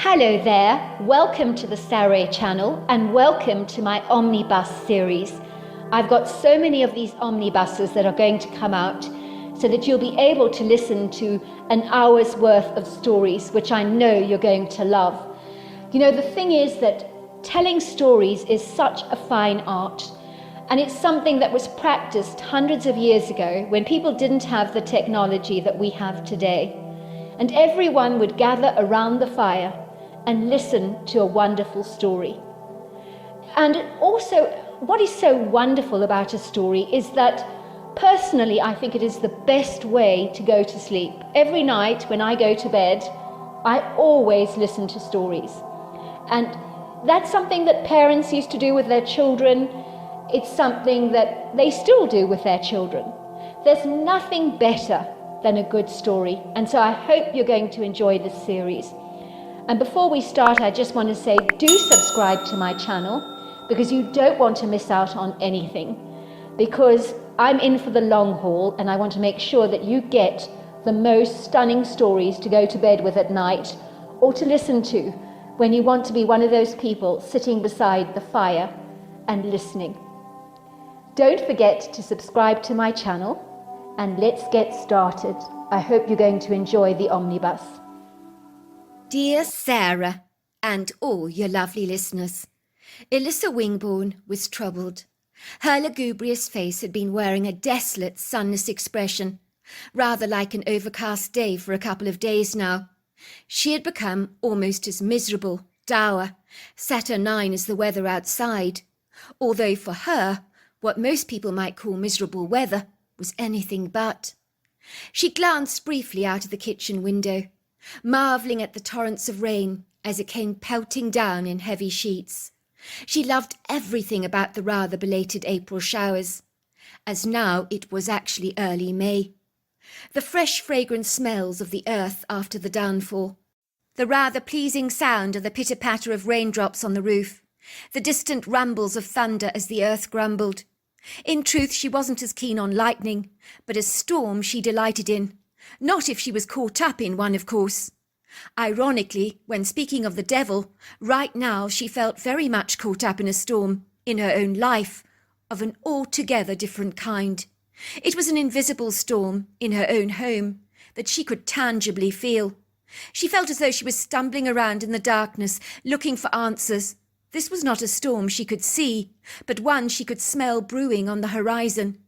Hello there, welcome to the Saroy channel and welcome to my Omnibus series. I've got so many of these omnibuses that are going to come out so that you'll be able to listen to an hour's worth of stories, which I know you're going to love. You know, the thing is that telling stories is such a fine art, and it's something that was practiced hundreds of years ago when people didn't have the technology that we have today. And everyone would gather around the fire and listen to a wonderful story. And also, what is so wonderful about a story is that personally, I think it is the best way to go to sleep. Every night when I go to bed, I always listen to stories. And that's something that parents used to do with their children. It's something that they still do with their children. There's nothing better than a good story. And so I hope you're going to enjoy this series. And before we start, I just want to say, do subscribe to my channel because you don't want to miss out on anything. Because I'm in for the long haul and I want to make sure that you get the most stunning stories to go to bed with at night or to listen to when you want to be one of those people sitting beside the fire and listening. Don't forget to subscribe to my channel and let's get started. I hope you're going to enjoy the omnibus. Dear Sarah, and all your lovely listeners, Elissa Wingborn was troubled. Her lugubrious face had been wearing a desolate, sunless expression, rather like an overcast day for a couple of days now. She had become almost as miserable, dour, saturnine as the weather outside, although for her, what most people might call miserable weather was anything but. She glanced briefly out of the kitchen window, marvelling at the torrents of rain as it came pelting down in heavy sheets. She loved everything about the rather belated April showers, as now it was actually early May. The fresh fragrant smells of the earth after the downfall, the rather pleasing sound of the pitter-patter of raindrops on the roof, the distant rumbles of thunder as the earth grumbled. In truth, she wasn't as keen on lightning, but a storm she delighted in. Not if she was caught up in one, of course. Ironically, when speaking of the devil, right now she felt very much caught up in a storm, in her own life, of an altogether different kind. It was an invisible storm, in her own home, that she could tangibly feel. She felt as though she was stumbling around in the darkness, looking for answers. This was not a storm she could see, but one she could smell brewing on the horizon.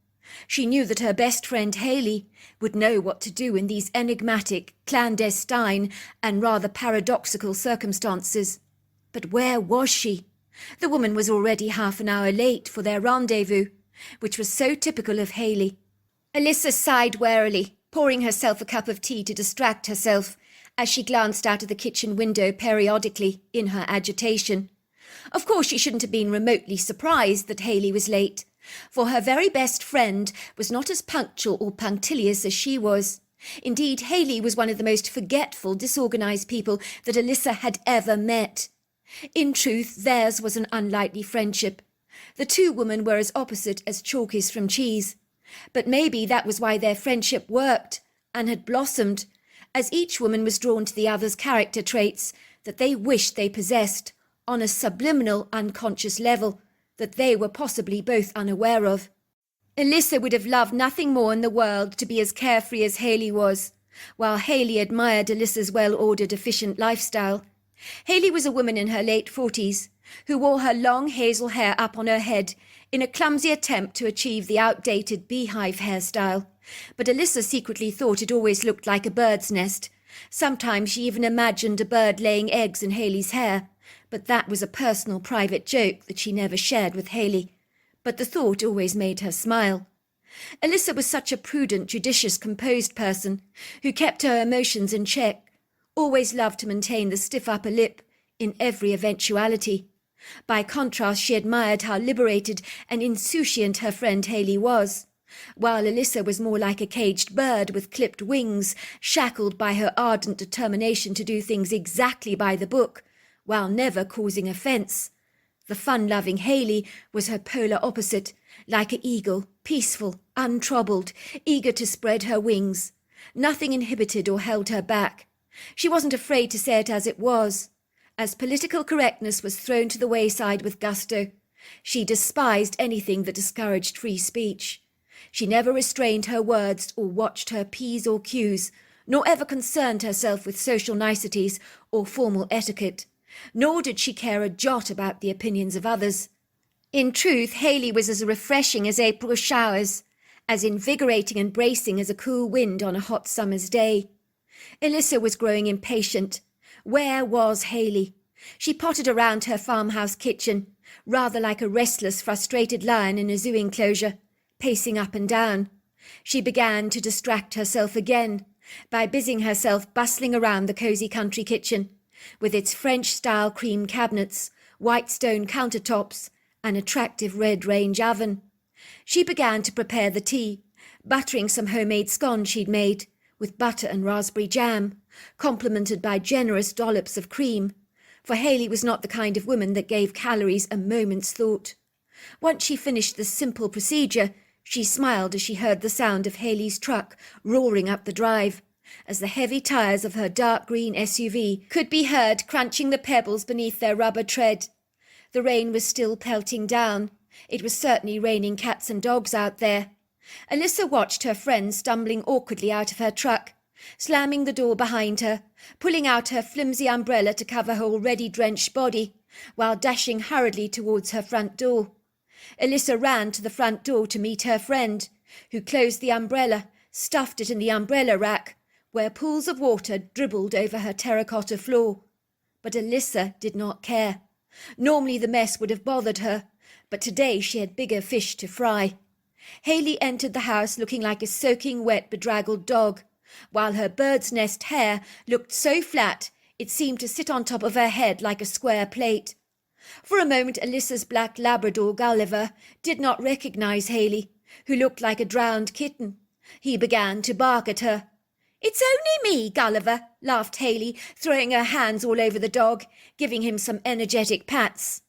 She knew that her best friend Haley would know what to do in these enigmatic, clandestine, and rather paradoxical circumstances. But where was she? The woman was already half an hour late for their rendezvous, which was so typical of Haley. Elissa sighed wearily, pouring herself a cup of tea to distract herself, as she glanced out of the kitchen window periodically in her agitation. Of course, she shouldn't have been remotely surprised that Haley was late, for her very best friend was not as punctual or punctilious as she was. Indeed, Haley was one of the most forgetful, disorganized people that Elissa had ever met. In truth, theirs was an unlikely friendship. The two women were as opposite as chalk is from cheese. But maybe that was why their friendship worked and had blossomed, as each woman was drawn to the other's character traits that they wished they possessed on a subliminal, unconscious level that they were possibly both unaware of. Elissa would have loved nothing more in the world to be as carefree as Haley was, while Haley admired Elissa's well-ordered, efficient lifestyle. Haley was a woman in her late 40s, who wore her long hazel hair up on her head in a clumsy attempt to achieve the outdated beehive hairstyle, but Elissa secretly thought it always looked like a bird's nest. Sometimes she even imagined a bird laying eggs in Haley's hair, but that was a personal, private joke that she never shared with Haley. But the thought always made her smile. Elissa was such a prudent, judicious, composed person who kept her emotions in check, always loved to maintain the stiff upper lip in every eventuality. By contrast, she admired how liberated and insouciant her friend Haley was, while Elissa was more like a caged bird with clipped wings, shackled by her ardent determination to do things exactly by the book, while never causing offence. The fun-loving Haley was her polar opposite, like an eagle, peaceful, untroubled, eager to spread her wings. Nothing inhibited or held her back. She wasn't afraid to say it as it was. as political correctness was thrown to the wayside with gusto. She despised anything that discouraged free speech. She never restrained her words or watched her P's or Q's, nor ever concerned herself with social niceties or formal etiquette, nor did she care a jot about the opinions of others. In truth, Hayley was as refreshing as April showers, as invigorating and bracing as a cool wind on a hot summer's day. Elissa was growing impatient. Where was Hayley? She pottered around her farmhouse kitchen, rather like a restless, frustrated lion in a zoo enclosure, pacing up and down. She began to distract herself again by busying herself bustling around the cosy country kitchen, with its French-style cream cabinets, white stone countertops, and attractive red range oven. She began to prepare the tea, buttering some homemade scones she'd made, with butter and raspberry jam, complemented by generous dollops of cream, for Hayley was not the kind of woman that gave calories a moment's thought. Once she finished this simple procedure, she smiled as she heard the sound of Hayley's truck roaring up the drive, as the heavy tyres of her dark green SUV could be heard crunching the pebbles beneath their rubber tread. The rain was still pelting down. It was certainly raining cats and dogs out there. Elissa watched her friend stumbling awkwardly out of her truck, slamming the door behind her, pulling out her flimsy umbrella to cover her already drenched body, while dashing hurriedly towards her front door. Elissa ran to the front door to meet her friend, who closed the umbrella, stuffed it in the umbrella rack, where pools of water dribbled over her terracotta floor. But Elissa did not care. Normally the mess would have bothered her, but today she had bigger fish to fry. Hayley entered the house looking like a soaking wet, bedraggled dog, while her bird's nest hair looked so flat it seemed to sit on top of her head like a square plate. For a moment Elissa's black Labrador Gulliver did not recognise Hayley, who looked like a drowned kitten. He began to bark at her. "It's only me, Gulliver," laughed Hayley, throwing her hands all over the dog, giving him some energetic pats.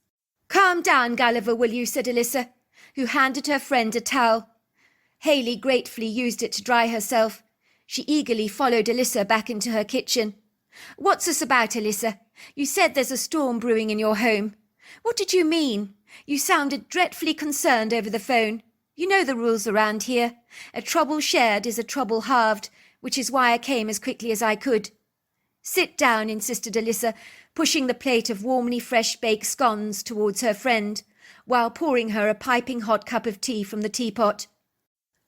"Calm down, Gulliver, will you?" said Elissa, who handed her friend a towel. Hayley gratefully used it to dry herself. She eagerly followed Elissa back into her kitchen. "What's this about, Elissa? You said there's a storm brewing in your home. What did you mean? You sounded dreadfully concerned over the phone. You know the rules around here. A trouble shared is a trouble halved, which is why I came as quickly as I could." "Sit down," insisted Elissa, pushing the plate of warmly fresh-baked scones towards her friend, while pouring her a piping hot cup of tea from the teapot.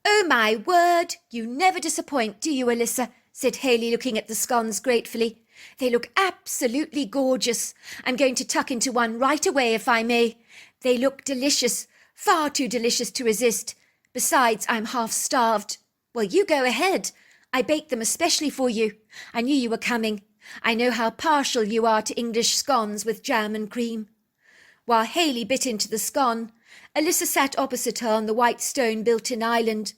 "Oh, my word, you never disappoint, do you, Elissa?" said Hayley, looking at the scones gratefully. "They look absolutely gorgeous. I'm going to tuck into one right away, if I may. They look delicious, far too delicious to resist. Besides, I'm half-starved." "Well, you go ahead. I baked them especially for you. I knew you were coming. I know how partial you are to English scones with jam and cream." While Hayley bit into the scone, Elissa sat opposite her on the white stone built-in island,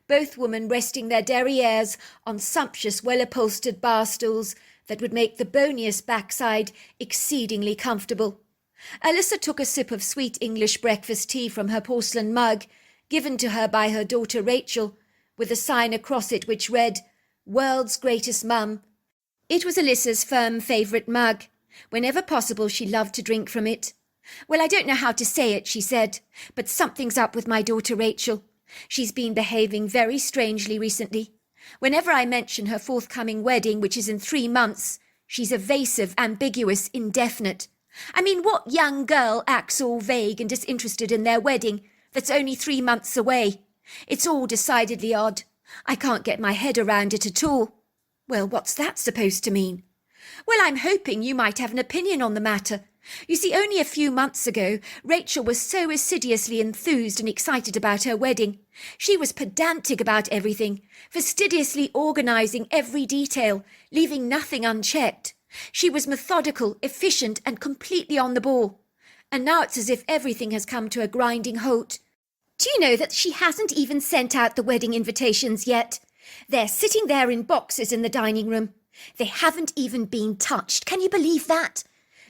both women resting their derrieres on sumptuous, well-upholstered bar stools that would make the boniest backside exceedingly comfortable. Elissa took a sip of sweet English breakfast tea from her porcelain mug, given to her by her daughter Rachel, with a sign across it which read, "World's Greatest Mum." It was Elissa's firm favourite mug. Whenever possible she loved to drink from it. "Well, I don't know how to say it," she said, "but something's up with my daughter Rachel. She's been behaving very strangely recently. Whenever I mention her forthcoming wedding, which is in 3 months, she's evasive, ambiguous, indefinite. I mean, what young girl acts all vague and disinterested in their wedding that's only 3 months away? It's all decidedly odd. I can't get my head around it at all." "Well, what's that supposed to mean?" "Well, I'm hoping you might have an opinion on the matter. You see, only a few months ago, Rachel was so assiduously enthused and excited about her wedding. She was pedantic about everything, fastidiously organising every detail, leaving nothing unchecked. She was methodical, efficient, and completely on the ball. And now it's as if everything has come to a grinding halt. Do you know that she hasn't even sent out the wedding invitations yet? They're sitting there in boxes in the dining room. They haven't even been touched. Can you believe that?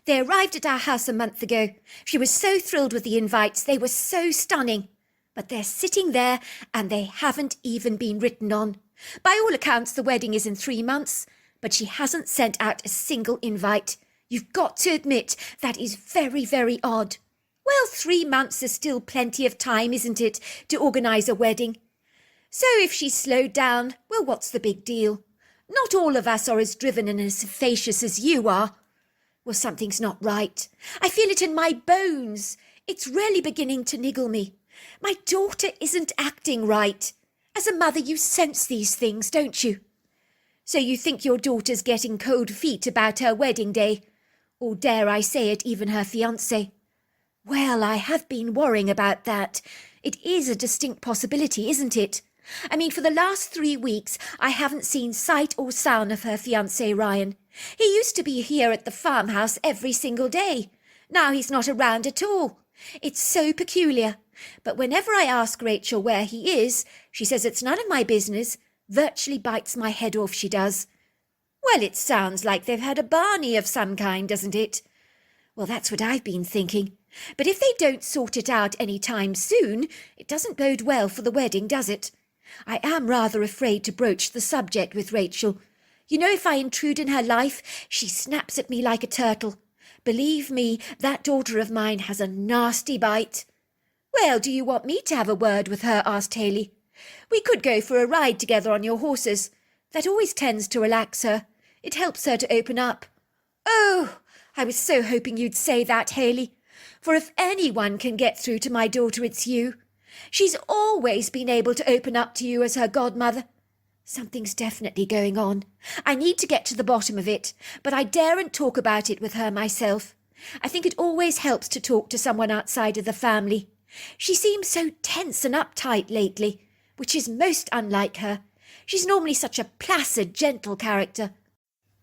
They arrived at our house a month ago. She was so thrilled with the invites. They were so stunning. But they're sitting there and they haven't even been written on. By all accounts, the wedding is in 3 months, but she hasn't sent out a single invite. You've got to admit that is very, very odd. Well, 3 months is still plenty of time, isn't it, to organise a wedding? So if she's slowed down, well, what's the big deal? Not all of us are as driven and as sagacious as you are. Well, something's not right. I feel it in my bones. It's really beginning to niggle me. My daughter isn't acting right. As a mother, you sense these things, don't you? So you think your daughter's getting cold feet about her wedding day? Or dare I say it, even her fiancé? Well, I have been worrying about that. It is a distinct possibility, isn't it? I mean, for the last 3 weeks, I haven't seen sight or sound of her fiancé, Ryan. He used to be here at the farmhouse every single day. Now he's not around at all. It's so peculiar. But whenever I ask Rachel where he is, she says it's none of my business. Virtually bites my head off, she does. Well, it sounds like they've had a Barney of some kind, doesn't it? Well, that's what I've been thinking. But if they don't sort it out any time soon, it doesn't bode well for the wedding, does it? I am rather afraid to broach the subject with Rachel. You know, if I intrude in her life, she snaps at me like a turtle. Believe me, that daughter of mine has a nasty bite. Well, do you want me to have a word with her? Asked Haley. We could go for a ride together on your horses. That always tends to relax her. It helps her to open up. Oh, I was so hoping you'd say that, Haley. For if anyone can get through to my daughter, it's you. She's always been able to open up to you as her godmother. Something's definitely going on. I need to get to the bottom of it, but I daren't talk about it with her myself. I think it always helps to talk to someone outside of the family. She seems so tense and uptight lately, which is most unlike her. She's normally such a placid, gentle character.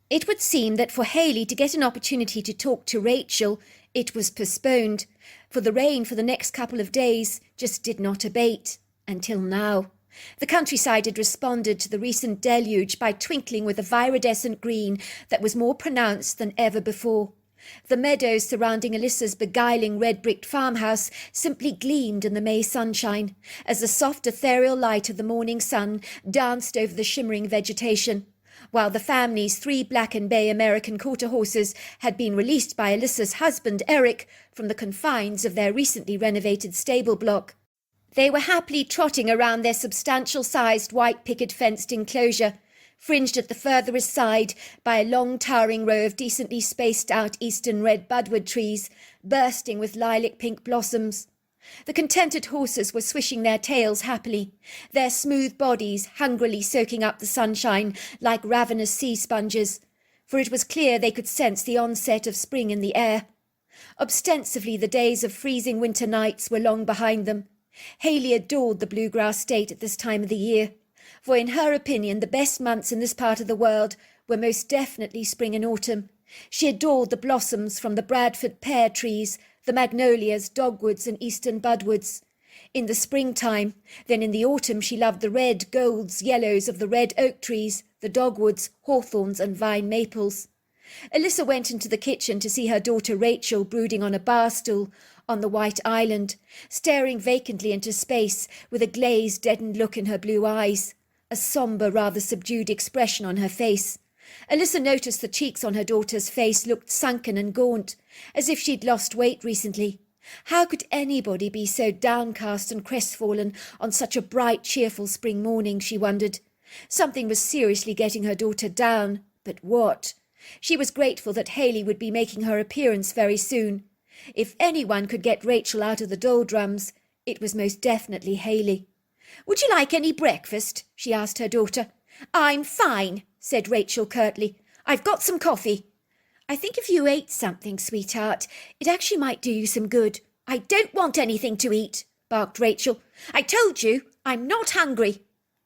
It would seem that for Haley to get an opportunity to talk to Rachel, it was postponed, for the rain for the next couple of days just did not abate, until now. The countryside had responded to the recent deluge by twinkling with a viridescent green that was more pronounced than ever before. The meadows surrounding Alyssa's beguiling red-bricked farmhouse simply gleamed in the May sunshine, as the soft ethereal light of the morning sun danced over the shimmering vegetation, while the family's 3 black and bay American quarter horses had been released by Alyssa's husband, Eric, from the confines of their recently renovated stable block. They were happily trotting around their substantial-sized white picket-fenced enclosure, fringed at the furthest side by a long towering row of decently spaced-out eastern red budwood trees, bursting with lilac-pink blossoms. The contented horses were swishing their tails happily, their smooth bodies hungrily soaking up the sunshine like ravenous sea sponges, for it was clear they could sense the onset of spring in the air. Ostensibly the days of freezing winter nights were long behind them. Haley adored the bluegrass state at this time of the year, for in her opinion the best months in this part of the world were most definitely spring and autumn. She adored the blossoms from the Bradford pear trees, the magnolias, dogwoods and eastern budwoods. In the springtime, then in the autumn she loved the red, golds, yellows of the red oak trees, the dogwoods, hawthorns and vine maples. Alyssa went into the kitchen to see her daughter Rachel brooding on a bar stool on the white island, staring vacantly into space with a glazed, deadened look in her blue eyes, a sombre, rather subdued expression on her face. Alyssa noticed the cheeks on her daughter's face looked sunken and gaunt, as if she'd lost weight recently. How could anybody be so downcast and crestfallen on such a bright, cheerful spring morning, she wondered. Something was seriously getting her daughter down, but what? She was grateful that Haley would be making her appearance very soon. If anyone could get Rachel out of the doldrums, it was most definitely Haley. "Would you like any breakfast?" she asked her daughter. "I'm fine," said Rachel curtly. "I've got some coffee." "I think if you ate something, sweetheart, it actually might do you some good." "I don't want anything to eat," barked Rachel. "I told you, I'm not hungry."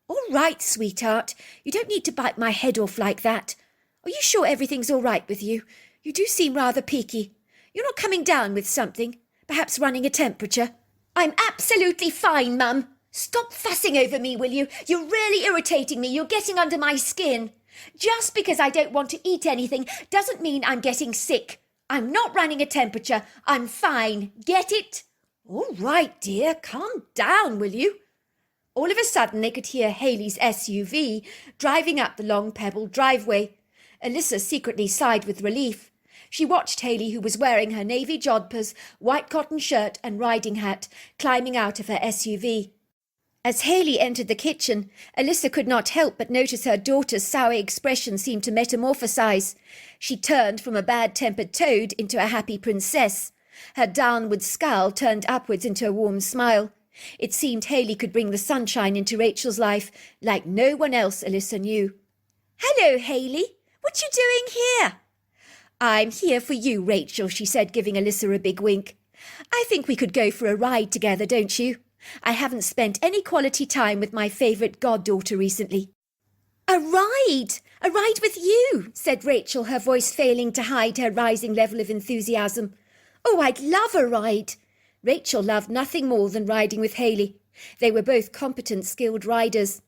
"All right, sweetheart. You don't need to bite my head off like that. Are you sure everything's all right with you? You do seem rather peaky. You're not coming down with something? Perhaps running a temperature?" "I'm absolutely fine, Mum. Stop fussing over me, will you? You're really irritating me. You're getting under my skin. Just because I don't want to eat anything doesn't mean I'm getting sick. I'm not running a temperature. I'm fine. Get it?" "All right, dear. Calm down, will you?" All of a sudden they could hear Haley's SUV driving up the long pebbled driveway. Alyssa secretly sighed with relief. She watched Hayley, who was wearing her navy jodhpurs, white cotton shirt and riding hat, climbing out of her SUV. As Hayley entered the kitchen, Alyssa could not help but notice her daughter's sour expression seemed to metamorphosize. She turned from a bad-tempered toad into a happy princess. Her downward scowl turned upwards into a warm smile. It seemed Hayley could bring the sunshine into Rachel's life like no one else Alyssa knew. "Hello, Hayley. What you doing here?" "I'm here for you, Rachel," she said, giving Alyssa a big wink. "I think we could go for a ride together, don't you? I haven't spent any quality time with my favourite goddaughter recently." "A ride? A ride with you?" said Rachel, her voice failing to hide her rising level of enthusiasm. "Oh, I'd love a ride." Rachel loved nothing more than riding with Hayley. They were both competent, skilled riders.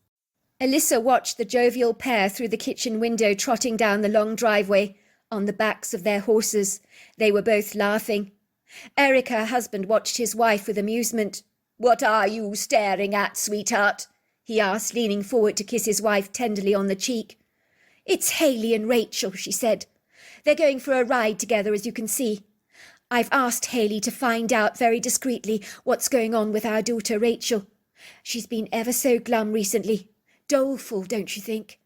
Alyssa watched the jovial pair through the kitchen window trotting down the long driveway on the backs of their horses. They were both laughing. Eric, her husband, watched his wife with amusement. "What are you staring at, sweetheart?" he asked, leaning forward to kiss his wife tenderly on the cheek. "It's Hayley and Rachel," she said. "They're going for a ride together, as you can see. I've asked Hayley to find out very discreetly what's going on with our daughter Rachel. She's been ever so glum recently. Doleful, don't you think?"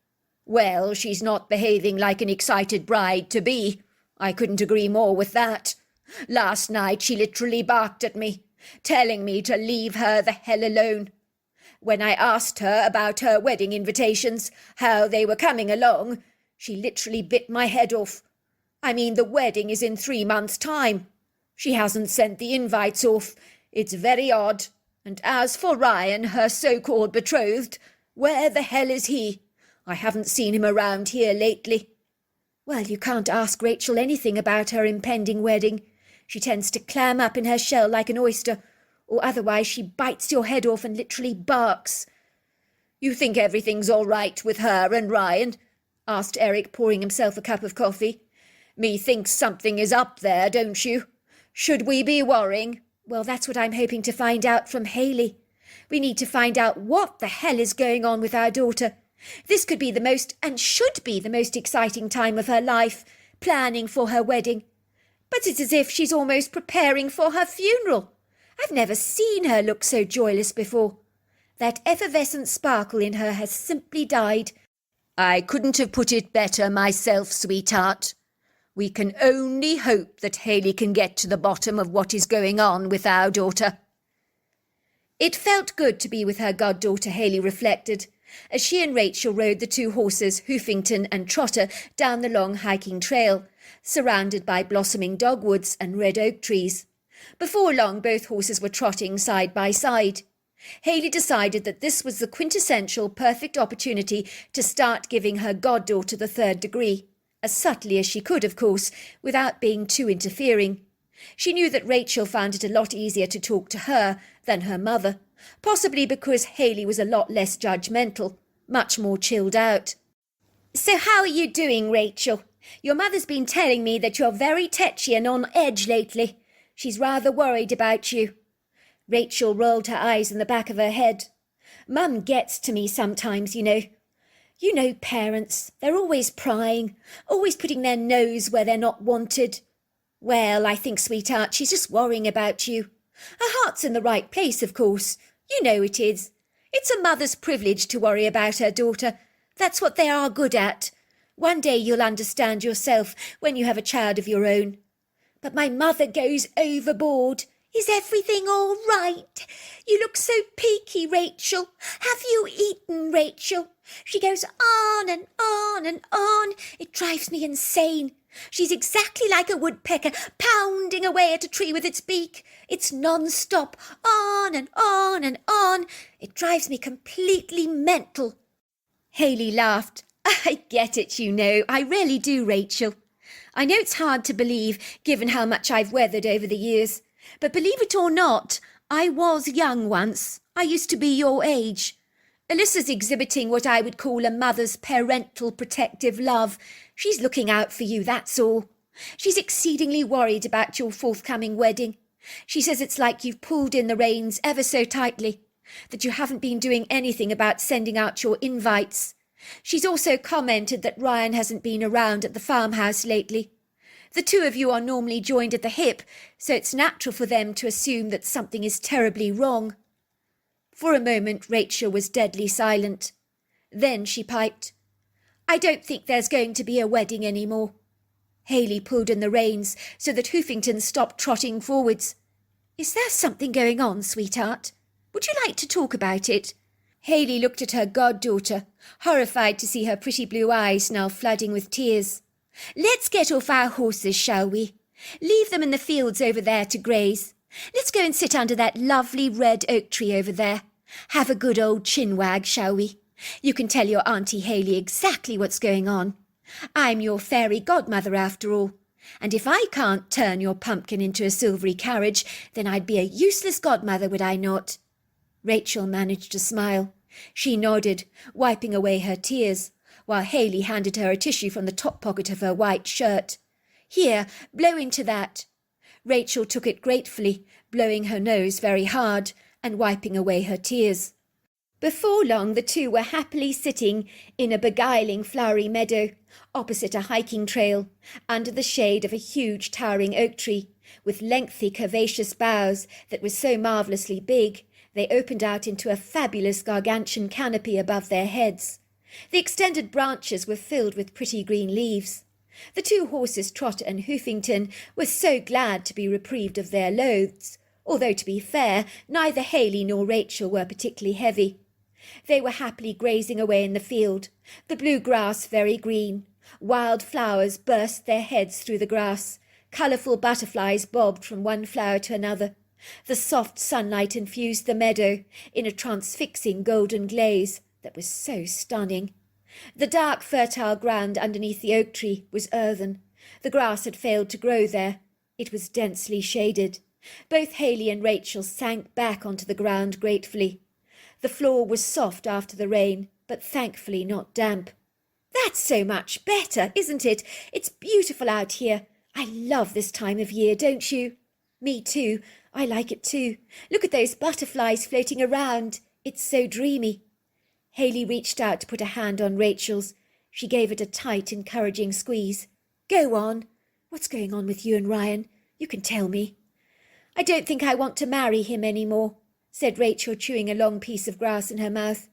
"Well, she's not behaving like an excited bride-to-be. I couldn't agree more with that. Last night she literally barked at me, telling me to leave her the hell alone. When I asked her about her wedding invitations, how they were coming along, she literally bit my head off. I mean, the wedding is in 3 months' time. She hasn't sent the invites off. It's very odd. And as for Ryan, her so-called betrothed, where the hell is he? I haven't seen him around here lately." "Well, you can't ask Rachel anything about her impending wedding. She tends to clam up in her shell like an oyster, or otherwise she bites your head off and literally barks." "You think everything's all right with her and Ryan?" asked Eric, pouring himself a cup of coffee. "Methinks something is up there, don't you? Should we be worrying?" "Well, that's what I'm hoping to find out from Hayley. We need to find out what the hell is going on with our daughter. This could be the most, and should be the most exciting time of her life, planning for her wedding. But it's as if she's almost preparing for her funeral. I've never seen her look so joyless before. That effervescent sparkle in her has simply died." "I couldn't have put it better myself, sweetheart. We can only hope that Hayley can get to the bottom of what is going on with our daughter." It felt good to be with her goddaughter, Hayley reflected, as she and Rachel rode the two horses, Hoofington and Trotter, down the long hiking trail, surrounded by blossoming dogwoods and red oak trees. Before long, both horses were trotting side by side. Hayley decided that this was the quintessential perfect opportunity to start giving her goddaughter the third degree, as subtly as she could, of course, without being too interfering. She knew that Rachel found it a lot easier to talk to her than her mother, possibly because Hayley was a lot less judgmental, much more chilled out. "So how are you doing, Rachel? Your mother's been telling me that you're very tetchy and on edge lately. She's rather worried about you." Rachel rolled her eyes in the back of her head. "Mum gets to me sometimes, you know. You know parents, they're always prying, always putting their nose where they're not wanted. Well, I think, sweetheart, she's just worrying about you. Her heart's in the right place, of course. You know it is. It's a mother's privilege to worry about her daughter. That's what they are good at. One day you'll understand yourself when you have a child of your own. But my mother goes overboard. Is everything all right? You look so peaky, Rachel. Have you eaten, Rachel? She goes on and on and on. It drives me insane. She's exactly like a woodpecker pounding away at a tree with its beak. It's non-stop, on and on and on. It drives me completely mental." Hayley laughed. "I get it, you know. I really do, Rachel. I know it's hard to believe, given how much I've weathered over the years. But believe it or not, I was young once. I used to be your age. Alyssa's exhibiting what I would call a mother's parental protective love. She's looking out for you, that's all. She's exceedingly worried about your forthcoming wedding. She says it's like you've pulled in the reins ever so tightly, that you haven't been doing anything about sending out your invites. She's also commented that Ryan hasn't been around at the farmhouse lately. The two of you are normally joined at the hip, so it's natural for them to assume that something is terribly wrong." For a moment Rachel was deadly silent. Then she piped, "I don't think there's going to be a wedding any more." Hayley pulled in the reins so that Hoofington stopped trotting forwards. "Is there something going on, sweetheart? Would you like to talk about it?" Hayley looked at her goddaughter, horrified to see her pretty blue eyes now flooding with tears. "Let's get off our horses, shall we? Leave them in the fields over there to graze. Let's go and sit under that lovely red oak tree over there. Have a good old chinwag, shall we? You can tell your Auntie Hayley exactly what's going on. I'm your fairy godmother after all, and if I can't turn your pumpkin into a silvery carriage, then I'd be a useless godmother, would I not?" Rachel managed to smile. She nodded, wiping away her tears, while Hayley handed her a tissue from the top pocket of her white shirt. "Here, blow into that." Rachel took it gratefully, blowing her nose very hard and wiping away her tears. Before long the two were happily sitting in a beguiling flowery meadow, opposite a hiking trail, under the shade of a huge towering oak tree, with lengthy curvaceous boughs that were so marvellously big they opened out into a fabulous gargantuan canopy above their heads. The extended branches were filled with pretty green leaves. The two horses, Trot and Hoofington, were so glad to be reprieved of their loads, although, to be fair, neither Hayley nor Rachel were particularly heavy. They were happily grazing away in the field, the blue grass very green. Wild flowers burst their heads through the grass. Colourful butterflies bobbed from one flower to another. The soft sunlight infused the meadow in a transfixing golden glaze that was so stunning. The dark, fertile ground underneath the oak tree was earthen. The grass had failed to grow there. It was densely shaded. Both Hayley and Rachel sank back onto the ground gratefully. The floor was soft after the rain, but thankfully not damp. "That's so much better, isn't it? It's beautiful out here. I love this time of year, don't you?" "Me too. I like it too. Look at those butterflies floating around. It's so dreamy." Hayley reached out to put a hand on Rachel's. She gave it a tight, encouraging squeeze. "Go on. What's going on with you and Ryan? You can tell me." "I don't think I want to marry him any more," said Rachel, chewing a long piece of grass in her mouth.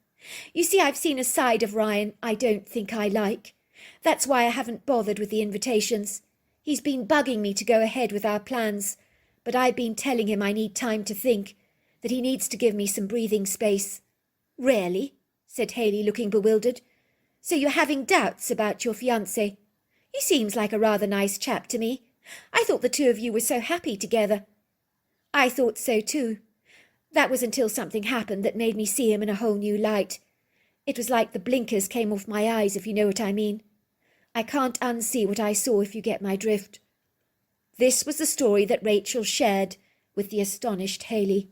"You see, I've seen a side of Ryan I don't think I like. That's why I haven't bothered with the invitations. He's been bugging me to go ahead with our plans, but I've been telling him I need time to think, that he needs to give me some breathing space." "Really?" said Hayley, looking bewildered. "So you're having doubts about your fiancé? He seems like a rather nice chap to me. I thought the two of you were so happy together." "I thought so too. That was until something happened that made me see him in a whole new light. It was like the blinkers came off my eyes, if you know what I mean. I can't unsee what I saw, if you get my drift." This was the story that Rachel shared with the astonished Hayley.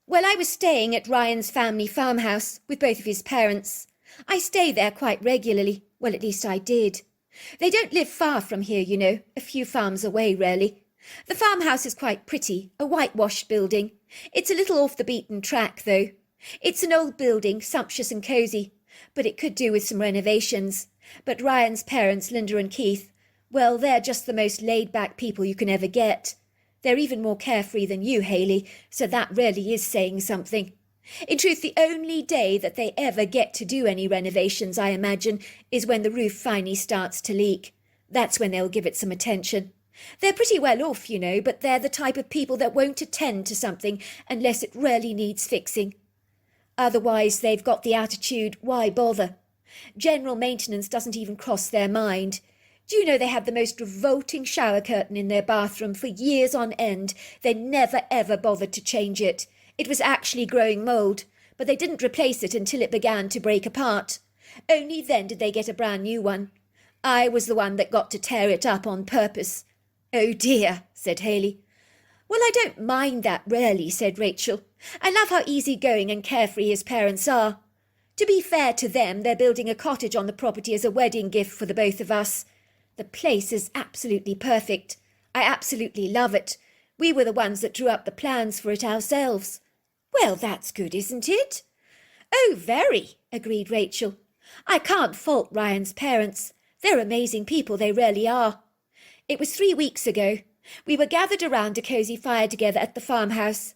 "Well, I was staying at Ryan's family farmhouse with both of his parents. I stay there quite regularly. Well, at least I did. They don't live far from here, you know, a few farms away, really. The farmhouse is quite pretty, a whitewashed building. It's a little off the beaten track, though. It's an old building, sumptuous and cosy, but it could do with some renovations. But Ryan's parents, Linda and Keith, well, they're just the most laid-back people you can ever get. They're even more carefree than you, Hayley, so that really is saying something. In truth, the only day that they ever get to do any renovations, I imagine, is when the roof finally starts to leak. That's when they'll give it some attention. They're pretty well off, you know, but they're the type of people that won't attend to something unless it really needs fixing. Otherwise, they've got the attitude, why bother? General maintenance doesn't even cross their mind. Do you know they had the most revolting shower curtain in their bathroom for years on end? They never ever bothered to change it. It was actually growing mould, but they didn't replace it until it began to break apart. Only then did they get a brand new one. I was the one that got to tear it up on purpose." "Oh dear," said Hayley. "Well, I don't mind that really," said Rachel. "I love how easy-going and carefree his parents are. To be fair to them, they're building a cottage on the property as a wedding gift for the both of us. The place is absolutely perfect. I absolutely love it. We were the ones that drew up the plans for it ourselves." "Well, that's good, isn't it?" "Oh, very," agreed Rachel. "I can't fault Ryan's parents. They're amazing people, they really are. It was 3 weeks ago. We were gathered around a cosy fire together at the farmhouse.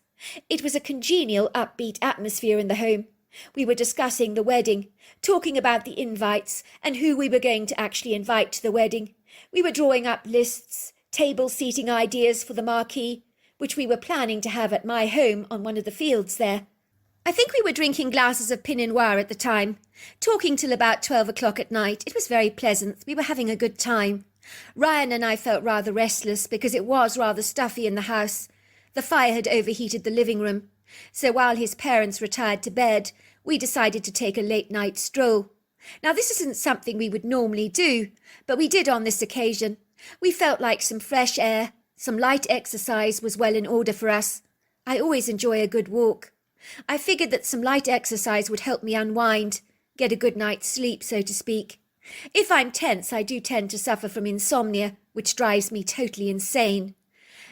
It was a congenial, upbeat atmosphere in the home. We were discussing the wedding, talking about the invites and who we were going to actually invite to the wedding. We were drawing up lists, table seating ideas for the marquee, which we were planning to have at my home on one of the fields there. I think we were drinking glasses of Pinot Noir at the time, talking till about 12 o'clock at night. It was very pleasant. We were having a good time. Ryan and I felt rather restless because it was rather stuffy in the house. The fire had overheated the living room, so while his parents retired to bed, we decided to take a late-night stroll. Now, this isn't something we would normally do, but we did on this occasion. We felt like some fresh air, some light exercise was well in order for us. I always enjoy a good walk. I figured that some light exercise would help me unwind, get a good night's sleep, so to speak. If I'm tense, I do tend to suffer from insomnia, which drives me totally insane.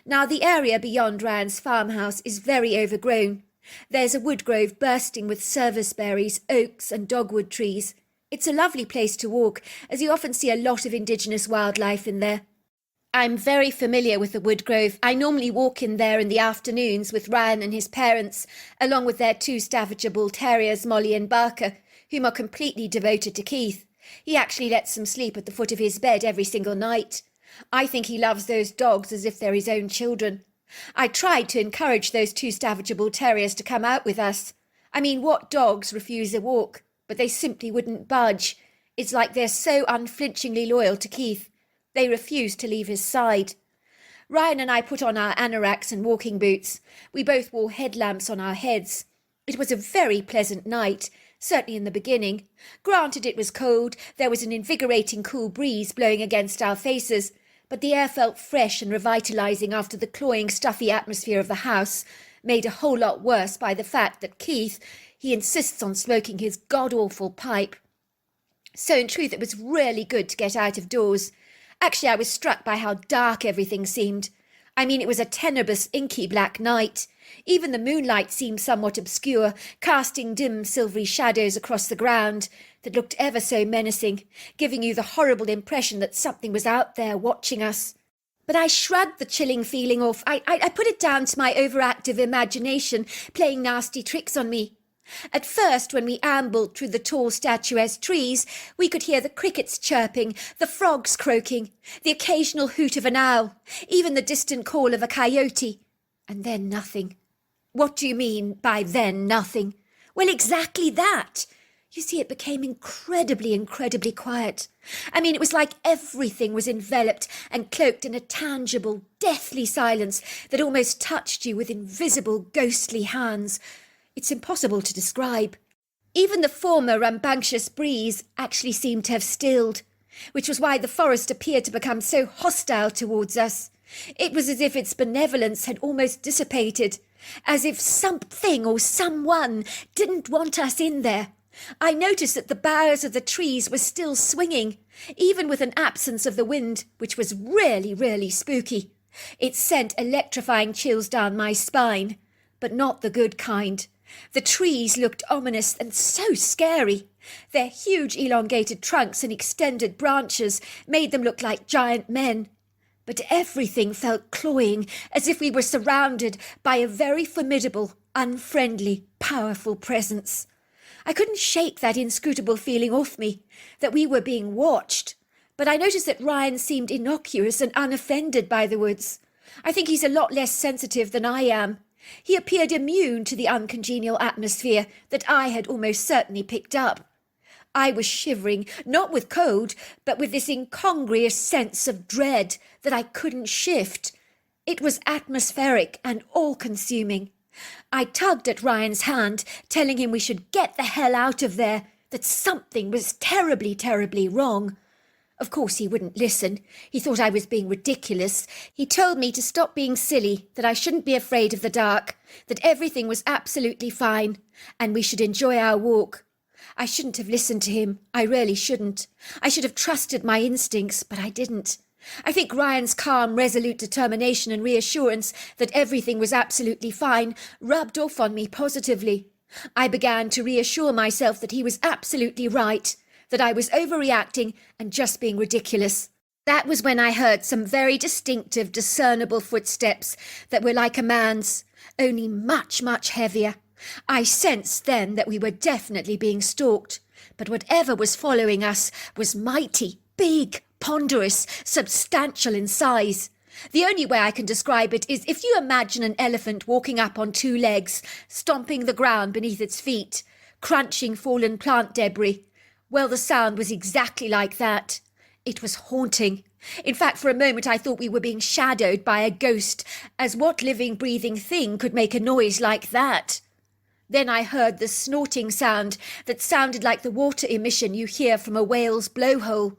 Now, the area beyond Ryan's farmhouse is very overgrown. There's a wood grove bursting with serviceberries, oaks and dogwood trees. It's a lovely place to walk, as you often see a lot of indigenous wildlife in there. I'm very familiar with the wood grove. I normally walk in there in the afternoons with Ryan and his parents, along with their 2 Staffordshire Bull Terriers, Molly and Barker, whom are completely devoted to Keith. He actually lets them sleep at the foot of his bed every single night. I think he loves those dogs as if they're his own children. I tried to encourage those 2 Staffordshire Bull Terriers to come out with us. I mean, what dogs refuse a walk? But they simply wouldn't budge. It's like they're so unflinchingly loyal to Keith. They refuse to leave his side. Ryan and I put on our anoraks and walking boots. We both wore headlamps on our heads. It was a very pleasant night, certainly in the beginning. Granted, it was cold, there was an invigorating cool breeze blowing against our faces, but the air felt fresh and revitalising after the cloying, stuffy atmosphere of the house, made a whole lot worse by the fact that Keith, he insists on smoking his god-awful pipe. So in truth, it was really good to get out of doors. Actually, I was struck by how dark everything seemed. I mean, it was a tenebrous, inky black night. Even the moonlight seemed somewhat obscure, casting dim silvery shadows across the ground that looked ever so menacing, giving you the horrible impression that something was out there watching us. But I shrugged the chilling feeling off. I put it down to my overactive imagination playing nasty tricks on me. At first, when we ambled through the tall statuesque trees, we could hear the crickets chirping, the frogs croaking, the occasional hoot of an owl, even the distant call of a coyote. And then nothing. What do you mean by then nothing? Well, exactly that. You see, it became incredibly quiet. I mean, it was like everything was enveloped and cloaked in a tangible, deathly silence that almost touched you with invisible, ghostly hands. It's impossible to describe. Even the former rambunctious breeze actually seemed to have stilled, which was why the forest appeared to become so hostile towards us. It was as if its benevolence had almost dissipated, as if something or someone didn't want us in there. I noticed that the boughs of the trees were still swinging, even with an absence of the wind, which was really spooky. It sent electrifying chills down my spine, but not the good kind. The trees looked ominous and so scary. Their huge elongated trunks and extended branches made them look like giant men. But everything felt cloying, as if we were surrounded by a very formidable, unfriendly, powerful presence. I couldn't shake that inscrutable feeling off me, that we were being watched. But I noticed that Ryan seemed innocuous and unoffended by the woods. I think he's a lot less sensitive than I am. He appeared immune to the uncongenial atmosphere that I had almost certainly picked up. I was shivering, not with cold, but with this incongruous sense of dread that I couldn't shift. It was atmospheric and all-consuming. I tugged at Ryan's hand, telling him we should get the hell out of there, that something was terribly wrong. Of course he wouldn't listen. He thought I was being ridiculous. He told me to stop being silly, that I shouldn't be afraid of the dark, that everything was absolutely fine, and we should enjoy our walk. I shouldn't have listened to him. I really shouldn't. I should have trusted my instincts, but I didn't. I think Ryan's calm, resolute determination and reassurance that everything was absolutely fine rubbed off on me positively. I began to reassure myself that he was absolutely right, that I was overreacting and just being ridiculous. That was when I heard some very distinctive, discernible footsteps that were like a man's, only much, much heavier. I sensed then that we were definitely being stalked, but whatever was following us was mighty, big, ponderous, substantial in size. The only way I can describe it is if you imagine an elephant walking up on two legs, stomping the ground beneath its feet, crunching fallen plant debris. Well, the sound was exactly like that. It was haunting. In fact, for a moment I thought we were being shadowed by a ghost, as what living, breathing thing could make a noise like that? Then I heard the snorting sound that sounded like the water emission you hear from a whale's blowhole.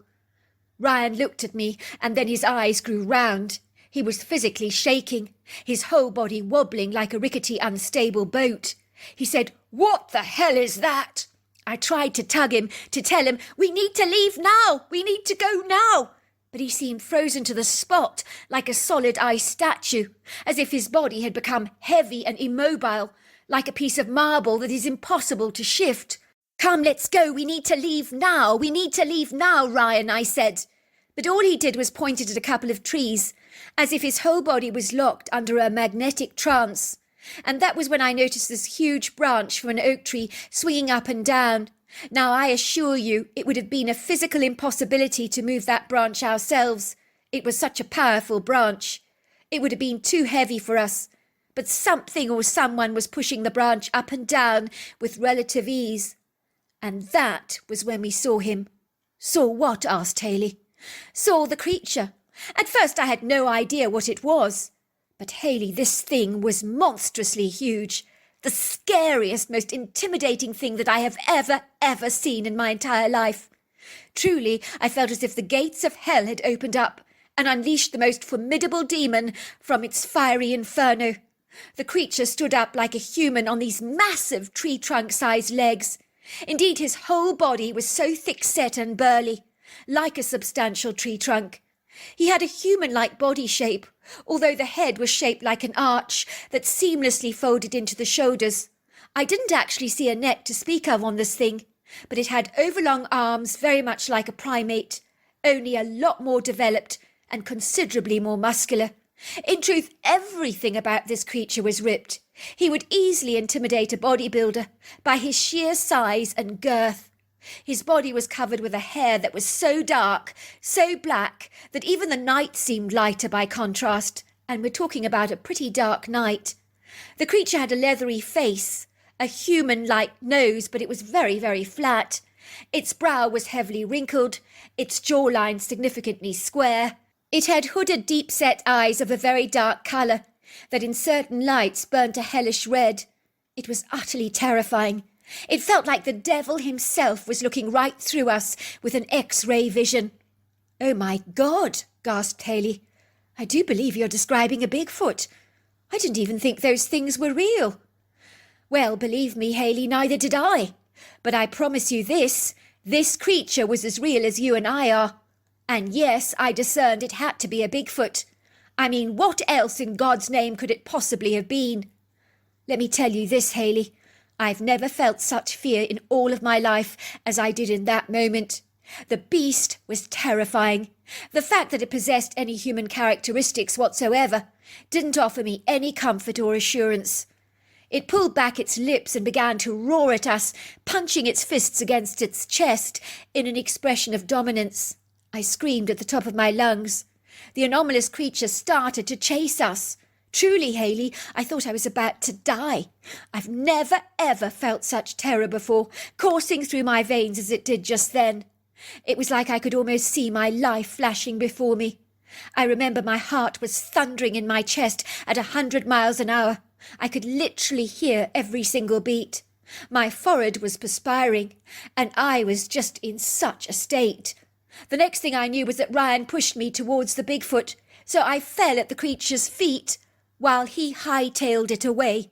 Ryan looked at me, and then his eyes grew round. He was physically shaking, his whole body wobbling like a rickety, unstable boat. He said, "What the hell is that?" I tried to tug him, to tell him, "We need to leave now! We need to go now!" But he seemed frozen to the spot, like a solid ice statue, as if his body had become heavy and immobile, like a piece of marble that is impossible to shift. "Come, let's go. We need to leave now. We need to leave now, Ryan," I said. But all he did was pointed at a couple of trees, as if his whole body was locked under a magnetic trance. And that was when I noticed this huge branch from an oak tree swinging up and down. Now, I assure you, it would have been a physical impossibility to move that branch ourselves. It was such a powerful branch. It would have been too heavy for us. But something or someone was pushing the branch up and down with relative ease. And that was when we saw him. "Saw what?" asked Haley. "Saw the creature. At first I had no idea what it was. But Haley, this thing was monstrously huge. The scariest, most intimidating thing that I have ever seen in my entire life. Truly, I felt as if the gates of hell had opened up and unleashed the most formidable demon from its fiery inferno. The creature stood up like a human on these massive tree-trunk-sized legs. Indeed, his whole body was so thick-set and burly, like a substantial tree trunk. He had a human-like body shape, although the head was shaped like an arch that seamlessly folded into the shoulders. I didn't actually see a neck to speak of on this thing, but it had overlong arms very much like a primate, only a lot more developed and considerably more muscular. In truth, everything about this creature was ripped. He would easily intimidate a bodybuilder by his sheer size and girth. His body was covered with a hair that was so dark, so black, that even the night seemed lighter by contrast, and we're talking about a pretty dark night. The creature had a leathery face, a human-like nose, but it was very, very flat. Its brow was heavily wrinkled, its jawline significantly square. It had hooded, deep-set eyes of a very dark colour, that in certain lights burnt a hellish red. It was utterly terrifying. It felt like the devil himself was looking right through us with an X-ray vision. "Oh, my God," gasped Haley. "I do believe you're describing a Bigfoot. I didn't even think those things were real." "Well, believe me, Haley, neither did I. But I promise you this creature was as real as you and I are. And yes, I discerned it had to be a Bigfoot. I mean, what else in God's name could it possibly have been? Let me tell you this, Haley. I've never felt such fear in all of my life as I did in that moment. The beast was terrifying. The fact that it possessed any human characteristics whatsoever didn't offer me any comfort or assurance. It pulled back its lips and began to roar at us, punching its fists against its chest in an expression of dominance. I screamed at the top of my lungs. The anomalous creature started to chase us. Truly, Haley, I thought I was about to die. I've never, ever felt such terror before, coursing through my veins as it did just then. It was like I could almost see my life flashing before me. I remember my heart was thundering in my chest at 100 miles an hour. I could literally hear every single beat. My forehead was perspiring, and I was just in such a state. The next thing I knew was that Ryan pushed me towards the Bigfoot, so I fell at the creature's feet, while he hightailed it away.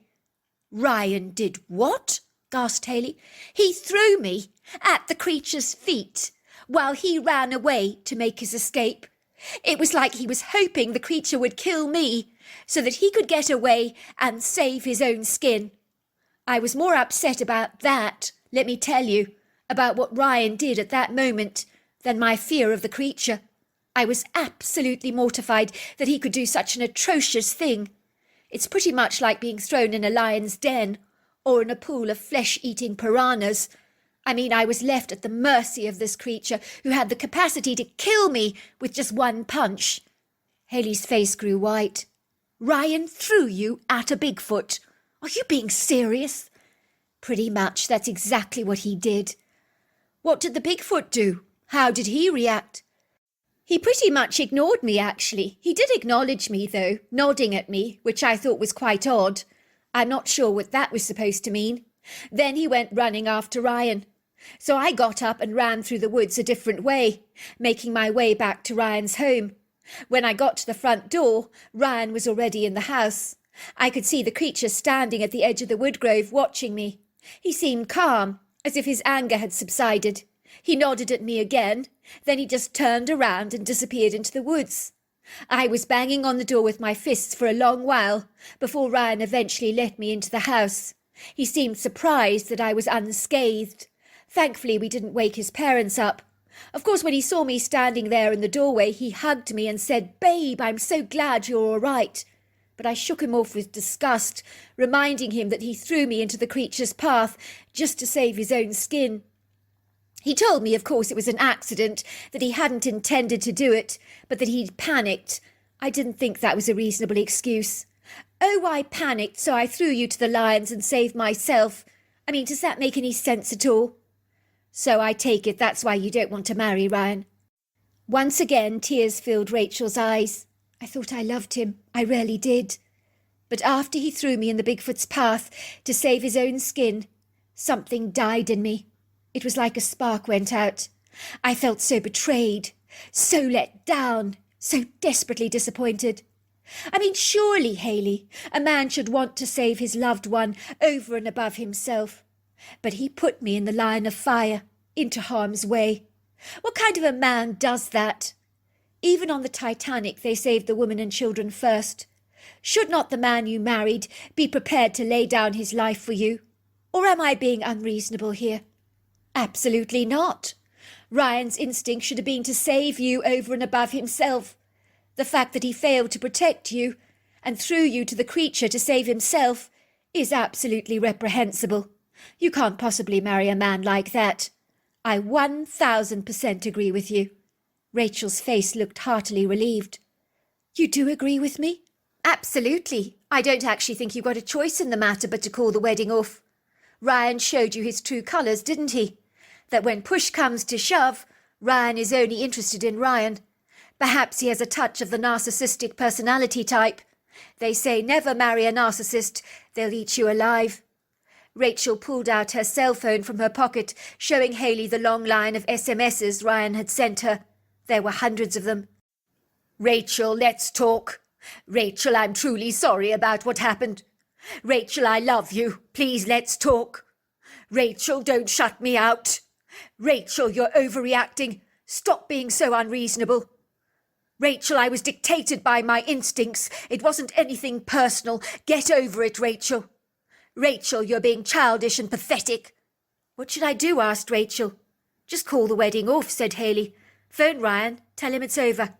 "Ryan did what?" gasped Haley. "He threw me at the creature's feet, while he ran away to make his escape. It was like he was hoping the creature would kill me, so that he could get away and save his own skin. I was more upset about that, let me tell you, about what Ryan did at that moment, than my fear of the creature. I was absolutely mortified that he could do such an atrocious thing. It's pretty much like being thrown in a lion's den or in a pool of flesh-eating piranhas. I mean, I was left at the mercy of this creature who had the capacity to kill me with just one punch. Haley's face grew white. Ryan threw you at a Bigfoot. Are you being serious? Pretty much, that's exactly what he did. What did the Bigfoot do? How did he react? He pretty much ignored me, actually. He did acknowledge me, though, nodding at me, which I thought was quite odd. I'm not sure what that was supposed to mean. Then he went running after Ryan. So I got up and ran through the woods a different way, making my way back to Ryan's home. When I got to the front door, Ryan was already in the house. I could see the creature standing at the edge of the woodgrove watching me. He seemed calm, as if his anger had subsided. He nodded at me again, then he just turned around and disappeared into the woods. I was banging on the door with my fists for a long while before Ryan eventually let me into the house. He seemed surprised that I was unscathed. Thankfully, we didn't wake his parents up. Of course, when he saw me standing there in the doorway, he hugged me and said, "Babe, I'm so glad you're all right." But I shook him off with disgust, reminding him that he threw me into the creature's path just to save his own skin. He told me, of course, it was an accident, that he hadn't intended to do it, but that he'd panicked. I didn't think that was a reasonable excuse. "Oh, I panicked, so I threw you to the lions and saved myself. I mean, does that make any sense at all?" "So I take it that's why you don't want to marry Ryan." Once again, tears filled Rachel's eyes. I thought I loved him. I really did. But after he threw me in the Bigfoot's path to save his own skin, something died in me. It was like a spark went out. I felt so betrayed, so let down, so desperately disappointed. I mean, surely, Haley, a man should want to save his loved one over and above himself. But he put me in the line of fire, into harm's way. What kind of a man does that? Even on the Titanic, they saved the women and children first. Should not the man you married be prepared to lay down his life for you? Or am I being unreasonable here? Absolutely not. Ryan's instinct should have been to save you over and above himself. The fact that he failed to protect you and threw you to the creature to save himself is absolutely reprehensible. You can't possibly marry a man like that. I 1000% agree with you. Rachel's face looked heartily relieved. You do agree with me? Absolutely. I don't actually think you've got a choice in the matter but to call the wedding off. Ryan showed you his true colours, didn't he? That when push comes to shove, Ryan is only interested in Ryan. Perhaps he has a touch of the narcissistic personality type. They say never marry a narcissist, they'll eat you alive. Rachel pulled out her cell phone from her pocket, showing Haley the long line of SMSs Ryan had sent her. There were hundreds of them. "Rachel, let's talk. Rachel, I'm truly sorry about what happened. Rachel, I love you. Please, let's talk. Rachel, don't shut me out. Rachel, you're overreacting. Stop being so unreasonable. Rachel, I was dictated by my instincts. It wasn't anything personal. Get over it, Rachel. Rachel, you're being childish and pathetic." "What should I do?" asked Rachel. "Just call the wedding off," said Haley. "Phone Ryan. Tell him it's over."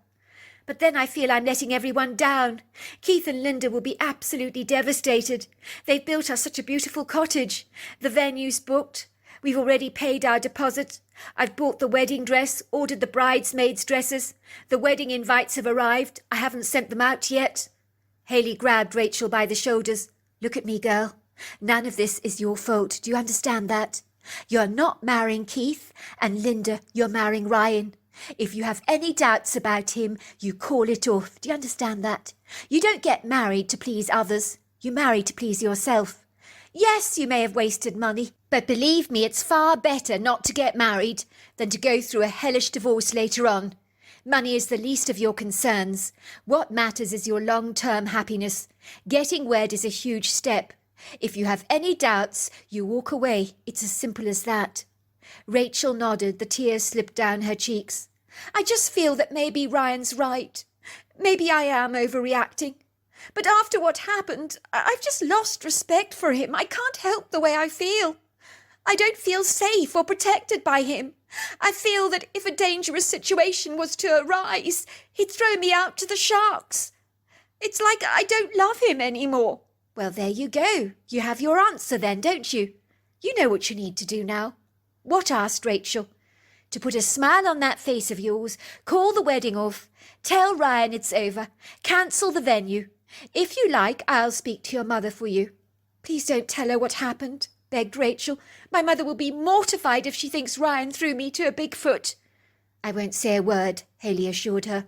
"But then I feel I'm letting everyone down. Keith and Linda will be absolutely devastated. They've built us such a beautiful cottage. The venue's booked. We've already paid our deposit. I've bought the wedding dress, ordered the bridesmaids' dresses. The wedding invites have arrived. I haven't sent them out yet." Haley grabbed Rachel by the shoulders. "Look at me, girl. None of this is your fault. Do you understand that? You're not marrying Keith, and Linda, you're marrying Ryan. If you have any doubts about him, you call it off. Do you understand that? You don't get married to please others. You marry to please yourself. Yes, you may have wasted money, but believe me, it's far better not to get married than to go through a hellish divorce later on. Money is the least of your concerns. What matters is your long-term happiness. Getting wed is a huge step. If you have any doubts, you walk away. It's as simple as that." Rachel nodded, the tears slipped down her cheeks. "I just feel that maybe Ryan's right. Maybe I am overreacting. But after what happened, I've just lost respect for him. I can't help the way I feel. I don't feel safe or protected by him. I feel that if a dangerous situation was to arise, he'd throw me out to the sharks. It's like I don't love him anymore." "Well, there you go. You have your answer then, don't you? You know what you need to do now." "What?" asked Rachel. "To put a smile on that face of yours, call the wedding off, tell Ryan it's over, cancel the venue. If you like, I'll speak to your mother for you." "Please don't tell her what happened," begged Rachel. "My mother will be mortified if she thinks Ryan threw me to a Bigfoot." "I won't say a word," Haley assured her.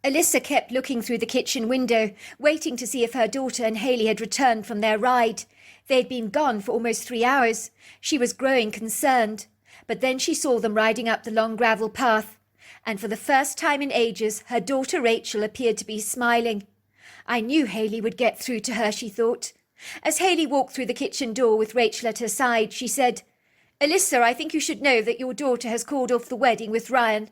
Alyssa kept looking through the kitchen window, waiting to see if her daughter and Haley had returned from their ride. They'd been gone for almost 3 hours. She was growing concerned. But then she saw them riding up the long gravel path, and for the first time in ages her daughter Rachel appeared to be smiling. I knew Haley would get through to her, she thought. As Haley walked through the kitchen door with Rachel at her side, she said, "Alyssa, I think you should know that your daughter has called off the wedding with Ryan."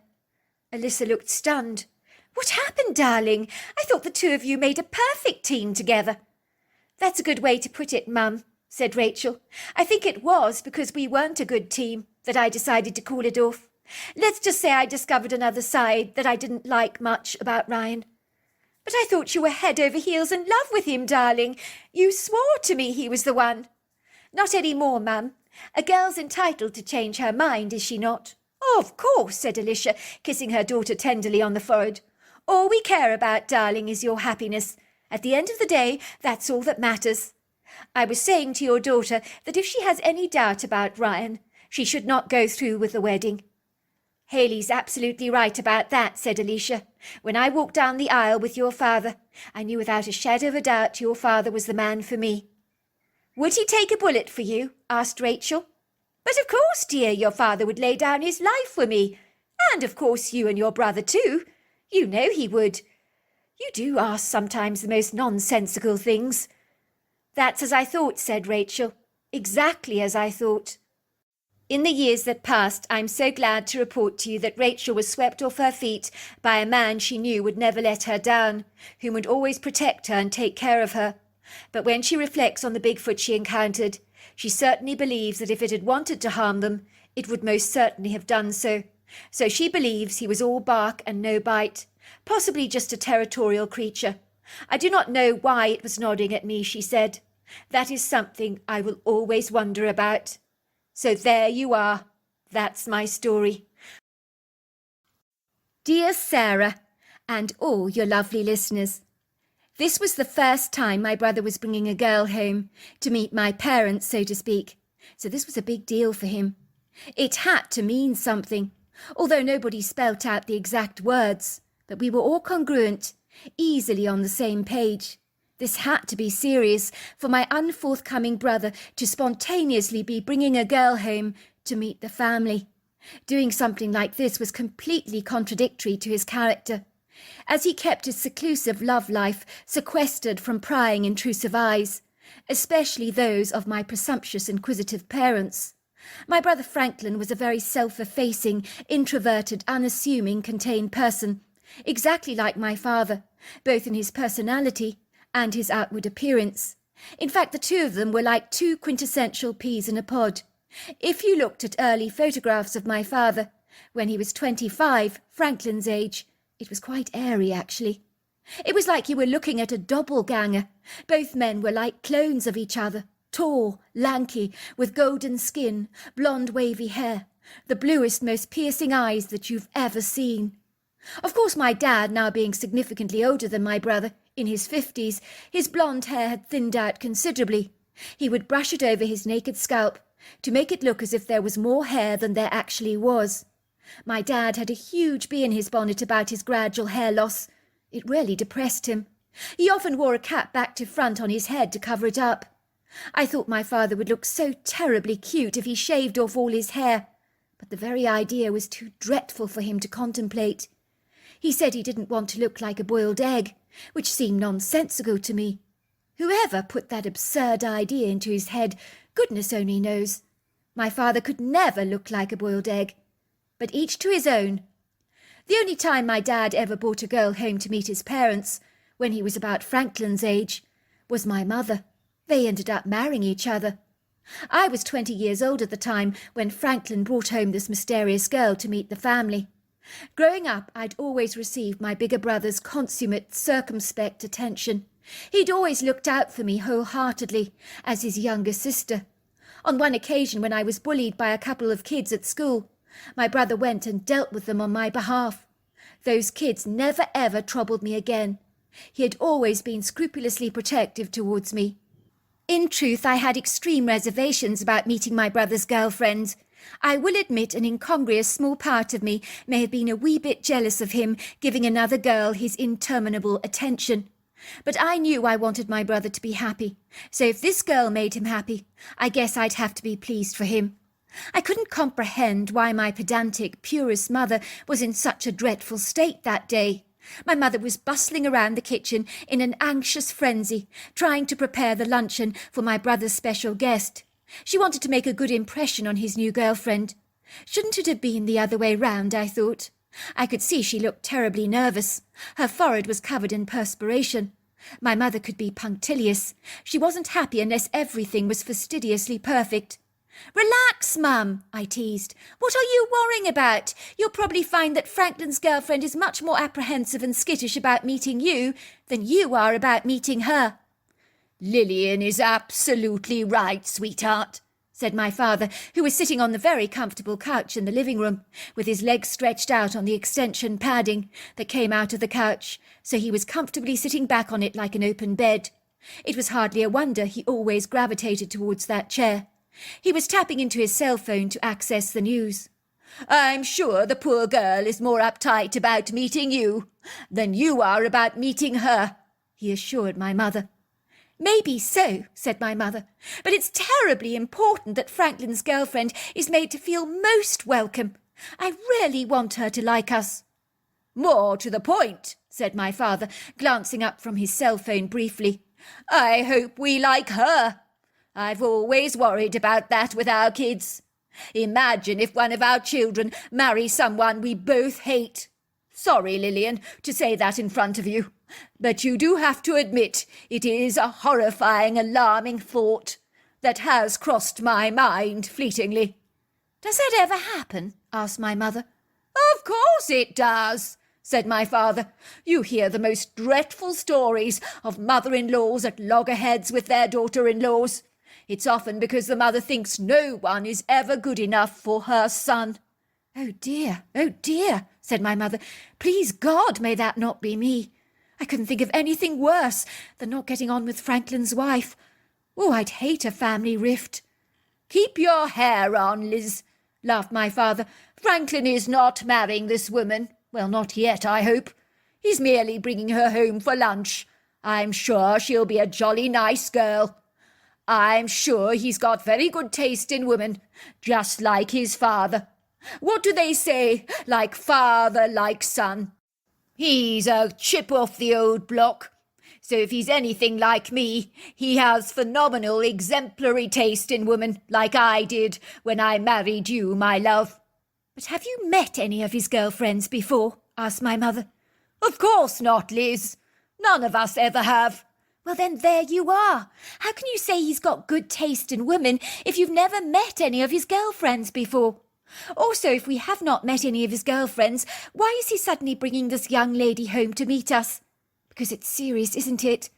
Alyssa looked stunned. "What happened, darling? I thought the two of you made a perfect team together." "That's a good way to put it, Mum," said Rachel. "I think it was because we weren't a good team that I decided to call it off. Let's just say I discovered another side that I didn't like much about Ryan." "But I thought you were head over heels in love with him, darling. You swore to me he was the one." "Not any more, Mum. A girl's entitled to change her mind, is she not?" "Oh, of course," said Alicia, kissing her daughter tenderly on the forehead. "All we care about, darling, is your happiness. At the end of the day, that's all that matters. I was saying to your daughter that if she has any doubt about Ryan, she should not go through with the wedding." "Haley's absolutely right about that," said Alicia. "When I walked down the aisle with your father, I knew without a shadow of a doubt your father was the man for me." "Would he take a bullet for you?" asked Rachel. "But of course, dear, your father would lay down his life for me. And of course you and your brother too. You know he would. You do ask sometimes the most nonsensical things." "That's as I thought," said Rachel. "Exactly as I thought." In the years that passed, I'm so glad to report to you that Rachel was swept off her feet by a man she knew would never let her down, whom would always protect her and take care of her. But when she reflects on the Bigfoot she encountered, she certainly believes that if it had wanted to harm them, it would most certainly have done so. So she believes he was all bark and no bite, possibly just a territorial creature. "I do not know why it was nodding at me," she said. "That is something I will always wonder about." So there you are. That's my story. Dear Sarah, and all your lovely listeners, this was the first time my brother was bringing a girl home to meet my parents, so to speak. So this was a big deal for him. It had to mean something, although nobody spelt out the exact words, but we were all congruent, easily on the same page. This had to be serious for my unforthcoming brother to spontaneously be bringing a girl home to meet the family. Doing something like this was completely contradictory to his character, as he kept his seclusive love life sequestered from prying, intrusive eyes, especially those of my presumptuous, inquisitive parents. My brother Franklin was a very self-effacing, introverted, unassuming, contained person, exactly like my father, both in his personality and his outward appearance. In fact, the two of them were like two quintessential peas in a pod. If you looked at early photographs of my father, when he was 25, Franklin's age, it was quite airy, actually. It was like you were looking at a doppelganger. Both men were like clones of each other, tall, lanky, with golden skin, blonde wavy hair, the bluest, most piercing eyes that you've ever seen. Of course, my dad, now being significantly older than my brother, in his 50s, his blonde hair had thinned out considerably. He would brush it over his naked scalp to make it look as if there was more hair than there actually was. My dad had a huge bee in his bonnet about his gradual hair loss. It really depressed him. He often wore a cap back to front on his head to cover it up. I thought my father would look so terribly cute if he shaved off all his hair, but the very idea was too dreadful for him to contemplate. He said he didn't want to look like a boiled egg, which seemed nonsensical to me. Whoever put that absurd idea into his head, goodness only knows. My father could never look like a boiled egg, but each to his own. The only time my dad ever brought a girl home to meet his parents, when he was about Franklin's age, was my mother. They ended up marrying each other. I was 20 years old at the time when Franklin brought home this mysterious girl to meet the family. Growing up, I'd always received my bigger brother's consummate, circumspect attention. He'd always looked out for me wholeheartedly, as his younger sister. On one occasion when I was bullied by a couple of kids at school, my brother went and dealt with them on my behalf. Those kids never ever troubled me again. He had always been scrupulously protective towards me. In truth, I had extreme reservations about meeting my brother's girlfriend. I will admit an incongruous small part of me may have been a wee bit jealous of him giving another girl his interminable attention. But I knew I wanted my brother to be happy, so if this girl made him happy, I guess I'd have to be pleased for him. I couldn't comprehend why my pedantic, purist mother was in such a dreadful state that day. My mother was bustling around the kitchen in an anxious frenzy, trying to prepare the luncheon for my brother's special guest. She wanted to make a good impression on his new girlfriend. Shouldn't it have been the other way round, I thought. I could see she looked terribly nervous. Her forehead was covered in perspiration. My mother could be punctilious. She wasn't happy unless everything was fastidiously perfect. "Relax, Mum," I teased. "What are you worrying about? You'll probably find that Franklin's girlfriend is much more apprehensive and skittish about meeting you than you are about meeting her." "Lillian is absolutely right, sweetheart," said my father, who was sitting on the very comfortable couch in the living room, with his legs stretched out on the extension padding that came out of the couch, so he was comfortably sitting back on it like an open bed. It was hardly a wonder he always gravitated towards that chair. He was tapping into his cell phone to access the news. "I'm sure the poor girl is more uptight about meeting you than you are about meeting her," he assured my mother. "Maybe so," said my mother, "but it's terribly important that Franklin's girlfriend is made to feel most welcome. I really want her to like us." "More to the point," said my father, glancing up from his cell phone briefly, "I hope we like her. I've always worried about that with our kids. Imagine if one of our children marries someone we both hate. Sorry, Lillian, to say that in front of you, but you do have to admit it is a horrifying, alarming thought that has crossed my mind fleetingly." "Does that ever happen?" asked my mother. "Of course it does," said my father. "You hear the most dreadful stories of mother-in-laws at loggerheads with their daughter-in-laws. It's often because the mother thinks no one is ever good enough for her son." Oh dear, said my mother. "Please God, may that not be me. I couldn't think of anything worse than not getting on with Franklin's wife. Oh, I'd hate a family rift." "Keep your hair on, Liz," laughed my father. "Franklin is not marrying this woman. Well, not yet, I hope. He's merely bringing her home for lunch. I'm sure she'll be a jolly nice girl. I'm sure he's got very good taste in women, just like his father. What do they say? Like father, like son. He's a chip off the old block. So if he's anything like me, he has phenomenal, exemplary taste in women, like I did when I married you, my love." "But have you met any of his girlfriends before?" asked my mother. "Of course not, Liz. None of us ever have." "Well, then there you are. How can you say he's got good taste in women if you've never met any of his girlfriends before? Also, if we have not met any of his girlfriends, why is he suddenly bringing this young lady home to meet us? Because it's serious, isn't it?"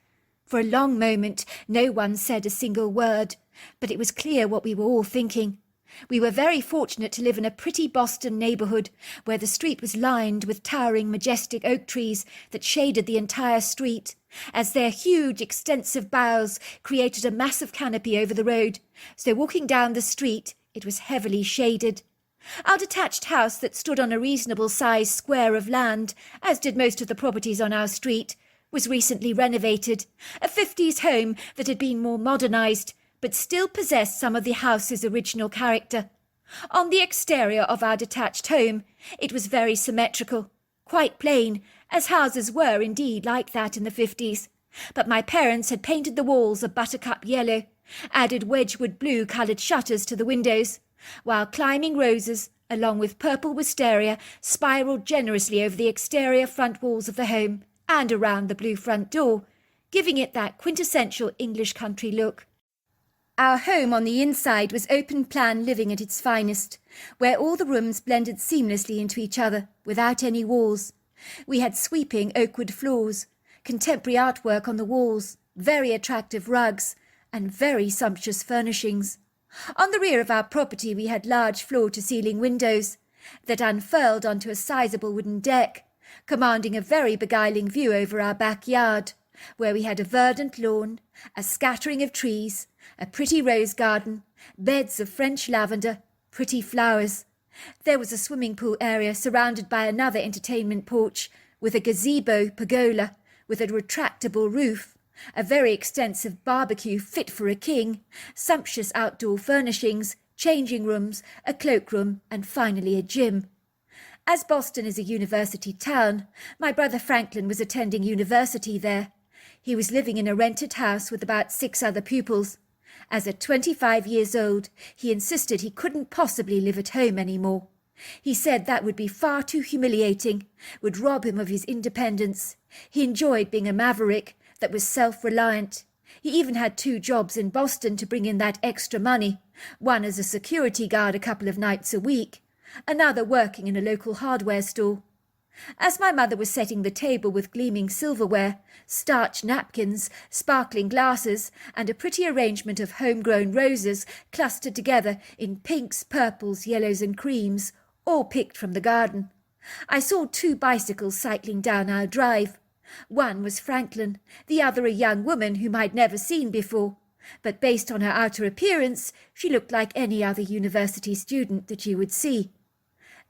For a long moment, no one said a single word, but it was clear what we were all thinking. We were very fortunate to live in a pretty Boston neighbourhood, where the street was lined with towering, majestic oak trees that shaded the entire street, as their huge, extensive boughs created a massive canopy over the road, so walking down the street, it was heavily shaded. Our detached house that stood on a reasonable-sized square of land, as did most of the properties on our street, was recently renovated, a 50s home that had been more modernised, but still possessed some of the house's original character. On the exterior of our detached home, it was very symmetrical, quite plain, as houses were indeed like that in the 50s. But my parents had painted the walls a buttercup yellow, added Wedgwood blue-coloured shutters to the windows, while climbing roses, along with purple wisteria, spiralled generously over the exterior front walls of the home and around the blue front door, giving it that quintessential English country look. Our home on the inside was open-plan living at its finest, where all the rooms blended seamlessly into each other, without any walls. We had sweeping oakwood floors, contemporary artwork on the walls, very attractive rugs, and very sumptuous furnishings. On the rear of our property we had large floor-to-ceiling windows that unfurled onto a sizable wooden deck, commanding a very beguiling view over our backyard, where we had a verdant lawn, a scattering of trees, a pretty rose garden, beds of French lavender, pretty flowers. There was a swimming pool area surrounded by another entertainment porch, with a gazebo pergola, with a retractable roof, a very extensive barbecue fit for a king, sumptuous outdoor furnishings, changing rooms, a cloakroom, and finally a gym. As Boston is a university town, my brother Franklin was attending university there. He was living in a rented house with about 6 other pupils. As at 25 years old, he insisted he couldn't possibly live at home anymore. He said that would be far too humiliating, would rob him of his independence. He enjoyed being a maverick that was self-reliant. He even had 2 jobs in Boston to bring in that extra money, one as a security guard a couple of nights a week, another working in a local hardware store. As my mother was setting the table with gleaming silverware, starched napkins, sparkling glasses, and a pretty arrangement of home-grown roses clustered together in pinks, purples, yellows and creams, all picked from the garden, I saw 2 bicycles cycling down our drive. One was Franklin, the other a young woman whom I'd never seen before, but based on her outer appearance, she looked like any other university student that you would see.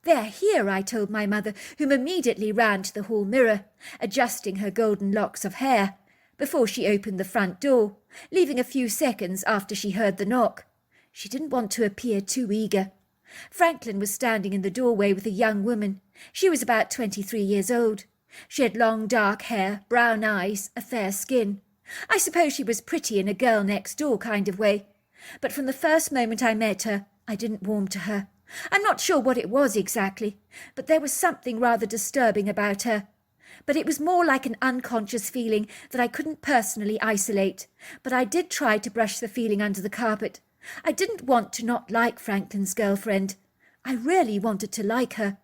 "They're here," I told my mother, whom immediately ran to the hall mirror, adjusting her golden locks of hair, before she opened the front door, leaving a few seconds after she heard the knock. She didn't want to appear too eager. Franklin was standing in the doorway with a young woman. She was about 23 years old. She had long dark hair, brown eyes, a fair skin. I suppose she was pretty in a girl-next-door kind of way, but from the first moment I met her, I didn't warm to her. I'm not sure what it was exactly, but there was something rather disturbing about her. But it was more like an unconscious feeling that I couldn't personally isolate, but I did try to brush the feeling under the carpet. I didn't want to not like Franklin's girlfriend. I really wanted to like her.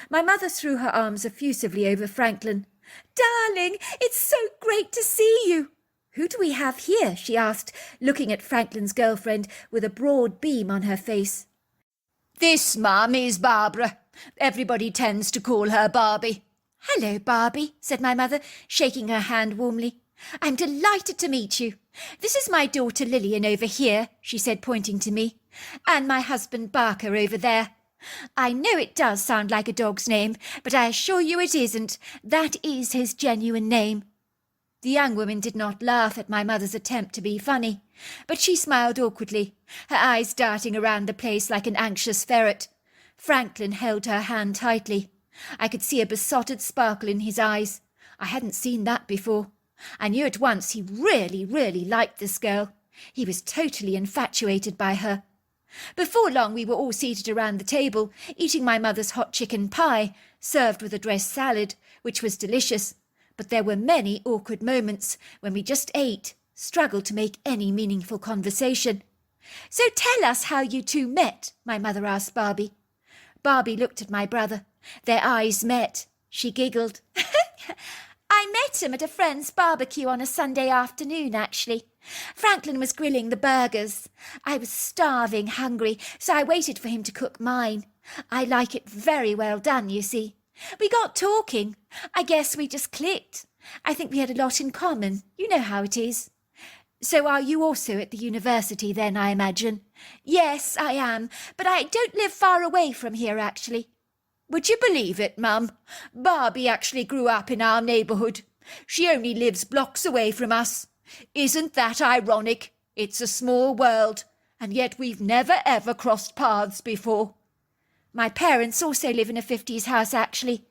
My mother threw her arms effusively over Franklin. "Darling, it's so great to see you." "Who do we have here?" she asked, looking at Franklin's girlfriend with a broad beam on her face. "This, Mum, is Barbara. Everybody tends to call her Barbie." "Hello, Barbie," said my mother, shaking her hand warmly. "I'm delighted to meet you. This is my daughter Lillian over here," she said, pointing to me, "and my husband Barker over there. I know it does sound like a dog's name, but I assure you it isn't. That is his genuine name." The young woman did not laugh at my mother's attempt to be funny, but she smiled awkwardly, her eyes darting around the place like an anxious ferret. Franklin held her hand tightly. I could see a besotted sparkle in his eyes. I hadn't seen that before. I knew at once he really, really liked this girl. He was totally infatuated by her. Before long we were all seated around the table, eating my mother's hot chicken pie, served with a dressed salad, which was delicious. But there were many awkward moments when we just ate, struggled to make any meaningful conversation. "So tell us how you 2 met," my mother asked Barbie. Barbie looked at my brother. Their eyes met. She giggled. "I met him at a friend's barbecue on a Sunday afternoon, actually. Franklin was grilling the burgers. I was starving hungry, so I waited for him to cook mine. I like it very well done, you see. We got talking. I guess we just clicked. I think we had a lot in common. You know how it is." "So are you also at the university then, I imagine?" "Yes, I am, but I don't live far away from here, actually." "Would you believe it, Mum? Barbie actually grew up in our neighbourhood. She only lives blocks away from us. Isn't that ironic? It's a small world, and yet we've never ever crossed paths before." "My parents also live in a 50s house, actually.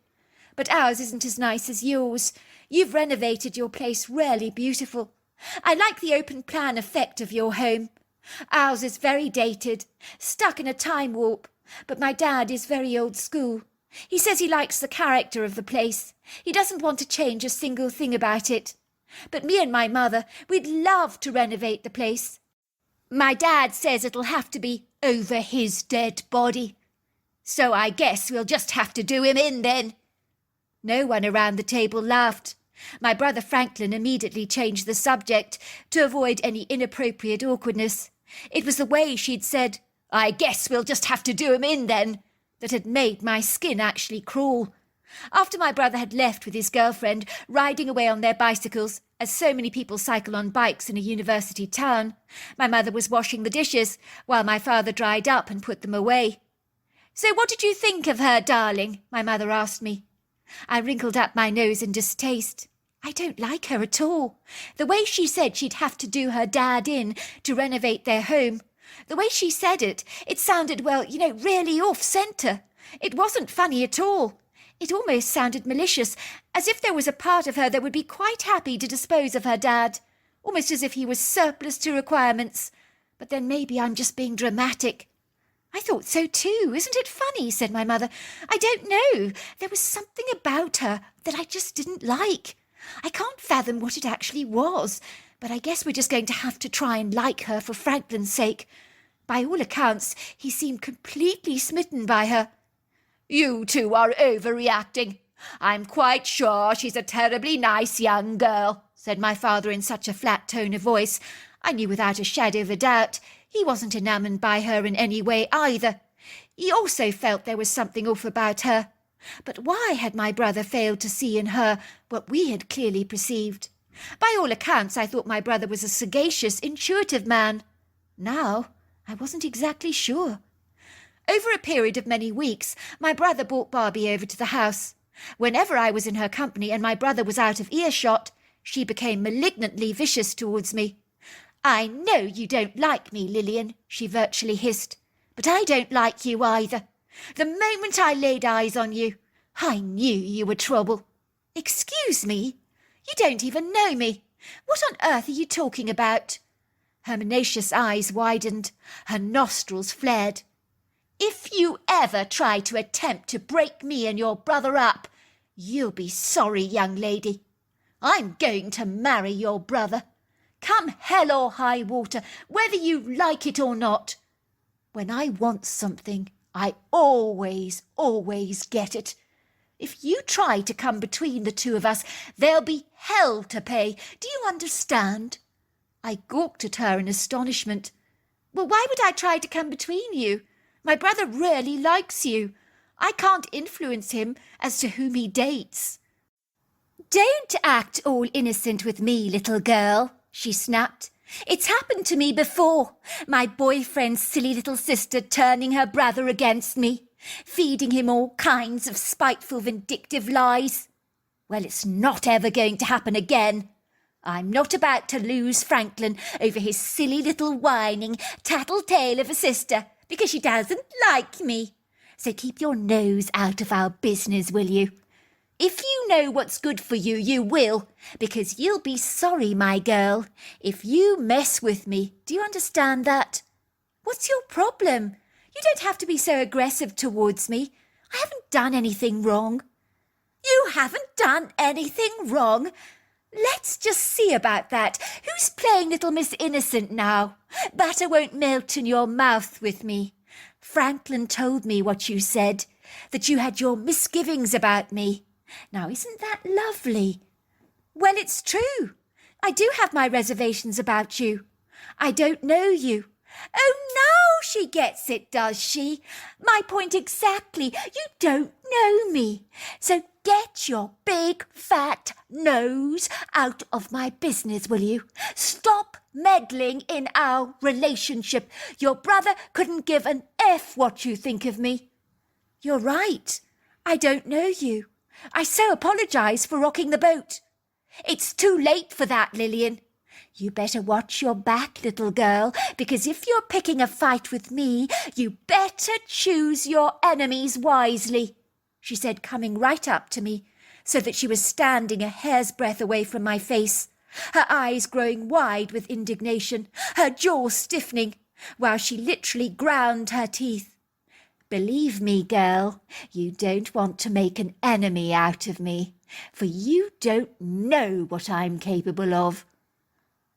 But ours isn't as nice as yours. You've renovated your place really beautiful. I like the open-plan effect of your home. Ours is very dated, stuck in a time warp, but my dad is very old school. He says he likes the character of the place. He doesn't want to change a single thing about it. But me and my mother, we'd love to renovate the place." My dad says it'll have to be over his dead body. So I guess we'll just have to do him in then." No one around the table laughed. My brother Franklin immediately changed the subject to avoid any inappropriate awkwardness. It was the way she'd said, "I guess we'll just have to do him in then," that had made my skin actually crawl. After my brother had left with his girlfriend, riding away on their bicycles, as so many people cycle on bikes in a university town, my mother was washing the dishes, while my father dried up and put them away. "So what did you think of her, darling?" my mother asked me. I wrinkled up my nose in distaste. I don't like her at all. The way she said she'd have to do her dad in to renovate their home, the way she said it, it sounded, well, really off-centre. It wasn't funny at all. It almost sounded malicious, as if there was a part of her that would be quite happy to dispose of her dad, almost as if he was surplus to requirements. But then maybe I'm just being dramatic. "I thought so too. Isn't it funny?" said my mother. "I don't know. There was something about her that I just didn't like. I can't fathom what it actually was, but I guess we're just going to have to try and like her for Franklin's sake. By all accounts, he seemed completely smitten by her." "You two are overreacting. I'm quite sure she's a terribly nice young girl," said my father in such a flat tone of voice. I knew without a shadow of a doubt he wasn't enamoured by her in any way either. He also felt there was something off about her. But why had my brother failed to see in her what we had clearly perceived? By all accounts, I thought my brother was a sagacious, intuitive man. Now, I wasn't exactly sure. Over a period of many weeks, my brother brought Barbie over to the house. Whenever I was in her company and my brother was out of earshot, she became malignantly vicious towards me. "I know you don't like me, Lillian," she virtually hissed, "but I don't like you either. The moment I laid eyes on you, I knew you were trouble." "Excuse me? You don't even know me. What on earth are you talking about?" Her mendacious eyes widened. Her nostrils flared. "If you ever try to attempt to break me and your brother up, you'll be sorry, young lady. I'm going to marry your brother. Come hell or high water, whether you like it or not. When I want something, I always get it. If you try to come between the two of us, there'll be hell to pay. Do you understand?" I gawked at her in astonishment. "Well, why would I try to come between you? My brother really likes you. I can't influence him as to whom he dates." "Don't act all innocent with me, little girl," she snapped. "It's happened to me before. My boyfriend's silly little sister turning her brother against me, feeding him all kinds of spiteful, vindictive lies. Well, it's not ever going to happen again. I'm not about to lose Franklin over his silly little whining tattletale of a sister because she doesn't like me. So keep your nose out of our business, will you? If you know what's good for you, you will, because you'll be sorry, my girl, if you mess with me. Do you understand that?" "What's your problem? You don't have to be so aggressive towards me. I haven't done anything wrong." "You haven't done anything wrong? Let's just see about that. Who's playing little Miss Innocent now? Butter won't melt in your mouth with me. Franklin told me what you said, that you had your misgivings about me. Now, isn't that lovely?" "Well, it's true. I do have my reservations about you. I don't know you." "Oh, now she gets it, does she? My point exactly. You don't know me. So get your big, fat nose out of my business, will you? Stop meddling in our relationship. Your brother couldn't give an F what you think of me." "You're right. I don't know you. I so apologise for rocking the boat." "It's too late for that, Lillian. You better watch your back, little girl, because if you're picking a fight with me, you better choose your enemies wisely," she said, coming right up to me, so that she was standing a hair's breadth away from my face, her eyes growing wide with indignation, her jaw stiffening, while she literally ground her teeth. "Believe me, girl, you don't want to make an enemy out of me, for you don't know what I'm capable of."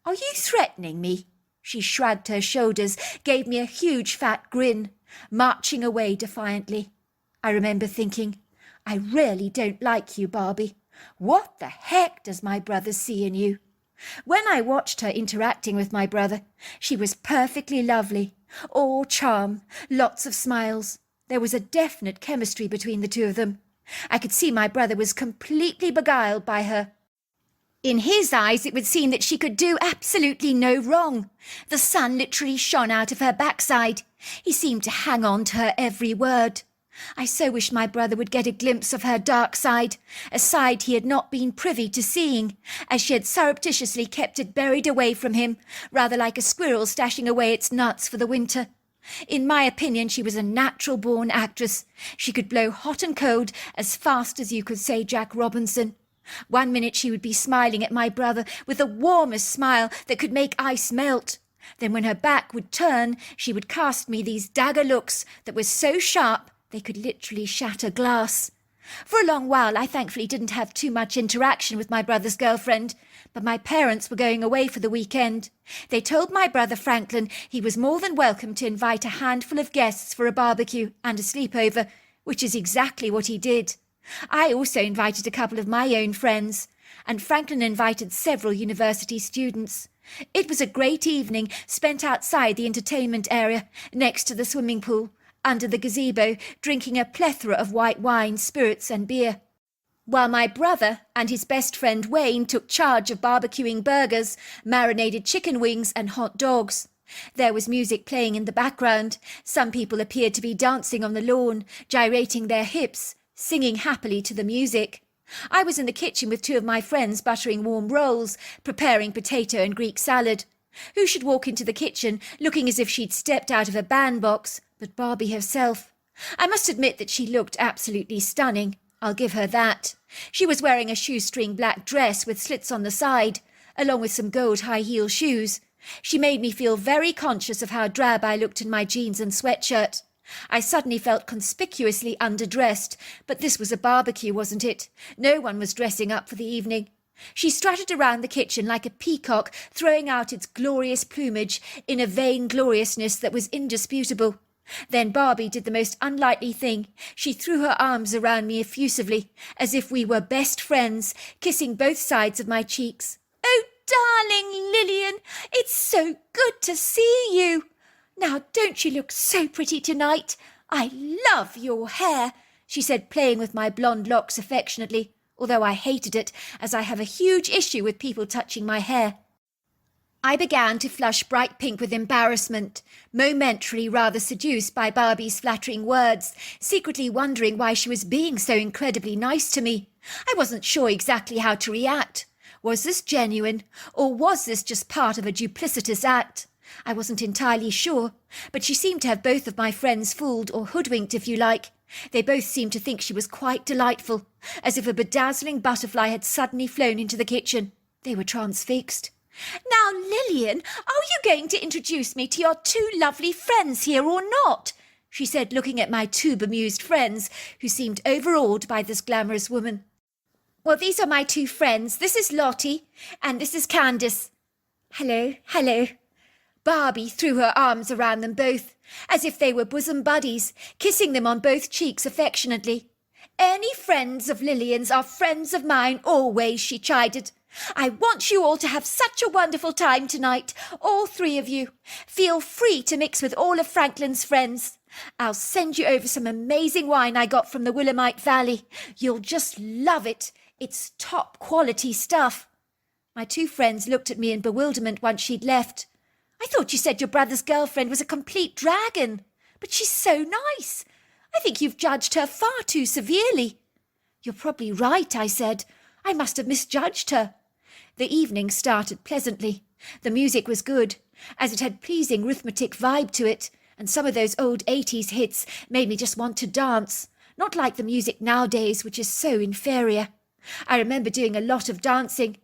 "Are you threatening me?" She shrugged her shoulders, gave me a huge fat grin, marching away defiantly. I remember thinking, I really don't like you, Barbie. What the heck does my brother see in you? When I watched her interacting with my brother, she was perfectly lovely, all charm, lots of smiles. There was a definite chemistry between the two of them. I could see my brother was completely beguiled by her. In his eyes, it would seem that she could do absolutely no wrong. The sun literally shone out of her backside. He seemed to hang on to her every word. I so wished my brother would get a glimpse of her dark side, a side he had not been privy to seeing, as she had surreptitiously kept it buried away from him, rather like a squirrel stashing away its nuts for the winter. In my opinion, she was a natural-born actress. She could blow hot and cold as fast as you could say Jack Robinson. One minute she would be smiling at my brother with the warmest smile that could make ice melt. Then when her back would turn, she would cast me these dagger looks that were so sharp they could literally shatter glass. For a long while I thankfully didn't have too much interaction with my brother's girlfriend, but my parents were going away for the weekend. They told my brother Franklin he was more than welcome to invite a handful of guests for a barbecue and a sleepover, which is exactly what he did. I also invited a couple of my own friends, and Franklin invited several university students. It was a great evening spent outside the entertainment area, next to the swimming pool, under the gazebo, drinking a plethora of white wine, spirits and beer. While my brother and his best friend Wayne took charge of barbecuing burgers, marinated chicken wings and hot dogs. There was music playing in the background. Some people appeared to be dancing on the lawn, gyrating their hips, singing happily to the music. I was in the kitchen with two of my friends buttering warm rolls, preparing potato and Greek salad. Who should walk into the kitchen looking as if she'd stepped out of a bandbox but Barbie herself? I must admit that she looked absolutely stunning. I'll give her that. She was wearing a shoestring black dress with slits on the side, along with some gold high-heel shoes. She made me feel very conscious of how drab I looked in my jeans and sweatshirt. I suddenly felt conspicuously underdressed, but this was a barbecue, wasn't it? No one was dressing up for the evening. She strutted around the kitchen like a peacock, throwing out its glorious plumage in a vain gloriousness that was indisputable. Then Barbie did the most unlikely thing. She threw her arms around me effusively, as if we were best friends, kissing both sides of my cheeks. "Oh, darling Lillian, it's so good to see you. Now, don't you look so pretty tonight? I love your hair," she said, playing with my blonde locks affectionately, although I hated it, as I have a huge issue with people touching my hair. I began to flush bright pink with embarrassment, momentarily rather seduced by Barbie's flattering words, secretly wondering why she was being so incredibly nice to me. I wasn't sure exactly how to react. Was this genuine, or was this just part of a duplicitous act? I wasn't entirely sure, but she seemed to have both of my friends fooled or hoodwinked, if you like. They both seemed to think she was quite delightful, as if a bedazzling butterfly had suddenly flown into the kitchen. They were transfixed. "Now, Lillian, are you going to introduce me to your two lovely friends here or not?" she said, looking at my two bemused friends, who seemed overawed by this glamorous woman. "Well, these are my two friends. This is Lottie, and this is Candace." "Hello, hello." Barbie threw her arms around them both, as if they were bosom buddies, kissing them on both cheeks affectionately. "Any friends of Lillian's are friends of mine always," she chided. "I want you all to have such a wonderful time tonight, all three of you. Feel free to mix with all of Franklin's friends. I'll send you over some amazing wine I got from the Willamite Valley. You'll just love it. It's top-quality stuff." My two friends looked at me in bewilderment once she'd left. "I thought you said your brother's girlfriend was a complete dragon. But she's so nice. I think you've judged her far too severely." "You're probably right," I said. "I must have misjudged her." The evening started pleasantly. The music was good, as it had pleasing rhythmic vibe to it, and some of those old 80s hits made me just want to dance, not like the music nowadays, which is so inferior. I remember doing a lot of dancing.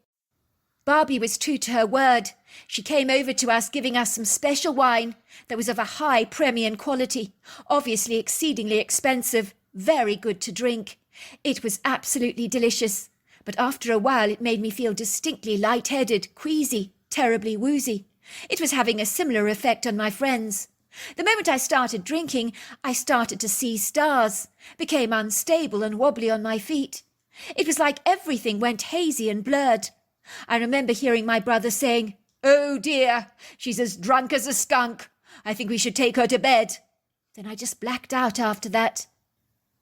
Barbie was true to her word. She came over to us, giving us some special wine that was of a high premium quality, obviously exceedingly expensive, very good to drink. It was absolutely delicious, but after a while it made me feel distinctly light-headed, queasy, terribly woozy. It was having a similar effect on my friends. The moment I started drinking, I started to see stars, became unstable and wobbly on my feet. It was like everything went hazy and blurred. I remember hearing my brother saying, "Oh dear, she's as drunk as a skunk. I think we should take her to bed." Then I just blacked out after that.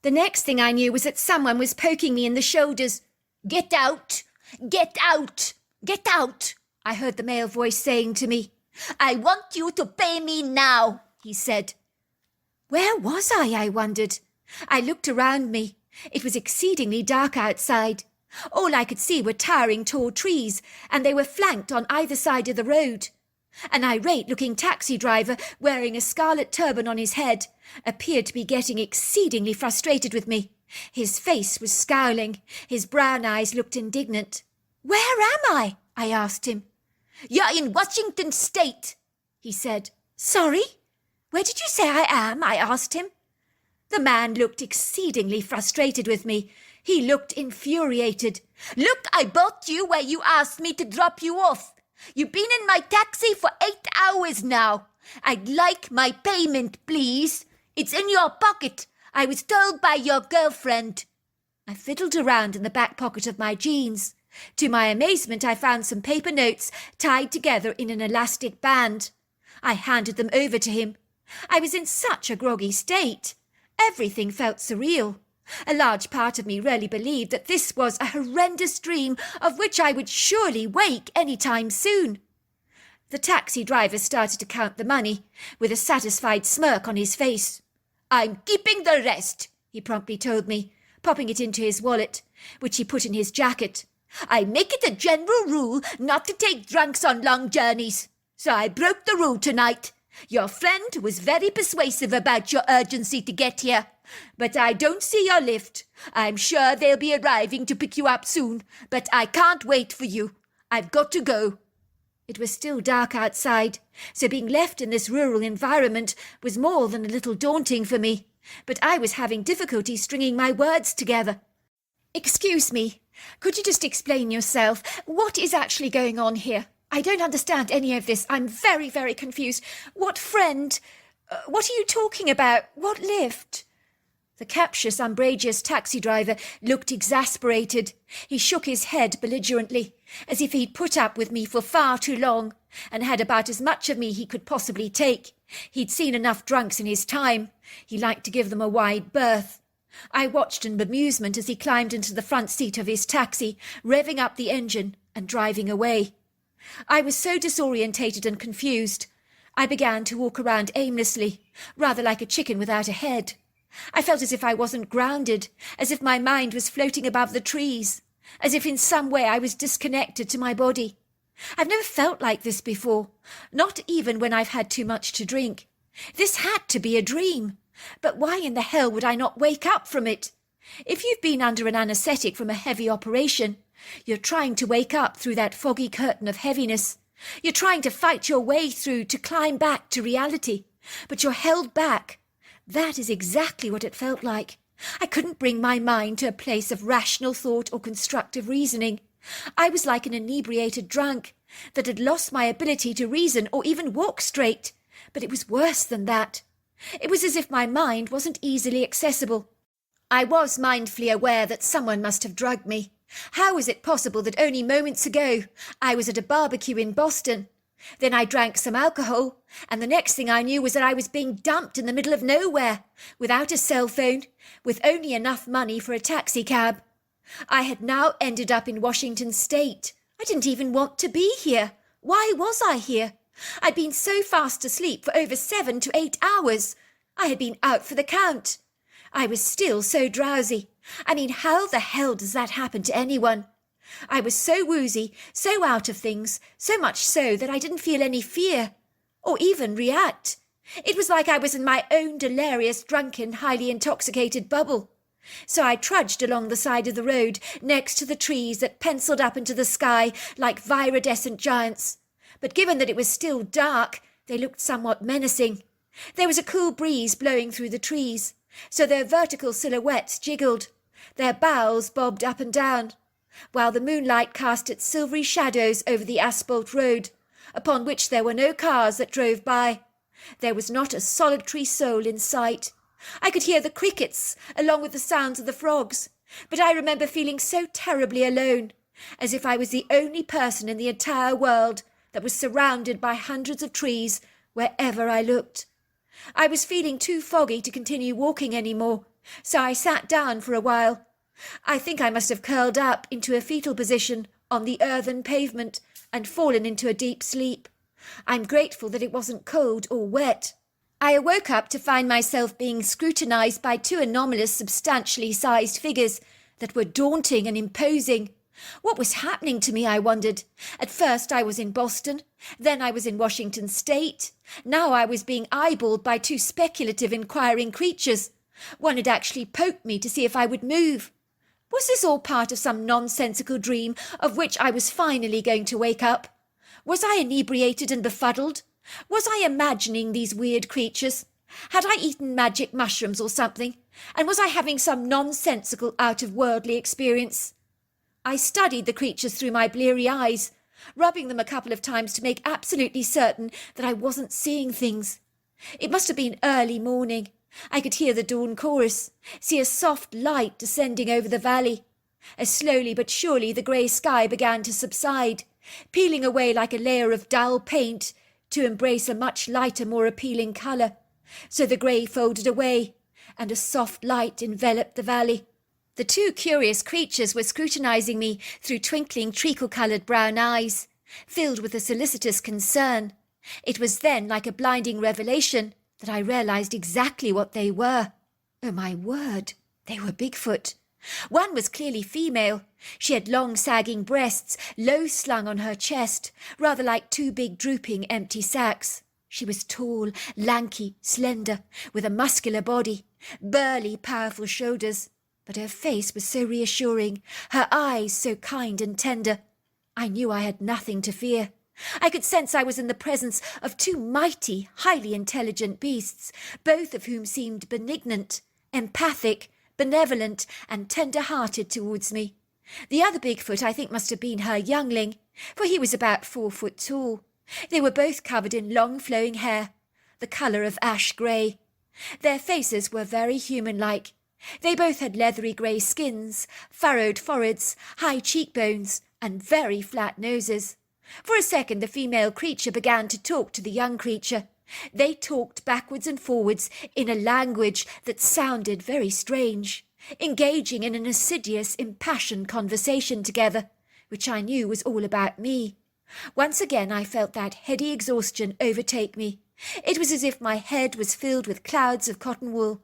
The next thing I knew was that someone was poking me in the shoulders. "Get out! Get out! Get out!" I heard the male voice saying to me. "I want you to pay me now," he said. Where was I wondered. I looked around me. It was exceedingly dark outside. All I could see were towering tall trees, and they were flanked on either side of the road. An irate-looking taxi driver, wearing a scarlet turban on his head, appeared to be getting exceedingly frustrated with me. His face was scowling. His brown eyes looked indignant. "Where am I?" I asked him. "You're in Washington State," he said. "Sorry? Where did you say I am?" I asked him. The man looked exceedingly frustrated with me. He looked infuriated. "Look, I brought you where you asked me to drop you off. You've been in my taxi for 8 hours now. I'd like my payment, please. It's in your pocket. I was told by your girlfriend." I fiddled around in the back pocket of my jeans. To my amazement, I found some paper notes tied together in an elastic band. I handed them over to him. I was in such a groggy state. Everything felt surreal. A large part of me really believed that this was a horrendous dream of which I would surely wake any time soon. The taxi driver started to count the money, with a satisfied smirk on his face. "I'm keeping the rest," he promptly told me, popping it into his wallet, which he put in his jacket. "I make it a general rule not to take drunks on long journeys, so I broke the rule tonight. Your friend was very persuasive about your urgency to get here, but I don't see your lift. I'm sure they'll be arriving to pick you up soon, but I can't wait for you. I've got to go." It was still dark outside, so being left in this rural environment was more than a little daunting for me, but I was having difficulty stringing my words together. "Excuse me, could you just explain yourself? What is actually going on here? I don't understand any of this. I'm very, very confused. What friend? What are you talking about? What lift?" The captious, umbrageous taxi driver looked exasperated. He shook his head belligerently, as if he'd put up with me for far too long, and had about as much of me he could possibly take. He'd seen enough drunks in his time. He liked to give them a wide berth. I watched in bemusement as he climbed into the front seat of his taxi, revving up the engine and driving away. I was so disorientated and confused. I began to walk around aimlessly, rather like a chicken without a head. I felt as if I wasn't grounded, as if my mind was floating above the trees, as if in some way I was disconnected to my body. I've never felt like this before, not even when I've had too much to drink. This had to be a dream. But why in the hell would I not wake up from it? If you've been under an anaesthetic from a heavy operation, you're trying to wake up through that foggy curtain of heaviness. You're trying to fight your way through to climb back to reality, but you're held back. That is exactly what it felt like. I couldn't bring my mind to a place of rational thought or constructive reasoning. I was like an inebriated drunk that had lost my ability to reason or even walk straight. But it was worse than that. It was as if my mind wasn't easily accessible. I was mindfully aware that someone must have drugged me. How was it possible that only moments ago I was at a barbecue in Boston? Then I drank some alcohol, and the next thing I knew was that I was being dumped in the middle of nowhere, without a cell phone, with only enough money for a taxi cab. I had now ended up in Washington State. I didn't even want to be here. Why was I here? I'd been so fast asleep for over 7 to 8 hours. I had been out for the count. I was still so drowsy. I mean, how the hell does that happen to anyone? I was so woozy, so out of things, so much so that I didn't feel any fear, or even react. It was like I was in my own delirious, drunken, highly intoxicated bubble. So I trudged along the side of the road, next to the trees that penciled up into the sky like viridescent giants. But given that it was still dark, they looked somewhat menacing. There was a cool breeze blowing through the trees, so their vertical silhouettes jiggled. Their boughs bobbed up and down, while the moonlight cast its silvery shadows over the asphalt road. upon which there were no cars that drove by. There was not a solitary soul in sight. I could hear the crickets, along with the sounds of the frogs, but I remember feeling so terribly alone, as if I was the only person in the entire world that was surrounded by hundreds of trees wherever I looked. I was feeling too foggy to continue walking any more, so I sat down for a while. I think I must have curled up into a fetal position on the earthen pavement and fallen into a deep sleep. I'm grateful that it wasn't cold or wet. I awoke up to find myself being scrutinized by two anomalous, substantially sized figures that were daunting and imposing. What was happening to me, I wondered. At first I was in Boston, then I was in Washington State. Now I was being eyeballed by two speculative, inquiring creatures. One had actually poked me to see if I would move. Was this all part of some nonsensical dream of which I was finally going to wake up? Was I inebriated and befuddled? Was I imagining these weird creatures? Had I eaten magic mushrooms or something? And was I having some nonsensical, out-of-worldly experience? I studied the creatures through my bleary eyes, rubbing them a couple of times to make absolutely certain that I wasn't seeing things. It must have been early morning. I could hear the dawn chorus, see a soft light descending over the valley. As slowly but surely the grey sky began to subside, peeling away like a layer of dull paint to embrace a much lighter, more appealing colour. So the grey folded away, and a soft light enveloped the valley. The two curious creatures were scrutinising me through twinkling treacle-coloured brown eyes, filled with a solicitous concern. It was then, like a blinding revelation, that I realised exactly what they were. Oh, my word, they were Bigfoot. One was clearly female. She had long sagging breasts, low slung on her chest, rather like two big drooping empty sacks. She was tall, lanky, slender, with a muscular body, burly, powerful shoulders. But her face was so reassuring, her eyes so kind and tender. I knew I had nothing to fear. I could sense I was in the presence of two mighty, highly intelligent beasts, both of whom seemed benignant, empathic, benevolent, and tender-hearted towards me. The other Bigfoot I think must have been her youngling, for he was about 4 foot tall. They were both covered in long flowing hair, the colour of ash grey. Their faces were very human-like. They both had leathery grey skins, furrowed foreheads, high cheekbones, and very flat noses. For a second the female creature began to talk to the young creature. They talked backwards and forwards in a language that sounded very strange, engaging in an assiduous, impassioned conversation together, which I knew was all about me. Once again I felt that heady exhaustion overtake me. It was as if my head was filled with clouds of cotton wool.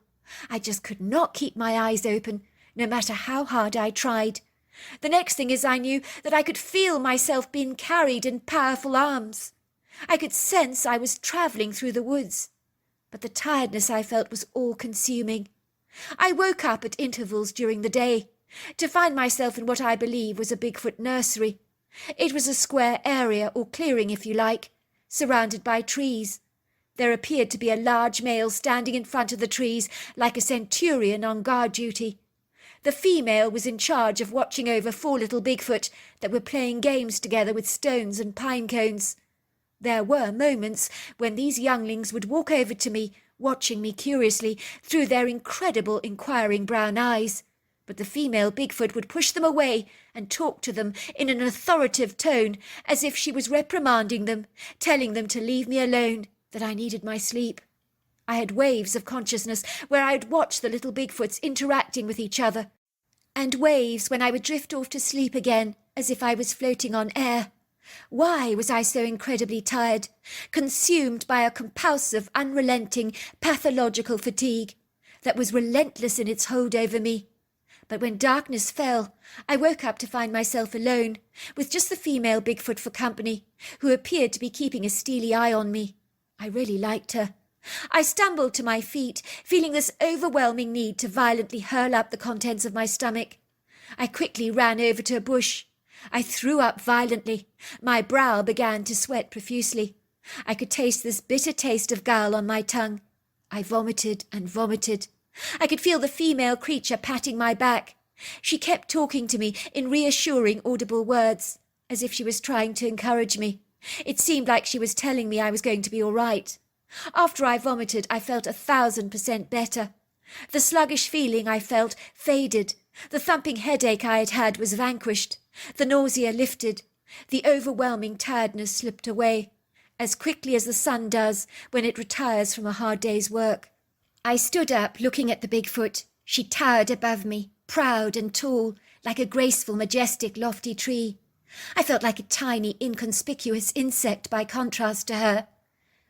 I just could not keep my eyes open, no matter how hard I tried. The next thing is I knew that I could feel myself being carried in powerful arms. I could sense I was travelling through the woods, but the tiredness I felt was all-consuming. I woke up at intervals during the day, to find myself in what I believe was a Bigfoot nursery. It was a square area, or clearing if you like, surrounded by trees. There appeared to be a large male standing in front of the trees like a centurion on guard duty. The female was in charge of watching over 4 little Bigfoot that were playing games together with stones and pine cones. There were moments when these younglings would walk over to me, watching me curiously through their incredible inquiring brown eyes, but the female Bigfoot would push them away and talk to them in an authoritative tone as if she was reprimanding them, telling them to leave me alone, that I needed my sleep. I had waves of consciousness where I would watch the little Bigfoots interacting with each other, and waves when I would drift off to sleep again as if I was floating on air. Why was I so incredibly tired, consumed by a compulsive, unrelenting, pathological fatigue that was relentless in its hold over me? But when darkness fell, I woke up to find myself alone, with just the female Bigfoot for company, who appeared to be keeping a steely eye on me. I really liked her. I stumbled to my feet, feeling this overwhelming need to violently hurl up the contents of my stomach. I quickly ran over to a bush. I threw up violently. My brow began to sweat profusely. I could taste this bitter taste of gall on my tongue. I vomited and vomited. I could feel the female creature patting my back. She kept talking to me in reassuring audible words, as if she was trying to encourage me. It seemed like she was telling me I was going to be all right. After I vomited, I felt 1,000% better. The sluggish feeling I felt faded. The thumping headache I had had was vanquished. The nausea lifted. The overwhelming tiredness slipped away, as quickly as the sun does when it retires from a hard day's work. I stood up, looking at the Bigfoot. She towered above me, proud and tall, like a graceful, majestic, lofty tree. I felt like a tiny, inconspicuous insect by contrast to her.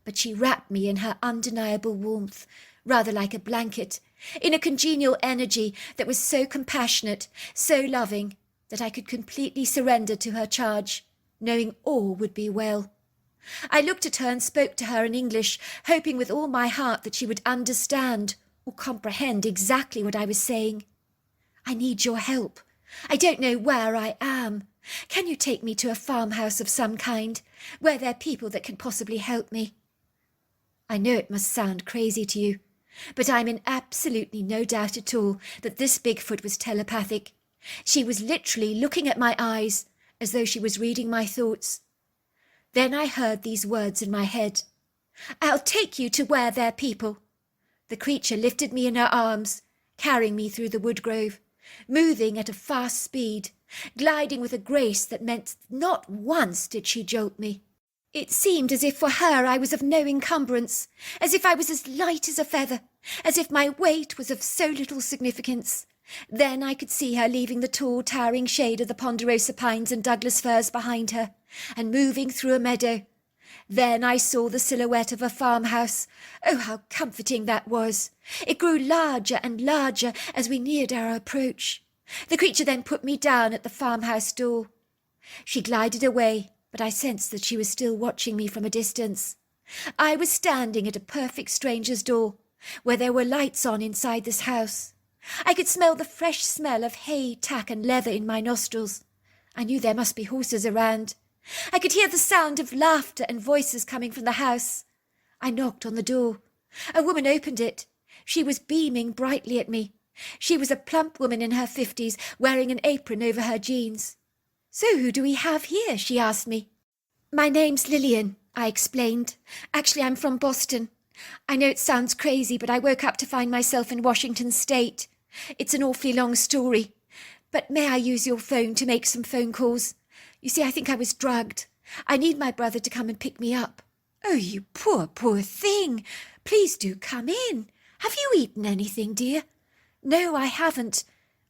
But she wrapped me in her undeniable warmth, rather like a blanket, in a congenial energy that was so compassionate, so loving, that I could completely surrender to her charge, knowing all would be well. I looked at her and spoke to her in English, hoping with all my heart that she would understand or comprehend exactly what I was saying. I need your help. I don't know where I am. Can you take me to a farmhouse of some kind, where there are people that can possibly help me? I know it must sound crazy to you, but I'm in absolutely no doubt at all that this Bigfoot was telepathic. She was literally looking at my eyes, as though she was reading my thoughts. Then I heard these words in my head. I'll take you to where there are people. The creature lifted me in her arms, carrying me through the wood grove, moving at a fast speed, gliding with a grace that meant not once did she jolt me. It seemed as if for her I was of no encumbrance, as if I was as light as a feather, as if my weight was of so little significance. Then I could see her leaving the tall, towering shade of the ponderosa pines and Douglas firs behind her, and moving through a meadow. Then I saw the silhouette of a farmhouse. Oh, how comforting that was! It grew larger and larger as we neared our approach. The creature then put me down at the farmhouse door. She glided away, but I sensed that she was still watching me from a distance. I was standing at a perfect stranger's door, where there were lights on inside this house. I could smell the fresh smell of hay, tack, and leather in my nostrils. I knew there must be horses around. I could hear the sound of laughter and voices coming from the house. I knocked on the door. A woman opened it. She was beaming brightly at me. She was a plump woman in her 50s, wearing an apron over her jeans. "So who do we have here?" she asked me. "My name's Lillian," I explained. "Actually, I'm from Boston. I know it sounds crazy, but I woke up to find myself in Washington State. It's an awfully long story. But may I use your phone to make some phone calls? You see, I think I was drugged. I need my brother to come and pick me up." "Oh, you poor, poor thing. Please do come in. Have you eaten anything, dear?" "No, I haven't,"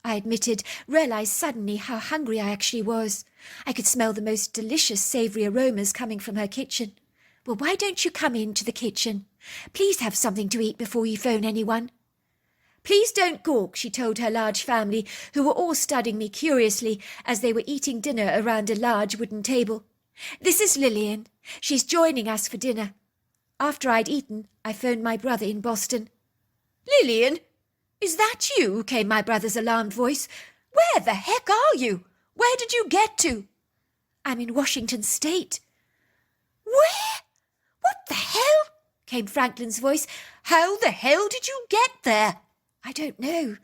I admitted, realised suddenly how hungry I actually was. I could smell the most delicious savoury aromas coming from her kitchen. "Well, why don't you come into the kitchen? Please have something to eat before you phone anyone." "Please don't gawk," she told her large family, who were all studying me curiously as they were eating dinner around a large wooden table. "This is Lillian. She's joining us for dinner." After I'd eaten, I phoned my brother in Boston. "Lillian, is that you?" came my brother's alarmed voice. "Where the heck are you? Where did you get to?" "I'm in Washington State." "Where? What the hell?" came Franklin's voice. "How the hell did you get there?" "I don't know.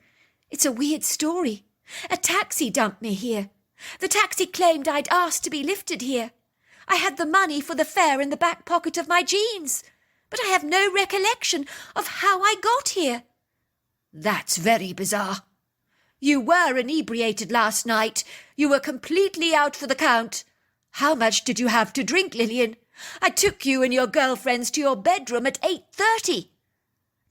It's a weird story. A taxi dumped me here. The taxi claimed I'd asked to be lifted here. I had the money for the fare in the back pocket of my jeans, but I have no recollection of how I got here." "That's very bizarre. You were inebriated last night. You were completely out for the count. How much did you have to drink, Lillian? I took you and your girlfriends to your bedroom at 8:30.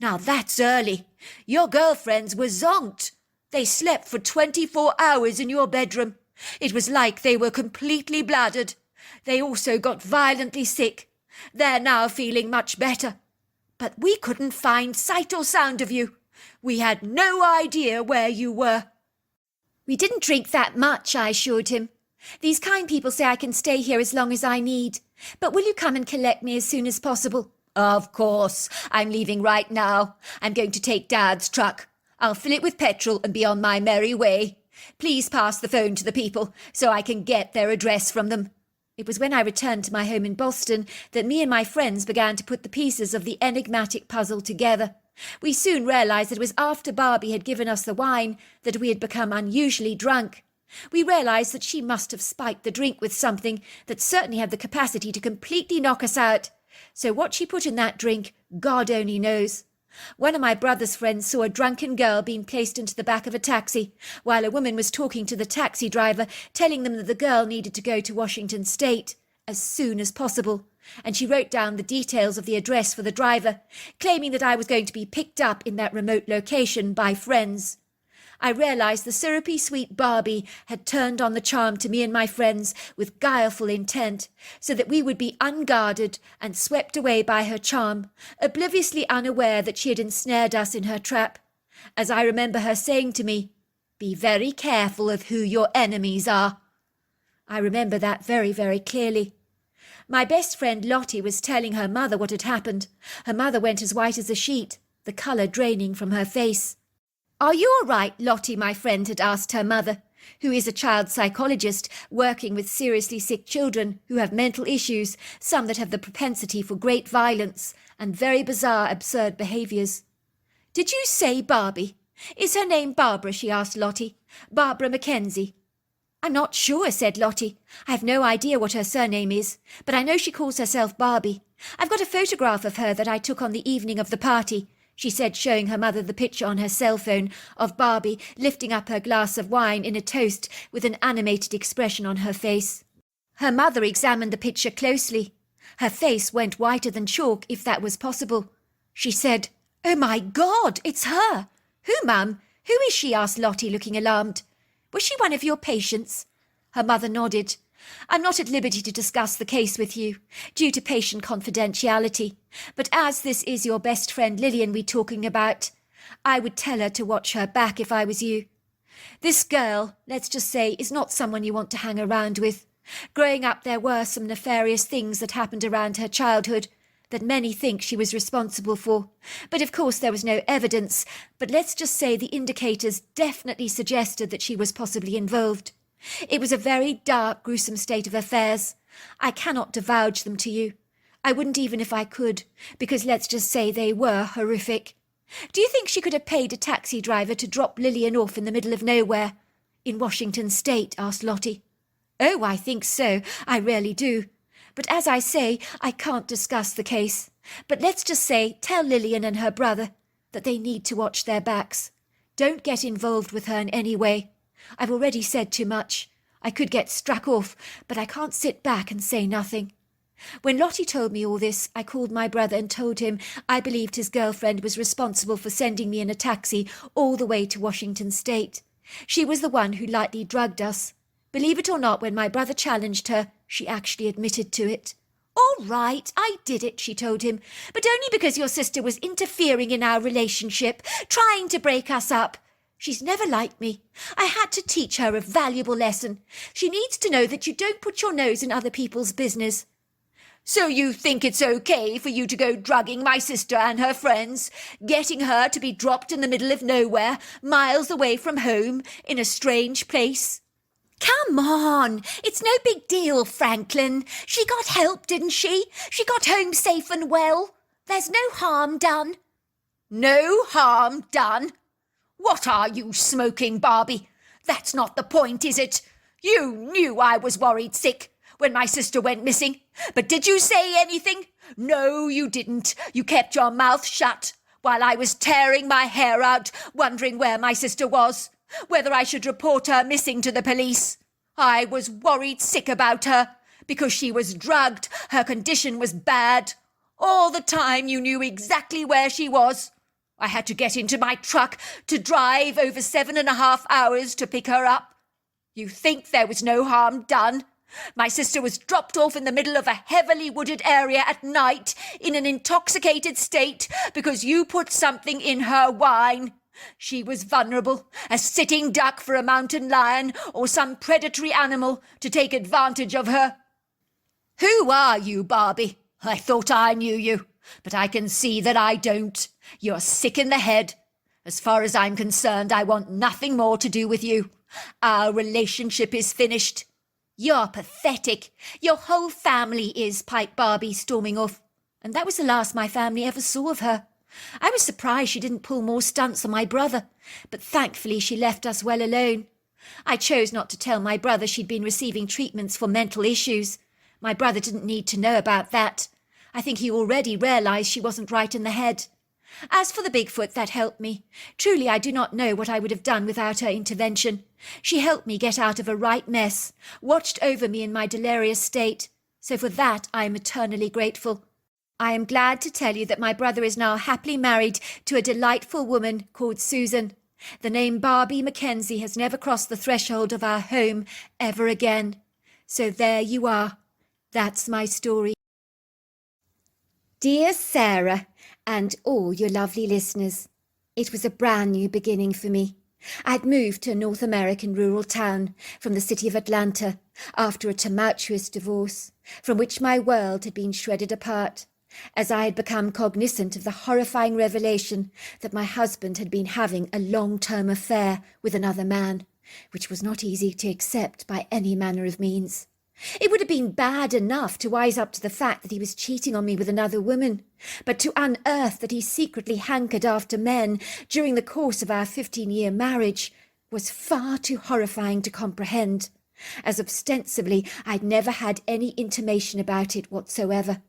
Now that's early. Your girlfriends were zonked. They slept for 24 hours in your bedroom. It was like they were completely bladdered. They also got violently sick. They're now feeling much better. But we couldn't find sight or sound of you. We had no idea where you were." "We didn't drink that much," I assured him. "These kind people say I can stay here as long as I need. But will you come and collect me as soon as possible?" "Of course. I'm leaving right now. I'm going to take Dad's truck. I'll fill it with petrol and be on my merry way. Please pass the phone to the people so I can get their address from them." It was when I returned to my home in Boston that me and my friends began to put the pieces of the enigmatic puzzle together. We soon realised that it was after Barbie had given us the wine that we had become unusually drunk. We realised that she must have spiked the drink with something that certainly had the capacity to completely knock us out. So what she put in that drink, God only knows. One of my brother's friends saw a drunken girl being placed into the back of a taxi, while a woman was talking to the taxi driver, telling them that the girl needed to go to Washington State as soon as possible. And she wrote down the details of the address for the driver, claiming that I was going to be picked up in that remote location by friends. I realised the syrupy sweet Barbie had turned on the charm to me and my friends with guileful intent, so that we would be unguarded and swept away by her charm, obliviously unaware that she had ensnared us in her trap. As I remember her saying to me, "Be very careful of who your enemies are." I remember that very, very clearly. My best friend Lottie was telling her mother what had happened. Her mother went as white as a sheet, the colour draining from her face. "Are you all right, Lottie?" my friend had asked her mother, who is a child psychologist working with seriously sick children who have mental issues, some that have the propensity for great violence and very bizarre, absurd behaviours. "Did you say Barbie? Is her name Barbara?" she asked Lottie. "Barbara Mackenzie." "I'm not sure," said Lottie. "I have no idea what her surname is, but I know she calls herself Barbie. I've got a photograph of her that I took on the evening of the party," she said, showing her mother the picture on her cell phone of Barbie lifting up her glass of wine in a toast with an animated expression on her face. Her mother examined the picture closely. Her face went whiter than chalk, if that was possible. She said, "Oh my God, it's her!" "Who, Mum? Who is she?" asked Lottie, looking alarmed. "Was she one of your patients?" Her mother nodded. "I'm not at liberty to discuss the case with you, due to patient confidentiality, but as this is your best friend Lillian we're talking about, I would tell her to watch her back if I was you. This girl, let's just say, is not someone you want to hang around with. Growing up, there were some nefarious things that happened around her childhood that many think she was responsible for. But of course there was no evidence, but let's just say the indicators definitely suggested that she was possibly involved. It was a very dark, gruesome state of affairs. I cannot divulge them to you. I wouldn't even if I could, because let's just say they were horrific. Do you think she could have paid a taxi driver to drop Lillian off in the middle of nowhere? In Washington State?" asked Lottie. "Oh, I think so. I really do. But as I say, I can't discuss the case. But let's just say, tell Lillian and her brother that they need to watch their backs. Don't get involved with her in any way. I've already said too much. I could get struck off, but I can't sit back and say nothing." When Lottie told me all this, I called my brother and told him I believed his girlfriend was responsible for sending me in a taxi all the way to Washington State. She was the one who lightly drugged us. Believe it or not, when my brother challenged her, she actually admitted to it. "All right, I did it," she told him, "but only because your sister was interfering in our relationship, trying to break us up. She's never liked me. I had to teach her a valuable lesson. She needs to know that you don't put your nose in other people's business." "So you think it's okay for you to go drugging my sister and her friends, getting her to be dropped in the middle of nowhere, miles away from home, in a strange place?" "Come on, it's no big deal, Franklin. She got help, didn't she? She got home safe and well. There's no harm done." "No harm done? What are you smoking, Barbie? That's not the point, is it? You knew I was worried sick when my sister went missing, but did you say anything? No, you didn't. You kept your mouth shut while I was tearing my hair out, wondering where my sister was, whether I should report her missing to the police. I was worried sick about her because she was drugged. Her condition was bad. All the time you knew exactly where she was. I had to get into my truck to drive over 7.5 hours to pick her up. You think there was no harm done? My sister was dropped off in the middle of a heavily wooded area at night in an intoxicated state because you put something in her wine. She was vulnerable, a sitting duck for a mountain lion or some predatory animal to take advantage of her. Who are you, Barbie? I thought I knew you, but I can see that I don't. You're sick in the head. As far as I'm concerned, I want nothing more to do with you. Our relationship is finished. You're pathetic. Your whole family is, piped Barbie, storming off. And that was the last my family ever saw of her. I was surprised she didn't pull more stunts on my brother, but thankfully she left us well alone. I chose not to tell my brother she'd been receiving treatments for mental issues. My brother didn't need to know about that. I think he already realised she wasn't right in the head. As for the Bigfoot, that helped me. Truly, I do not know what I would have done without her intervention. She helped me get out of a right mess, watched over me in my delirious state. So for that, I am eternally grateful. I am glad to tell you that my brother is now happily married to a delightful woman called Susan. The name Barbie Mackenzie has never crossed the threshold of our home ever again. So there you are. That's my story. Dear Sarah, and all your lovely listeners, it was a brand new beginning for me. I'd moved to a North American rural town from the city of Atlanta after a tumultuous divorce, from which my world had been shredded apart, as I had become cognizant of the horrifying revelation that my husband had been having a long-term affair with another man, which was not easy to accept by any manner of means. It would have been bad enough to wise up to the fact that he was cheating on me with another woman, but to unearth that he secretly hankered after men during the course of our 15-year marriage was far too horrifying to comprehend, as ostensibly I'd never had any intimation about it whatsoever.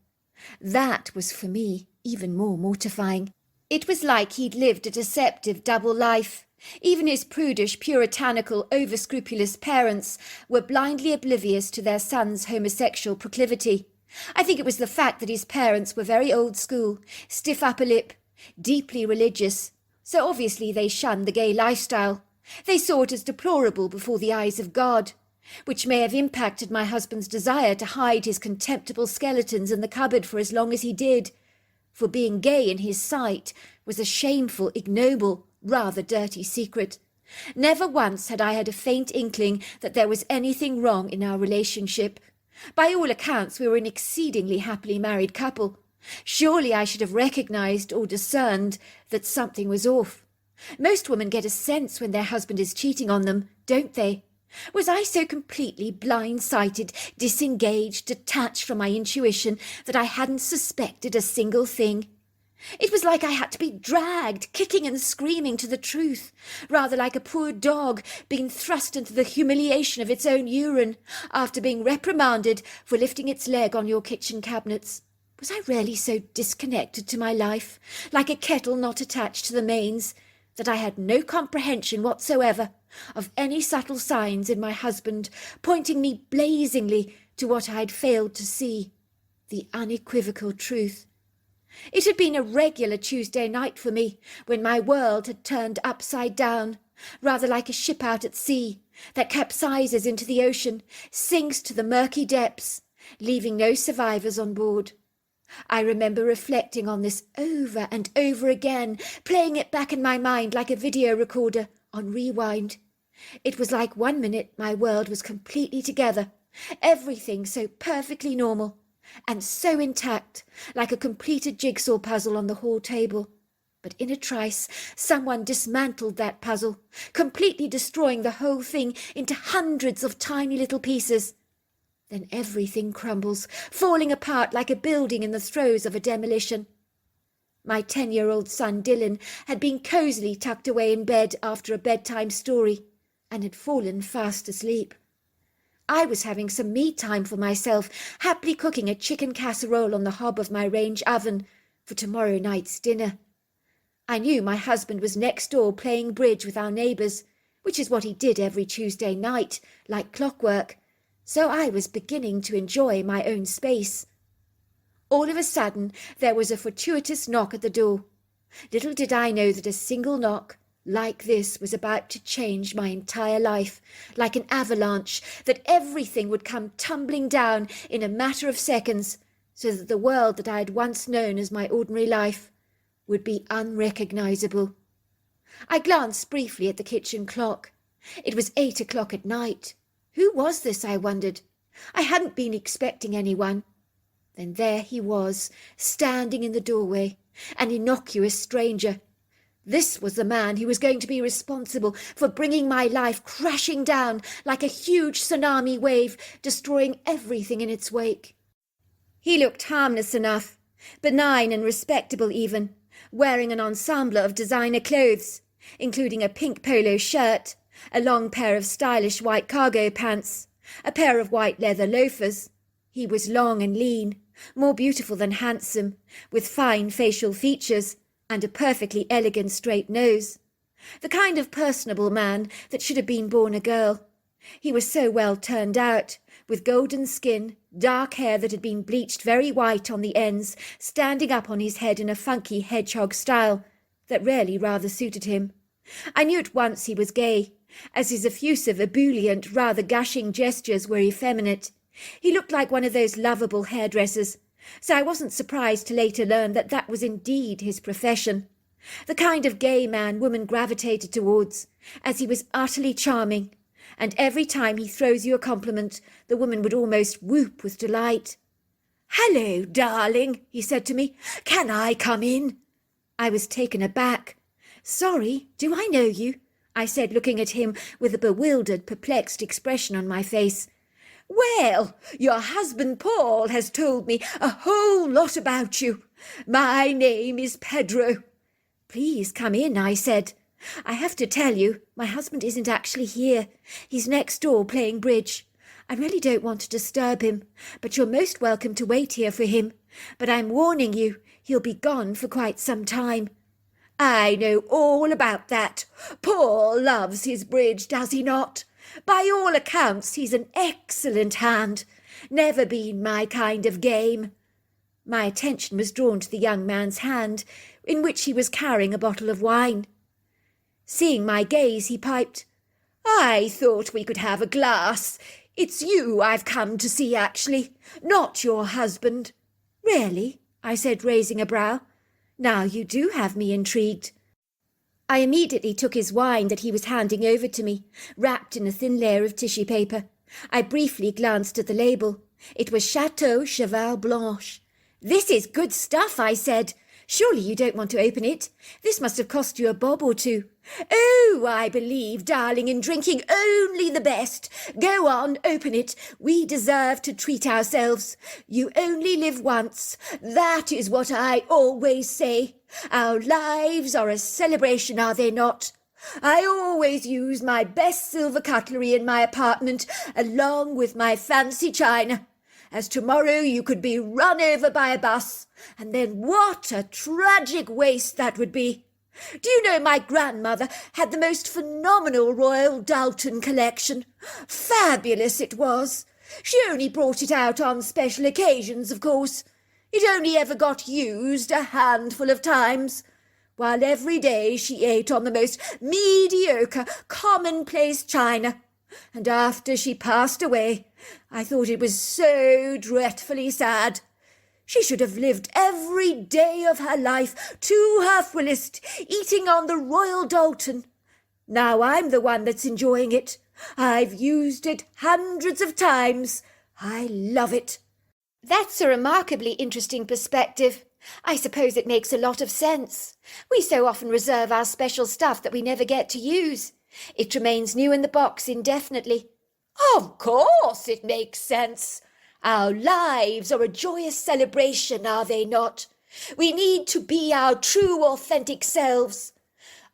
That was for me even more mortifying. It was like he'd lived a deceptive double life. Even his prudish, puritanical, over-scrupulous parents were blindly oblivious to their son's homosexual proclivity. I think it was the fact that his parents were very old school, stiff upper lip, deeply religious, so obviously they shunned the gay lifestyle. They saw it as deplorable before the eyes of God, which may have impacted my husband's desire to hide his contemptible skeletons in the cupboard for as long as he did. For being gay in his sight was a shameful, ignoble, rather dirty secret. Never once had I had a faint inkling that there was anything wrong in our relationship. By all accounts, we were an exceedingly happily married couple. Surely I should have recognised or discerned that something was off. Most women get a sense when their husband is cheating on them, don't they? Was I so completely blind-sighted, disengaged, detached from my intuition that I hadn't suspected a single thing? It was like I had to be dragged, kicking and screaming, to the truth, rather like a poor dog being thrust into the humiliation of its own urine, after being reprimanded for lifting its leg on your kitchen cabinets. Was I really so disconnected to my life, like a kettle not attached to the mains, that I had no comprehension whatsoever of any subtle signs in my husband pointing me blazingly to what I had failed to see, the unequivocal truth? It had been a regular Tuesday night for me, when my world had turned upside down, rather like a ship out at sea, that capsizes into the ocean, sinks to the murky depths, leaving no survivors on board. I remember reflecting on this over and over again, playing it back in my mind like a video recorder on rewind. It was like 1 minute my world was completely together, everything so perfectly normal, and so intact, like a completed jigsaw puzzle on the hall table. But in a trice, someone dismantled that puzzle, completely destroying the whole thing into hundreds of tiny little pieces. Then everything crumbles, falling apart like a building in the throes of a demolition. My 10-year-old son Dylan had been cosily tucked away in bed after a bedtime story, and had fallen fast asleep. I was having some me time for myself, happily cooking a chicken casserole on the hob of my range oven for tomorrow night's dinner. I knew my husband was next door playing bridge with our neighbours, which is what he did every Tuesday night, like clockwork, so I was beginning to enjoy my own space. All of a sudden there was a fortuitous knock at the door. Little did I know that a single knock like this was about to change my entire life, like an avalanche, that everything would come tumbling down in a matter of seconds, so that the world that I had once known as my ordinary life would be unrecognisable. I glanced briefly at the kitchen clock. It was 8 o'clock at night. Who was this, I wondered? I hadn't been expecting anyone. Then there he was, standing in the doorway, an innocuous stranger. This was the man who was going to be responsible for bringing my life crashing down like a huge tsunami wave, destroying everything in its wake. He looked harmless enough, benign and respectable even, wearing an ensemble of designer clothes, including a pink polo shirt, a long pair of stylish white cargo pants, a pair of white leather loafers. He was long and lean, more beautiful than handsome, with fine facial features and a perfectly elegant straight nose. The kind of personable man that should have been born a girl. He was so well turned out, with golden skin, dark hair that had been bleached very white on the ends, standing up on his head in a funky hedgehog style that really rather suited him. I knew at once he was gay, as his effusive, ebullient, rather gushing gestures were effeminate. He looked like one of those lovable hairdressers, so I wasn't surprised to later learn that that was indeed his profession. The kind of gay man women gravitated towards, as he was utterly charming, and every time he throws you a compliment, the woman would almost whoop with delight. "Hello, darling," he said to me. "Can I come in?" I was taken aback. "Sorry, do I know you?" I said, looking at him with a bewildered, perplexed expression on my face. "Well, your husband Paul has told me a whole lot about you. My name is Pedro." "Please come in," I said. "I have to tell you, my husband isn't actually here. He's next door playing bridge. I really don't want to disturb him, but you're most welcome to wait here for him. But I'm warning you, he'll be gone for quite some time." "I know all about that. Paul loves his bridge, does he not? By all accounts, he's an excellent hand. Never been my kind of game." My attention was drawn to the young man's hand, in which he was carrying a bottle of wine. Seeing my gaze, he piped, "I thought we could have a glass. It's you I've come to see, actually, not your husband." "Really?" I said, raising a brow. "Now you do have me intrigued." I immediately took his wine that he was handing over to me, wrapped in a thin layer of tissue paper. I briefly glanced at the label. It was Chateau Cheval Blanche. "This is good stuff," I said. "Surely you don't want to open it? This must have cost you a bob or two." "Oh, I believe, darling, in drinking only the best. Go on, open it. We deserve to treat ourselves. You only live once. That is what I always say. Our lives are a celebration, are they not? I always use my best silver cutlery in my apartment, along with my fancy china. As tomorrow you could be run over by a bus, and then what a tragic waste that would be. Do you know my grandmother had the most phenomenal Royal Doulton collection? Fabulous it was. She only brought it out on special occasions, of course. It only ever got used a handful of times, while every day she ate on the most mediocre, commonplace china. And after she passed away, I thought it was so dreadfully sad. She should have lived every day of her life to her fullest, eating on the Royal Doulton. Now I'm the one that's enjoying it. I've used it hundreds of times. I love it." "That's a remarkably interesting perspective. I suppose it makes a lot of sense. We so often reserve our special stuff that we never get to use. It remains new in the box indefinitely." "Of course it makes sense. Our lives are a joyous celebration, are they not? We need to be our true, authentic selves.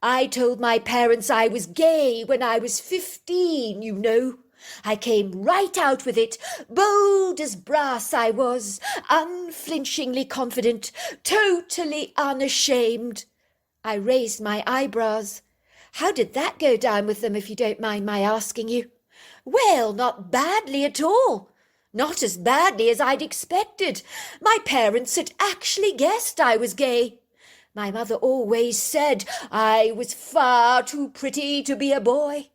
I told my parents I was gay when I was 15, you know. I came right out with it, bold as brass I was, unflinchingly confident, totally unashamed." I raised my eyebrows. "How did that go down with them, if you don't mind my asking you?" "Well, not badly at all. Not as badly as I'd expected. My parents had actually guessed I was gay. My mother always said I was far too pretty to be a boy.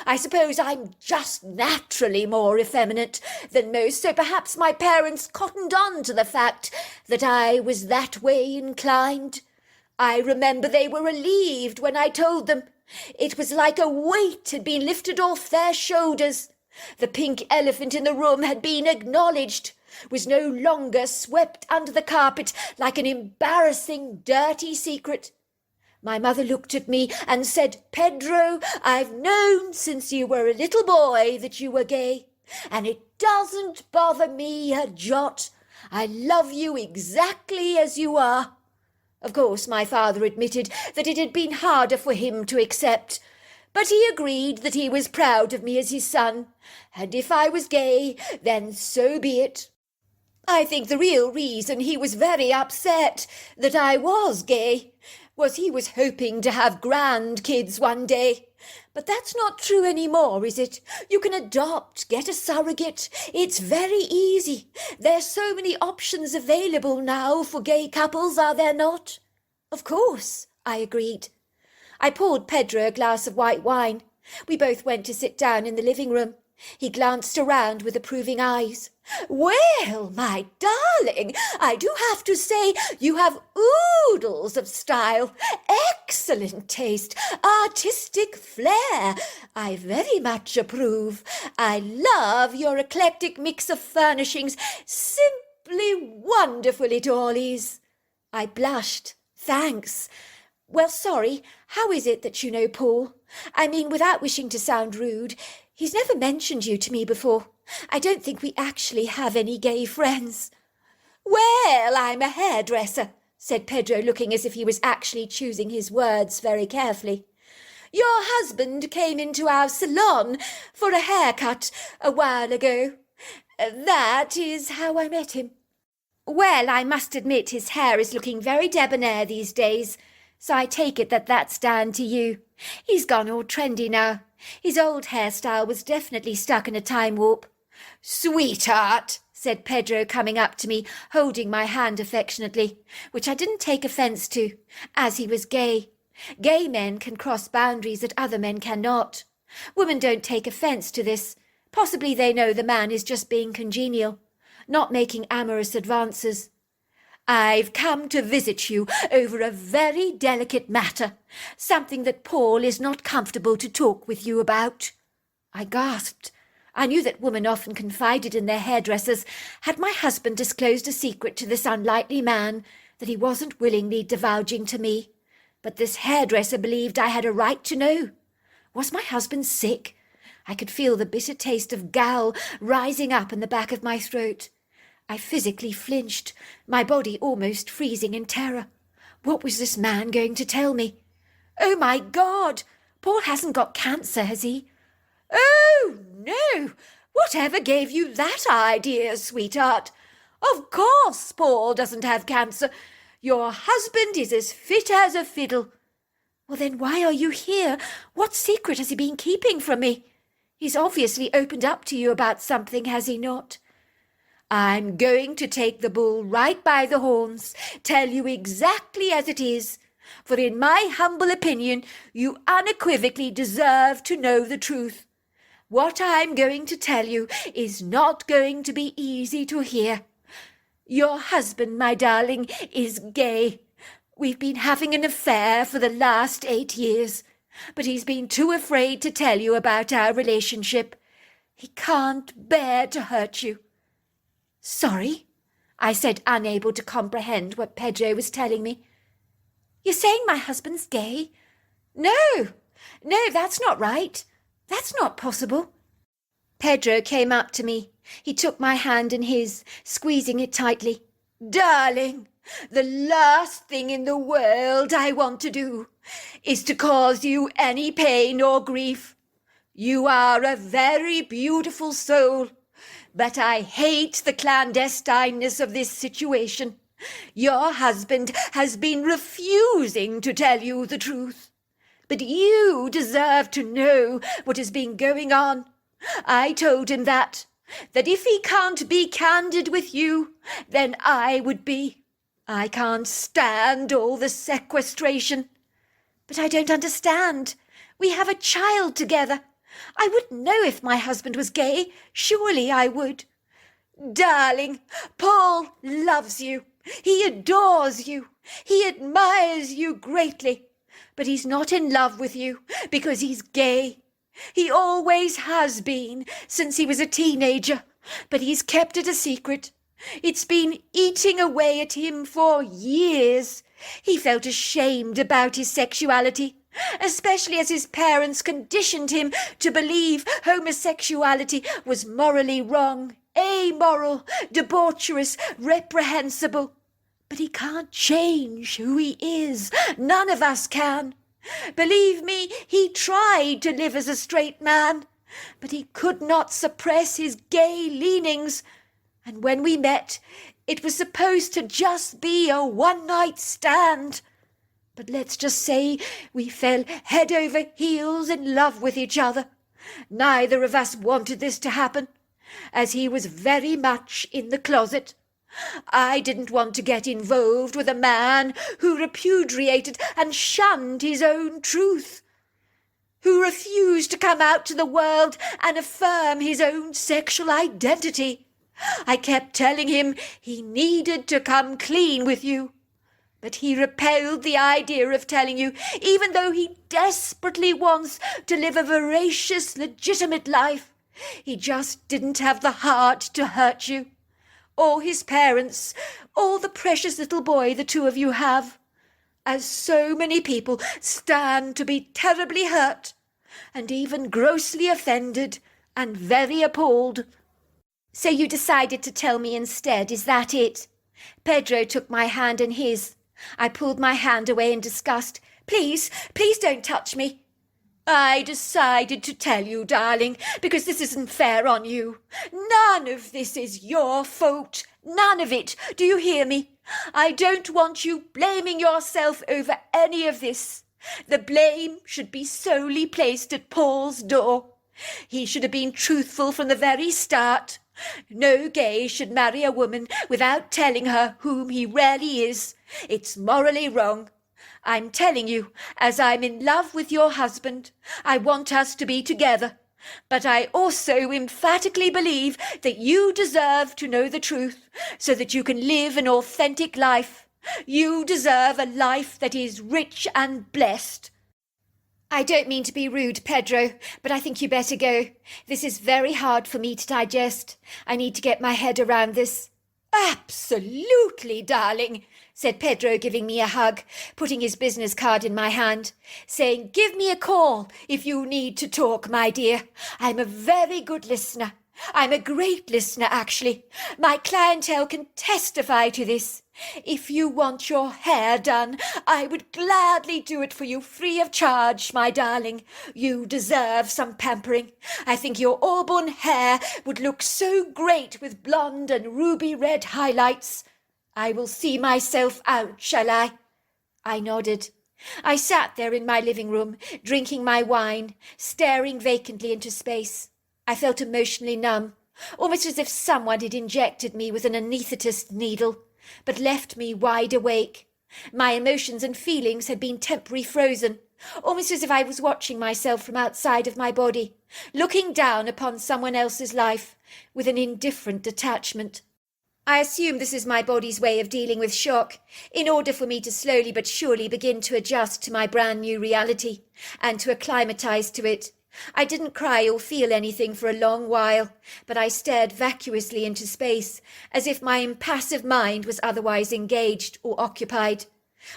I suppose I'm just naturally more effeminate than most, so perhaps my parents cottoned on to the fact that I was that way inclined. I remember they were relieved when I told them. It was like a weight had been lifted off their shoulders. The pink elephant in the room had been acknowledged, was no longer swept under the carpet like an embarrassing, dirty secret. My mother looked at me and said, "Pedro, I've known since you were a little boy that you were gay, and it doesn't bother me a jot. I love you exactly as you are." Of course, my father admitted that it had been harder for him to accept, But he agreed that he was proud of me as his son, and if I was gay, then so be it. I think the real reason he was very upset that I was gay was he was hoping to have grandkids one day. But that's not true anymore, is it? You can adopt, get a surrogate. It's very easy. There's so many options available now for gay couples, are there not? Of course, I agreed. I poured Pedro a glass of white wine. We both went to sit down in the living room. He glanced around with approving eyes. Well, my darling, I do have to say you have oodles of style, excellent taste, artistic flair. I very much approve. I love your eclectic mix of furnishings. Simply wonderful it all is. I blushed. Thanks. Well, sorry, how is it that you know Paul? I mean, without wishing to sound rude, he's never mentioned you to me before. I don't think we actually have any gay friends. Well, I'm a hairdresser, said Pedro, looking as if he was actually choosing his words very carefully. Your husband came into our salon for a haircut a while ago. That is how I met him. Well, I must admit his hair is looking very debonair these days, so I take it that that's down to you. He's gone all trendy now. His old hairstyle was definitely stuck in a time warp. Sweetheart, said Pedro, coming up to me, holding my hand affectionately, which I didn't take offence to, as he was gay. Gay men can cross boundaries that other men cannot. Women don't take offence to this. Possibly they know the man is just being congenial, not making amorous advances. I've come to visit you over a very delicate matter, something that Paul is not comfortable to talk with you about. I gasped. I knew that women often confided in their hairdressers. Had my husband disclosed a secret to this unlikely man that he wasn't willingly divulging to me? But this hairdresser believed I had a right to know. Was my husband sick? I could feel the bitter taste of gall rising up in the back of my throat. I physically flinched, my body almost freezing in terror. What was this man going to tell me? Oh, my God! Paul hasn't got cancer, has he? Oh, no! Whatever gave you that idea, sweetheart? Of course Paul doesn't have cancer. Your husband is as fit as a fiddle. Well, then why are you here? What secret has he been keeping from me? He's obviously opened up to you about something, has he not? I'm going to take the bull right by the horns, tell you exactly as it is, for in my humble opinion you unequivocally deserve to know the truth. What I'm going to tell you is not going to be easy to hear. Your husband, my darling, is gay. We've been having an affair for the last 8 years, but he's been too afraid to tell you about our relationship. He can't bear to hurt you. Sorry, I said, unable to comprehend what Pedro was telling me. You're saying my husband's gay? No, that's not right. That's not possible. Pedro came up to me. He took my hand in his, squeezing it tightly. Darling, the last thing in the world I want to do is to cause you any pain or grief. You are a very beautiful soul, but I hate the clandestineness of this situation. Your husband has been refusing to tell you the truth. But you deserve to know what has been going on. I told him that if he can't be candid with you, then I would be. I can't stand all the sequestration. But I don't understand. We have a child together. I wouldn't know if my husband was gay. Surely I would. Darling, Paul loves you. He adores you. He admires you greatly. But he's not in love with you because he's gay. He always has been since he was a teenager, but he's kept it a secret. It's been eating away at him for years. He felt ashamed about his sexuality, especially as his parents conditioned him to believe homosexuality was morally wrong, amoral, debaucherous, reprehensible. But he can't change who he is. None of us can. Believe me, he tried to live as a straight man, but he could not suppress his gay leanings, and when we met, it was supposed to just be a one-night stand. But let's just say we fell head over heels in love with each other. Neither of us wanted this to happen, as he was very much in the closet. I didn't want to get involved with a man who repudiated and shunned his own truth, who refused to come out to the world and affirm his own sexual identity. I kept telling him he needed to come clean with you, but he repelled the idea of telling you, even though he desperately wants to live a voracious, legitimate life. He just didn't have the heart to hurt you, or his parents, or the precious little boy the two of you have, as so many people stand to be terribly hurt, and even grossly offended, and very appalled. So you decided to tell me instead, is that it? Pedro took my hand in his. I pulled my hand away in disgust. Please don't touch me. I decided to tell you, darling, because this isn't fair on you. None of this is your fault. None of it. Do you hear me? I don't want you blaming yourself over any of this. The blame should be solely placed at Paul's door. He should have been truthful from the very start. No gay should marry a woman without telling her whom he really is. It's morally wrong. I'm telling you, as I'm in love with your husband, I want us to be together. But I also emphatically believe that you deserve to know the truth so that you can live an authentic life. You deserve a life that is rich and blessed. I don't mean to be rude, Pedro, but I think you better go. This is very hard for me to digest. I need to get my head around this. Absolutely, darling, said Pedro, giving me a hug, putting his business card in my hand, saying, give me a call if you need to talk, my dear. I'm a very good listener. I'm a great listener, actually. My clientele can testify to this. If you want your hair done, I would gladly do it for you free of charge, my darling. You deserve some pampering. I think your auburn hair would look so great with blonde and ruby red highlights. I will see myself out, shall I? I nodded. I sat there in my living room, drinking my wine, staring vacantly into space. I felt emotionally numb, almost as if someone had injected me with an anaesthetist needle, but left me wide awake. My emotions and feelings had been temporarily frozen, almost as if I was watching myself from outside of my body, looking down upon someone else's life with an indifferent detachment. I assume this is my body's way of dealing with shock, in order for me to slowly but surely begin to adjust to my brand new reality, and to acclimatise to it. I didn't cry or feel anything for a long while, but I stared vacuously into space, as if my impassive mind was otherwise engaged or occupied.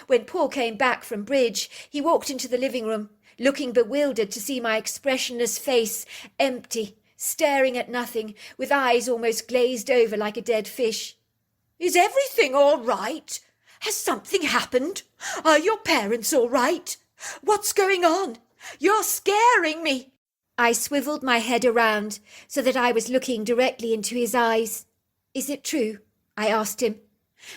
When Paul came back from bridge, he walked into the living room, looking bewildered to see my expressionless face, empty, staring at nothing, with eyes almost glazed over like a dead fish. Is everything all right? Has something happened? Are your parents all right? What's going on? You're scaring me. I swiveled my head around so that I was looking directly into his eyes. Is it true? I asked him.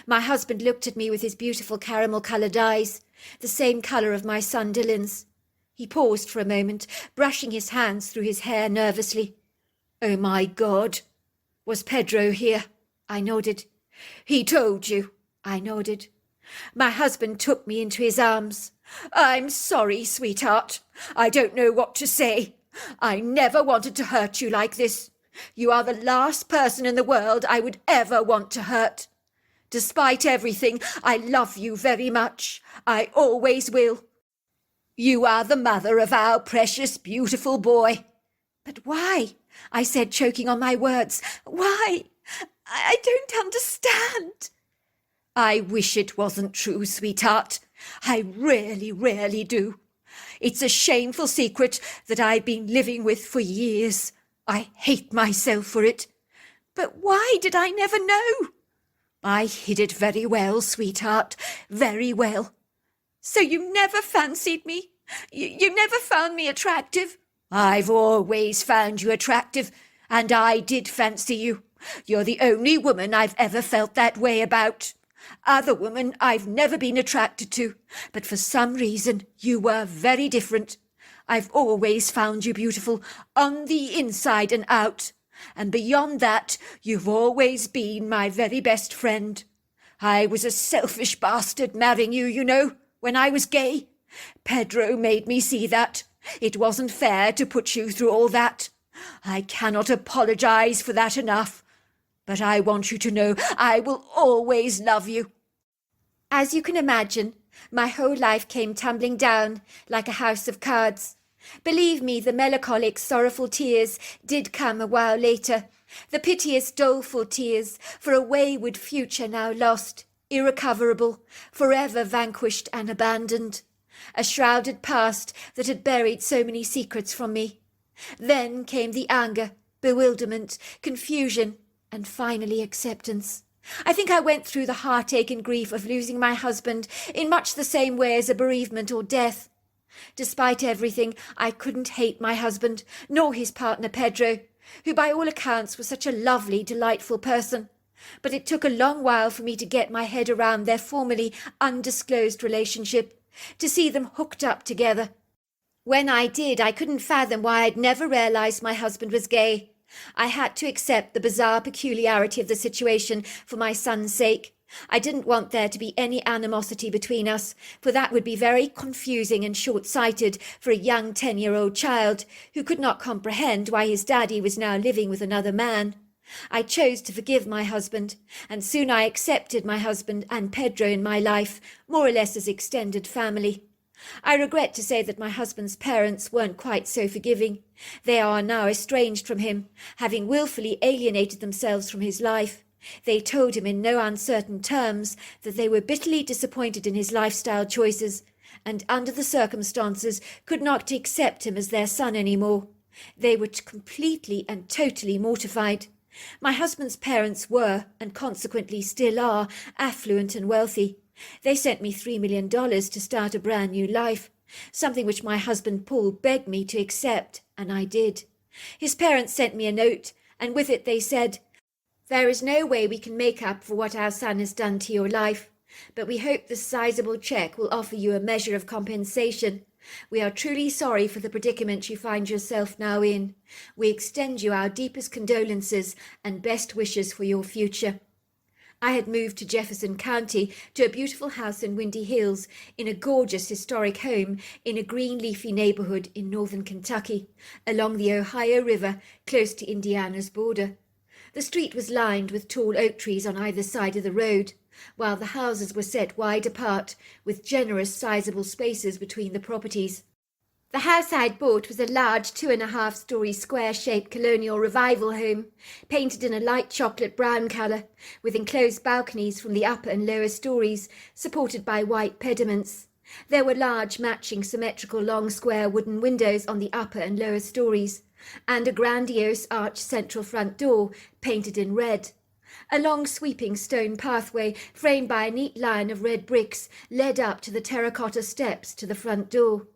My husband looked at me with his beautiful caramel-coloured eyes, the same colour of my son Dylan's. He paused for a moment, brushing his hands through his hair nervously. Oh, my God! Was Pedro here? I nodded. He told you? I nodded. My husband took me into his arms. I'm sorry, sweetheart. I don't know what to say. I never wanted to hurt you like this. You are the last person in the world I would ever want to hurt. Despite everything, I love you very much. I always will. You are the mother of our precious, beautiful boy. But why? I said, choking on my words. Why? I don't understand. I wish it wasn't true, sweetheart. I really, really do. It's a shameful secret that I've been living with for years. I hate myself for it. But why did I never know? I hid it very well, sweetheart, very well. So you never fancied me? You never found me attractive. I've always found you attractive, and I did fancy you. You're the only woman I've ever felt that way about. Other women I've never been attracted to, but for some reason you were very different. I've always found you beautiful, on the inside and out. And beyond that, you've always been my very best friend. I was a selfish bastard marrying you, you know, when I was gay. Pedro made me see that. It wasn't fair to put you through all that. I cannot apologize for that enough. But I want you to know I will always love you. As you can imagine, my whole life came tumbling down like a house of cards. Believe me, the melancholic, sorrowful tears did come a while later, the piteous, doleful tears for a wayward future now lost, irrecoverable, forever vanquished and abandoned, a shrouded past that had buried so many secrets from me. Then came the anger, bewilderment, confusion, and finally acceptance. I think I went through the heartache and grief of losing my husband in much the same way as a bereavement or death. Despite everything, I couldn't hate my husband, nor his partner Pedro, who by all accounts was such a lovely, delightful person. But it took a long while for me to get my head around their formerly undisclosed relationship, to see them hooked up together. When I did, I couldn't fathom why I'd never realized my husband was gay. I had to accept the bizarre peculiarity of the situation for my son's sake. I didn't want there to be any animosity between us, for that would be very confusing and short-sighted for a young 10-year-old child who could not comprehend why his daddy was now living with another man. I chose to forgive my husband, and soon I accepted my husband and Pedro in my life, more or less as extended family. I regret to say that my husband's parents weren't quite so forgiving. They are now estranged from him, having wilfully alienated themselves from his life. They told him in no uncertain terms that they were bitterly disappointed in his lifestyle choices, and under the circumstances could not accept him as their son any more. They were completely and totally mortified. My husband's parents were, and consequently still are, affluent and wealthy. They sent me $3 million to start a brand new life, something which my husband Paul begged me to accept, and I did. His parents sent me a note, and with it they said, "There is no way we can make up for what our son has done to your life, but we hope this sizable cheque will offer you a measure of compensation. We are truly sorry for the predicament you find yourself now in. We extend you our deepest condolences and best wishes for your future." I had moved to Jefferson County, to a beautiful house in Windy Hills, in a gorgeous historic home in a green leafy neighborhood in northern Kentucky, along the Ohio River, close to Indiana's border. The street was lined with tall oak trees on either side of the road, while the houses were set wide apart, with generous sizable spaces between the properties. The house I had bought was a large 2.5-story square-shaped colonial revival home, painted in a light chocolate brown colour, with enclosed balconies from the upper and lower stories, supported by white pediments. There were large matching symmetrical long square wooden windows on the upper and lower stories, and a grandiose arched central front door, painted in red. A long sweeping stone pathway, framed by a neat line of red bricks, led up to the terracotta steps to the front door.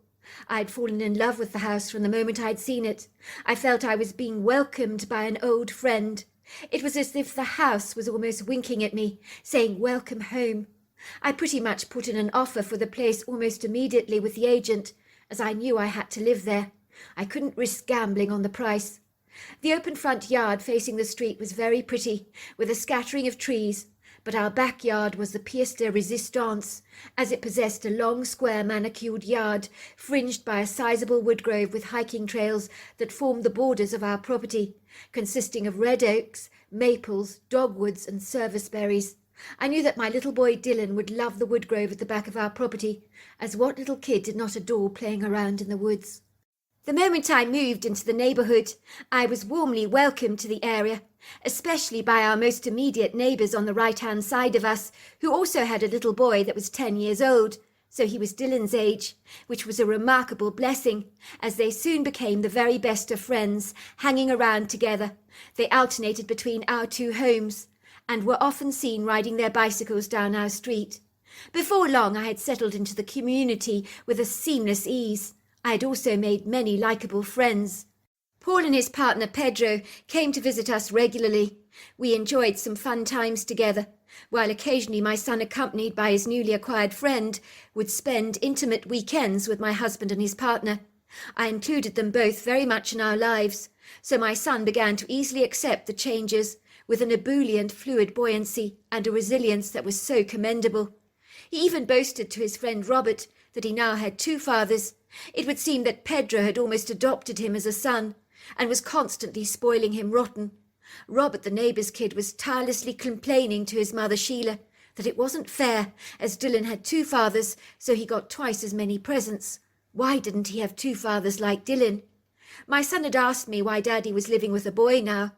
I had fallen in love with the house from the moment I had seen it. I felt I was being welcomed by an old friend. It was as if the house was almost winking at me, saying, "Welcome home." I pretty much put in an offer for the place almost immediately with the agent, as I knew I had to live there. I couldn't risk gambling on the price. The open front yard facing the street was very pretty, with a scattering of trees, but our backyard was the pièce de résistance, as it possessed a long square manicured yard, fringed by a sizable woodgrove with hiking trails that formed the borders of our property, consisting of red oaks, maples, dogwoods, and serviceberries. I knew that my little boy Dylan would love the woodgrove at the back of our property, as what little kid did not adore playing around in the woods? The moment I moved into the neighbourhood, I was warmly welcomed to the area, especially by our most immediate neighbours on the right-hand side of us, who also had a little boy that was 10 years old, so he was Dylan's age, which was a remarkable blessing, as they soon became the very best of friends, hanging around together. They alternated between our two homes, and were often seen riding their bicycles down our street. Before long, I had settled into the community with a seamless ease. I had also made many likeable friends. Paul and his partner Pedro came to visit us regularly. We enjoyed some fun times together, while occasionally my son, accompanied by his newly acquired friend, would spend intimate weekends with my husband and his partner. I included them both very much in our lives, so my son began to easily accept the changes, with an ebullient, fluid buoyancy and a resilience that was so commendable. He even boasted to his friend Robert that he now had 2 fathers. It would seem that Pedro had almost adopted him as a son, and was constantly spoiling him rotten. Robert, the neighbour's kid, was tirelessly complaining to his mother Sheila that it wasn't fair, as Dylan had 2 fathers, so he got twice as many presents. Why didn't he have 2 fathers like Dylan? My son had asked me why Daddy was living with a boy now.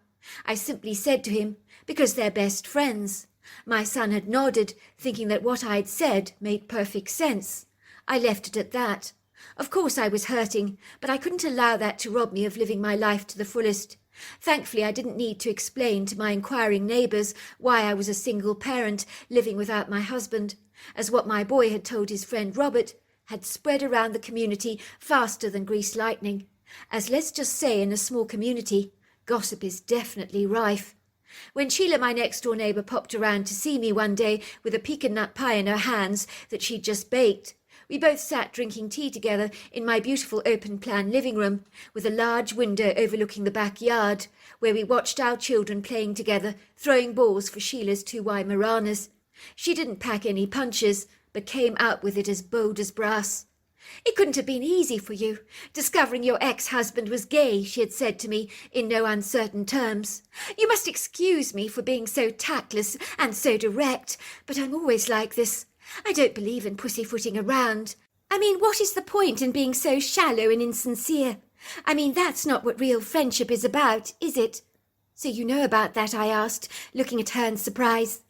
I simply said to him, because they're best friends. My son had nodded, thinking that what I had said made perfect sense. I left it at that. Of course I was hurting, but I couldn't allow that to rob me of living my life to the fullest. Thankfully, I didn't need to explain to my inquiring neighbours why I was a single parent living without my husband, as what my boy had told his friend Robert had spread around the community faster than greased lightning. As let's just say in a small community, gossip is definitely rife. When Sheila, my next-door neighbour, popped around to see me one day with a pecan nut pie in her hands that she'd just baked, we both sat drinking tea together in my beautiful open-plan living room, with a large window overlooking the backyard, where we watched our children playing together, throwing balls for Sheila's 2 Weimaraners. She didn't pack any punches, but came out with it as bold as brass. "It couldn't have been easy for you, discovering your ex-husband was gay," she had said to me in no uncertain terms. "You must excuse me for being so tactless and so direct, but I'm always like this. I don't believe in pussyfooting around. I mean, what is the point in being so shallow and insincere? I mean, that's not what real friendship is about, is it?" "So you know about that?" I asked, looking at her in surprise.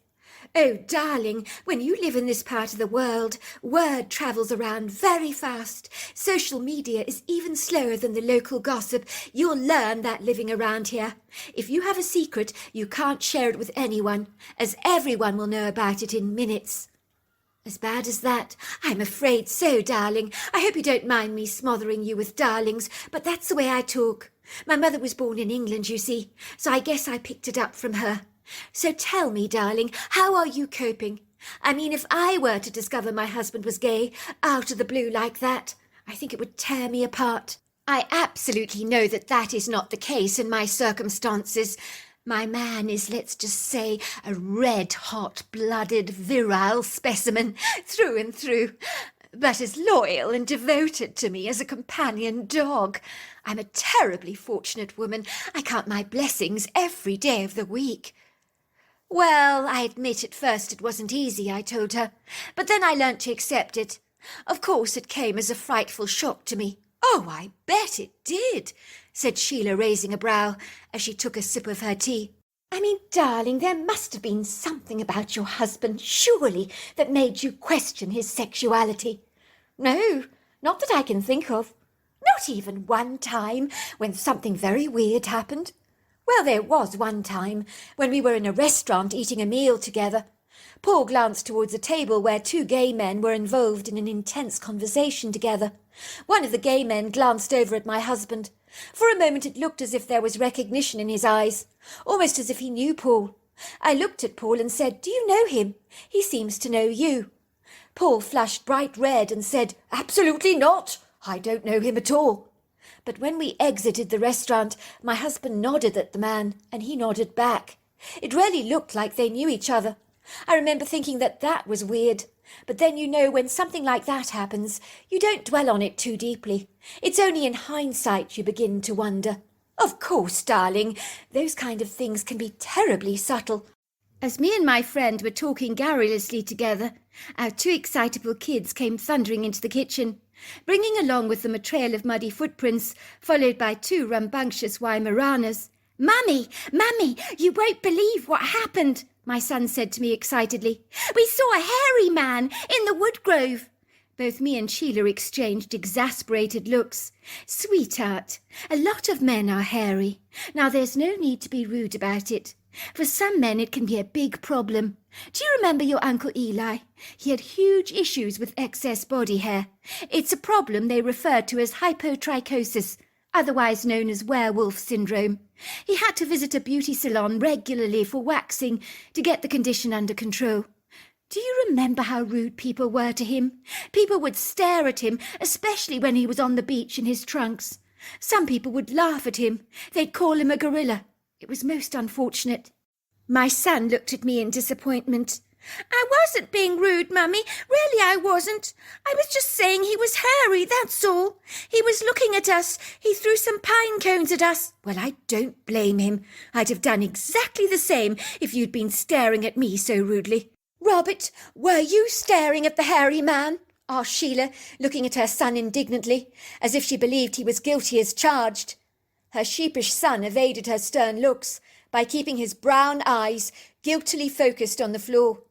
"Oh, darling, when you live in this part of the world, word travels around very fast. Social media is even slower than the local gossip. You'll learn that living around here. If you have a secret, you can't share it with anyone, as everyone will know about it in minutes." "As bad as that? I'm afraid so, darling. I hope you don't mind me smothering you with darlings, but that's the way I talk. My mother was born in England, you see, so I guess I picked it up from her. So tell me, darling, how are you coping? I mean, if I were to discover my husband was gay, out of the blue like that, I think it would tear me apart. I absolutely know that that is not the case in my circumstances. My man is, let's just say, a red-hot-blooded, virile specimen, through and through, but as loyal and devoted to me as a companion dog. I'm a terribly fortunate woman. I count my blessings every day of the week." "Well, I admit at first it wasn't easy," I told her, "but then I learnt to accept it. Of course it came as a frightful shock to me." "Oh, I bet it did," said Sheila, raising a brow as she took a sip of her tea. "I mean, darling, there must have been something about your husband, surely, that made you question his sexuality." "No, not that I can think of. Not even one time when something very weird happened. Well, there was one time when we were in a restaurant eating a meal together. Paul glanced towards a table where 2 gay men were involved in an intense conversation together. One of the gay men glanced over at my husband. For a moment it looked as if there was recognition in his eyes, almost as if he knew Paul. I looked at Paul and said, 'Do you know him? He seems to know you.' Paul flushed bright red and said, 'Absolutely not. I don't know him at all.' But when we exited the restaurant, my husband nodded at the man, and he nodded back. It really looked like they knew each other. I remember thinking that was weird. But then, you know, when something like that happens, you don't dwell on it too deeply. It's only in hindsight you begin to wonder. Of course, darling, those kind of things can be terribly subtle." As me and my friend were talking garrulously together, our 2 excitable kids came thundering into the kitchen, bringing along with them a trail of muddy footprints, followed by 2 rambunctious Weimaraners. "Mummy, Mummy, you won't believe what happened," my son said to me excitedly. "We saw a hairy man in the wood grove." Both me and Sheila exchanged exasperated looks. "Sweetheart, a lot of men are hairy. Now there's no need to be rude about it. For some men it can be a big problem. Do you remember your Uncle Eli? He had huge issues with excess body hair. It's a problem they refer to as hypotrichosis, otherwise known as werewolf syndrome. He had to visit a beauty salon regularly for waxing to get the condition under control. Do you remember how rude people were to him? People would stare at him, especially when he was on the beach in his trunks. Some people would laugh at him. They'd call him a gorilla. It was most unfortunate. My son looked at me in disappointment. I wasn't being rude, Mummy. Really, I wasn't. I was just saying he was hairy, that's all. He was looking at us. He threw some pine cones at us. Well, I don't blame him. I'd have done exactly the same if you'd been staring at me so rudely. Robert, were you staring at the hairy man? Asked Sheila, looking at her son indignantly, as if she believed he was guilty as charged. Her sheepish son evaded her stern looks by keeping his brown eyes guiltily focused on the floor.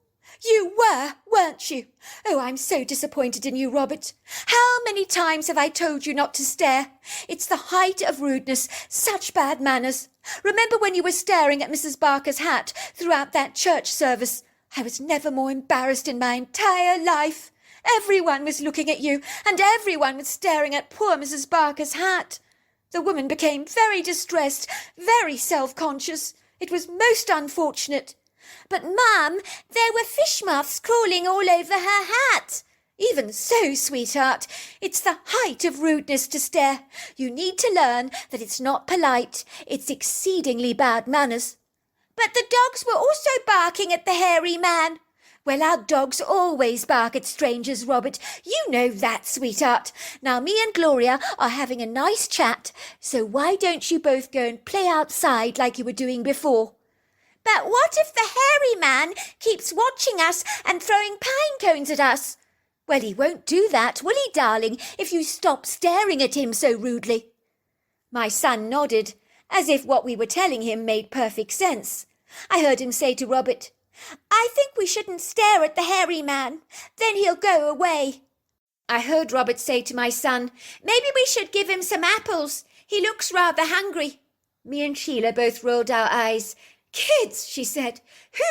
You were, weren't you? Oh, I'm so disappointed in you, Robert. How many times have I told you not to stare? It's the height of rudeness, such bad manners. Remember when you were staring at Mrs. Barker's hat throughout that church service? I was never more embarrassed in my entire life. Everyone was looking at you, and everyone was staring at poor Mrs. Barker's hat. The woman became very distressed, very self-conscious. It was most unfortunate. But, Mum, there were fish moths crawling all over her hat. Even so, sweetheart, it's the height of rudeness to stare. You need to learn that it's not polite. It's exceedingly bad manners. But the dogs were also barking at the hairy man. Well, our dogs always bark at strangers, Robert. You know that, sweetheart. Now, me and Gloria are having a nice chat, so why don't you both go and play outside like you were doing before? But what if the hairy man keeps watching us and throwing pine cones at us? Well, he won't do that, will he, darling, if you stop staring at him so rudely? My son nodded, as if what we were telling him made perfect sense. I heard him say to Robert, I think we shouldn't stare at the hairy man. Then he'll go away. I heard Robert say to my son, maybe we should give him some apples. He looks rather hungry. Me and Sheila both rolled our eyes. Kids, she said.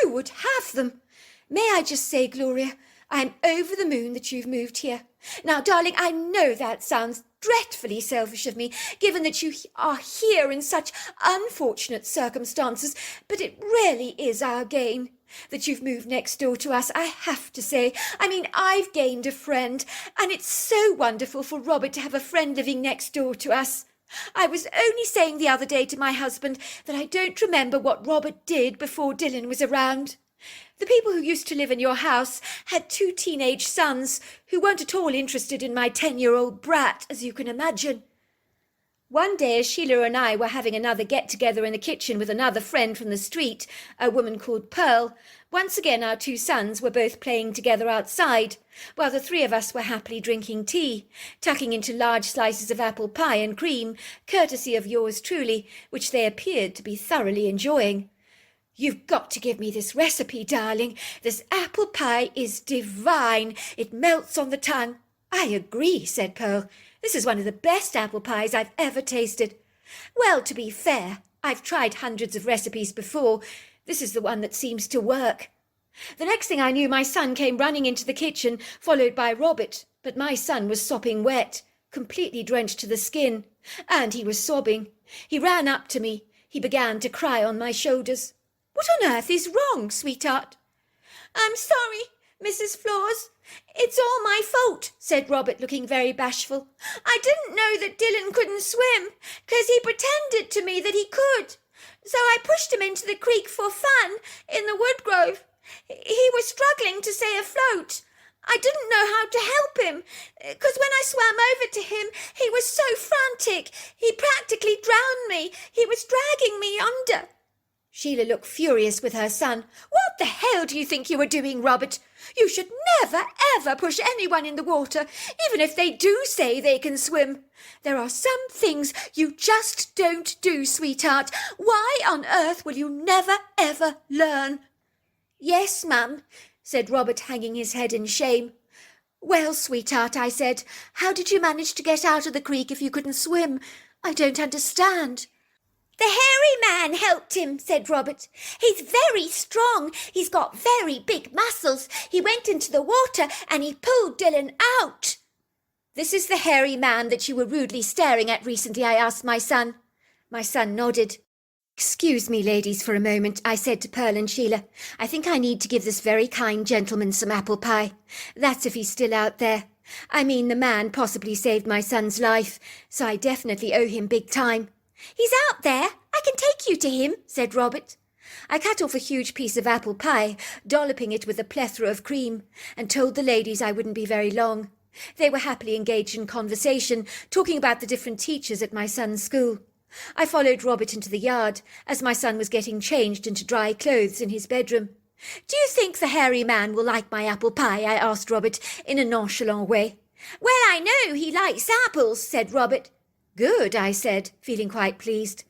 Who would have them? May I just say, Gloria, I'm over the moon that you've moved here. Now, darling, I know that sounds dreadfully selfish of me, given that you are here in such unfortunate circumstances, but it really is our gain that you've moved next door to us, I have to say. I mean, I've gained a friend, and it's so wonderful for Robert to have a friend living next door to us. I was only saying the other day to my husband that I don't remember what Robert did before Dylan was around. The people who used to live in your house had 2 teenage sons who weren't at all interested in my 10-year-old brat, as you can imagine. One day, as Sheila and I were having another get-together in the kitchen with another friend from the street, a woman called Pearl, once again our 2 sons were both playing together outside, while the 3 of us were happily drinking tea, tucking into large slices of apple pie and cream, courtesy of yours truly, which they appeared to be thoroughly enjoying. You've got to give me this recipe, darling. This apple pie is divine. It melts on the tongue. I agree, said Pearl. This is one of the best apple pies I've ever tasted. Well, to be fair, I've tried hundreds of recipes before. This is the one that seems to work. The next thing I knew, my son came running into the kitchen, followed by Robert. But my son was sopping wet, completely drenched to the skin. And he was sobbing. He ran up to me. He began to cry on my shoulders. What on earth is wrong, sweetheart? I'm sorry, Mrs. Flaws. It's all my fault, said Robert, looking very bashful. I didn't know that Dylan couldn't swim, 'cause he pretended to me that he could. So I pushed him into the creek for fun in the woodgrove. He was struggling to stay afloat. I didn't know how to help him, 'cause when I swam over to him, he was so frantic. He practically drowned me. He was dragging me under. Sheila looked furious with her son. What the hell do you think you were doing, Robert? You should never, ever push anyone in the water, even if they do say they can swim. There are some things you just don't do, sweetheart. Why on earth will you never, ever learn? Yes, Mum, said Robert, hanging his head in shame. Well, sweetheart, I said, how did you manage to get out of the creek if you couldn't swim? I don't understand. The hairy man helped him, said Robert. He's very strong. He's got very big muscles. He went into the water and he pulled Dylan out. This is the hairy man that you were rudely staring at recently, I asked my son. My son nodded. Excuse me, ladies, for a moment, I said to Pearl and Sheila. I think I need to give this very kind gentleman some apple pie. That's if he's still out there. I mean, the man possibly saved my son's life, so I definitely owe him big time. He's out there. I can take you to him, said Robert. I cut off a huge piece of apple pie, dolloping it with a plethora of cream, and told the ladies I wouldn't be very long. They were happily engaged in conversation, talking about the different teachers at my son's school. I followed Robert into the yard, as my son was getting changed into dry clothes in his bedroom. Do you think the hairy man will like my apple pie? I asked Robert in a nonchalant way. Well, I know he likes apples, said Robert. Good, I said, feeling quite pleased.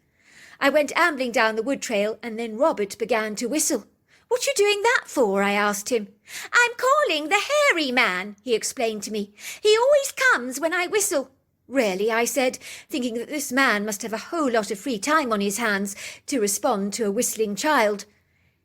I went ambling down the wood trail, and then Robert began to whistle. What you doing that for? I asked him. I'm calling the hairy man, he explained to me. He always comes when I whistle. Really, I said, thinking that this man must have a whole lot of free time on his hands to respond to a whistling child.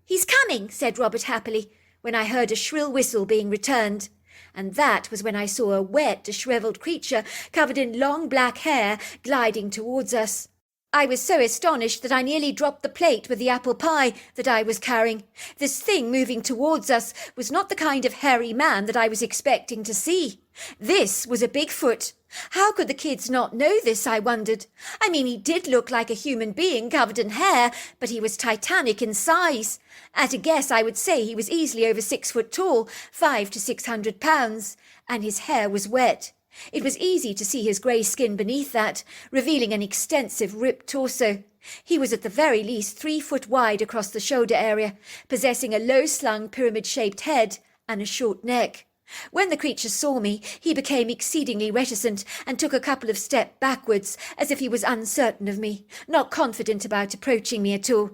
He's coming, said Robert happily, when I heard a shrill whistle being returned. And that was when I saw a wet, dishevelled creature covered in long black hair gliding towards us. I was so astonished that I nearly dropped the plate with the apple pie that I was carrying. This thing moving towards us was not the kind of hairy man that I was expecting to see. This was a Bigfoot. How could the kids not know this, I wondered. I mean, he did look like a human being covered in hair, but he was titanic in size. At a guess, I would say he was easily over 6 foot tall, 500 to 600 pounds, and his hair was wet. It was easy to see his grey skin beneath that, revealing an extensive ripped torso. He was at the very least 3 foot wide across the shoulder area, possessing a low-slung pyramid-shaped head and a short neck. When the creature saw me, he became exceedingly reticent and took a couple of steps backwards, as if he was uncertain of me, not confident about approaching me at all.